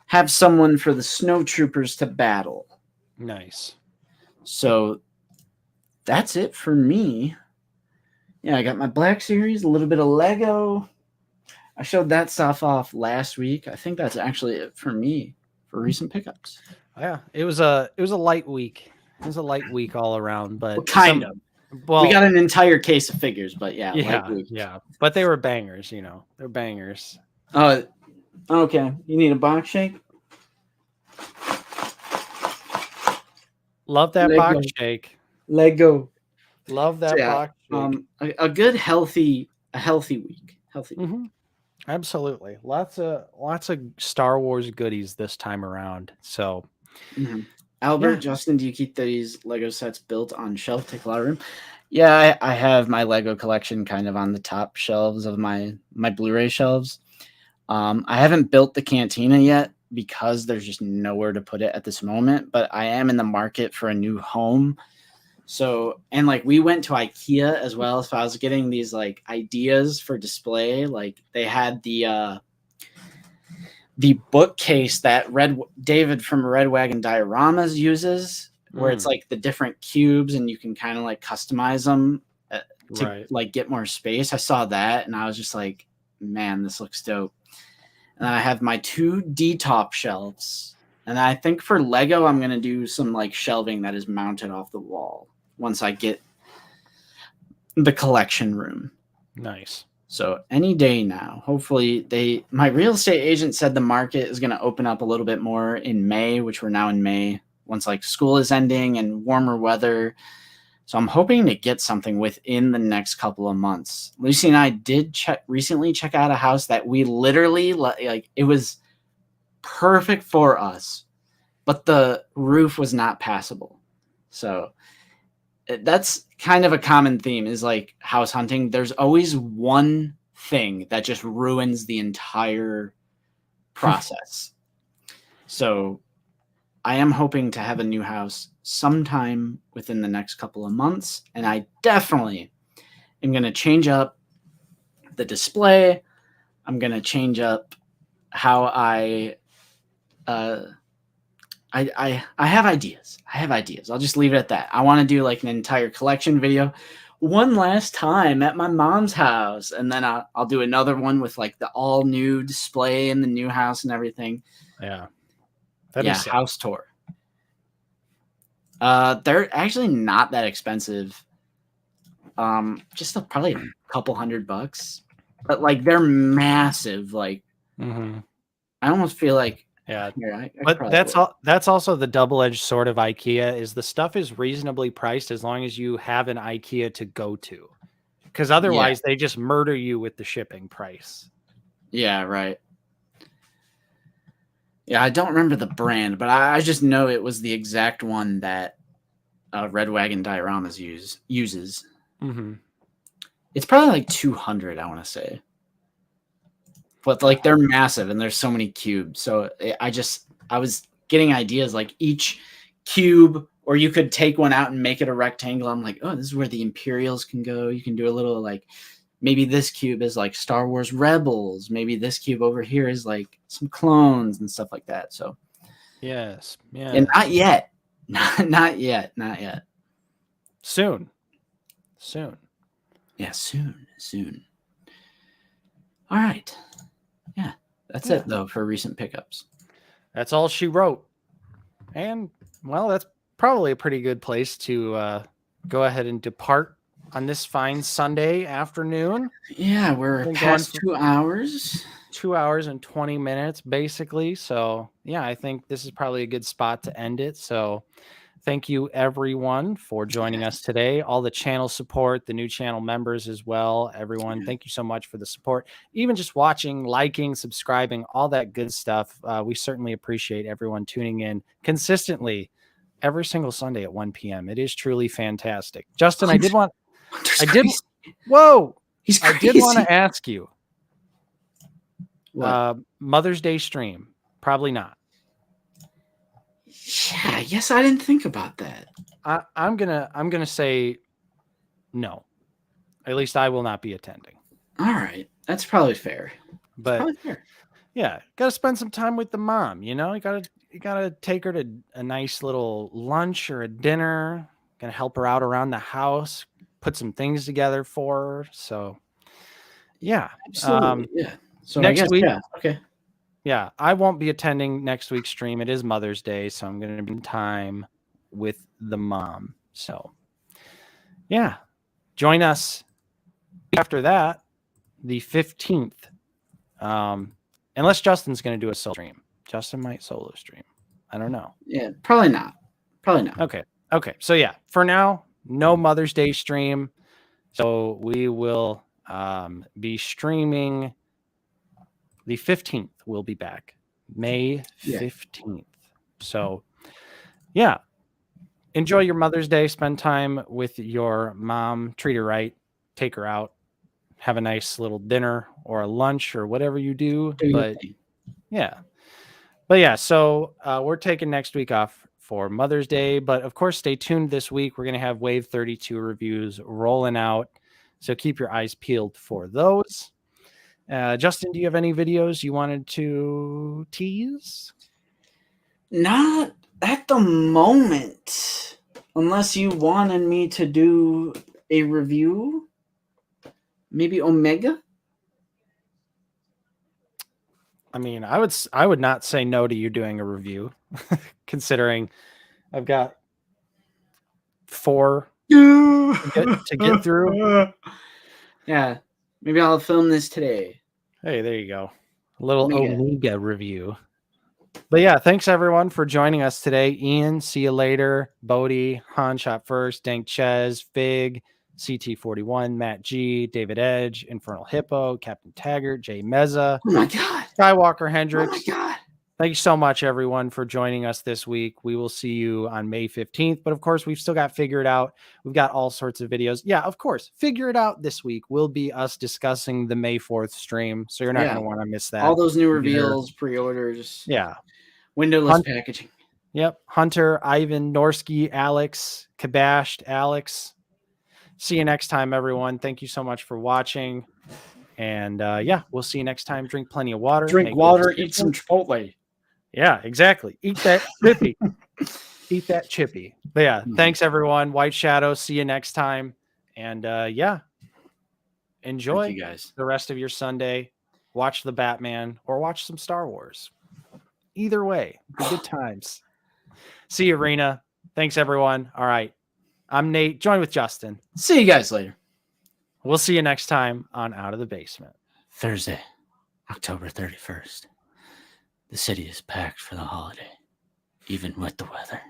have someone for the Snow Troopers to battle. Nice. So that's it for me. Yeah, I got my Black Series, a little bit of Lego. I showed that stuff off last week. I think that's actually it for me for recent pickups. Yeah, it was a light week. It was a light week all around, but Well, kind of. Well, we got an entire case of figures, but yeah, light week. Yeah. But they were bangers, you know. They're bangers. Okay. You need a box shake? Love that Lego. box shake. Lego. Love that box shake. A good healthy week. Healthy. Mm-hmm. Absolutely. Lots of Star Wars goodies this time around. So Albert, Justin, do you keep these Lego sets built on shelf? Take a lot of room. Yeah, I have my Lego collection kind of on the top shelves of my Blu-ray shelves. I haven't built the cantina yet because there's just nowhere to put it at this moment, but I am in the market for a new home. So, and like we went to IKEA as well. So I was getting these like ideas for display. Like they had the bookcase that David from Red Wagon Dioramas uses, where it's like the different cubes and you can kind of like customize them to like get more space. I saw that and I was just like, man, this looks dope. And I have my 2 D-top shelves. And I think for Lego, I'm going to do some like shelving that is mounted off the wall once I get the collection room. Nice. So any day now, hopefully my real estate agent said the market is going to open up a little bit more in May, which we're now in May, once like school is ending and warmer weather. So I'm hoping to get something within the next couple of months. Lucy and I did recently check out a house that we literally like, it was perfect for us, but the roof was not passable. So that's kind of a common theme is like house hunting. There's always one thing that just ruins the entire process. So I am hoping to have a new house sometime within the next couple of months. And I definitely am going to change up the display. I'm going to change up how I have ideas. I'll just leave it at that. I want to do like an entire collection video one last time at my mom's house. And then I'll do another one with like the all new display in the new house and everything. Yeah. House tour. They're actually not that expensive. Just probably a couple $100, but like they're massive. Like I almost feel like but that's also the double-edged sword of IKEA is the stuff is reasonably priced as long as you have an IKEA to go to, because otherwise they just murder you with the shipping price. Yeah, right. Yeah, I don't remember the brand, but I just know it was the exact one that Red Wagon Dioramas uses. It's probably like 200, I want to say. But like they're massive and there's so many cubes. So I was getting ideas like each cube, or you could take one out and make it a rectangle. I'm like, oh, this is where the Imperials can go. You can do a little like, maybe this cube is like Star Wars Rebels. Maybe this cube over here is like some clones and stuff like that. So yes. Yeah. And not yet. Not yet. Soon. Yeah, soon. All right. Yeah, that's it though for recent pickups. That's all she wrote. And well, that's probably a pretty good place to go ahead and depart on this fine Sunday afternoon. Yeah, we're past 2 hours. 2 hours and 20 minutes, basically. So, yeah, I think this is probably a good spot to end it. So, thank you everyone for joining us today. All the channel support, the new channel members as well. Everyone, thank you so much for the support. Even just watching, liking, subscribing, all that good stuff. We certainly appreciate everyone tuning in consistently every single Sunday at 1 p.m. It is truly fantastic. Justin, I did want to ask you. Mother's Day stream. Probably not. Yeah, yes, I didn't think about that. I'm gonna say no. At least I will not be attending. All right, that's probably fair. But yeah, gotta spend some time with the mom. You know, you gotta take her to a nice little lunch or a dinner. Gonna help her out around the house, put some things together for her. So yeah, absolutely. Yeah. So next week, okay. Yeah, I won't be attending next week's stream. It is Mother's Day, so I'm going to be in time with the mom. So, yeah, join us after that, the 15th. Unless Justin's going to do a solo stream. Justin might solo stream. I don't know. Yeah, probably not. Okay. So, yeah, for now, no Mother's Day stream. So we will be streaming. The 15th will be back, May 15th. So, yeah, enjoy your Mother's Day. Spend time with your mom. Treat her right. Take her out. Have a nice little dinner or a lunch or whatever you do. But yeah. So we're taking next week off for Mother's Day. But of course, stay tuned this week. We're going to have Wave 32 reviews rolling out. So keep your eyes peeled for those. Justin, do you have any videos you wanted to tease? Not at the moment, unless you wanted me to do a review. Maybe Omega. I mean, I would not say no to you doing a review, considering I've got 4 to get through. Yeah. Maybe I'll film this today. Hey, there you go. A little Omega review. But yeah, thanks everyone for joining us today. Ian, see you later. Bodie, Han Shot First, Dank Ches, Fig, CT41, Matt G, David Edge, Infernal Hippo, Captain Taggart, Jay Meza. Oh my God. Skywalker Hendricks. Oh my God. Thank you so much, everyone, for joining us this week. We will see you on May 15th. But of course, we've still got Figure It Out. We've got all sorts of videos. Yeah, of course. Figure It Out this week will be us discussing the May 4th stream. So you're not going to want to miss that. All those new reveals, pre-orders. Yeah. Windowless packaging. Yep. Hunter, Ivan, Norsky, Alex, Kabashed, Alex. See you next time, everyone. Thank you so much for watching. And yeah, we'll see you next time. Drink plenty of water. Drink water, eat some Chipotle. Yeah, exactly. Eat that chippy. Eat that chippy. But yeah, thanks everyone. White Shadow. See you next time. And yeah, enjoy you guys. The rest of your Sunday. Watch the Batman or watch some Star Wars. Either way, good times. See you, Rena. Thanks everyone. All right. I'm Nate. Join with Justin. See you guys later. We'll see you next time on Out of the Basement. Thursday, October 31st. The city is packed for the holiday, even with the weather.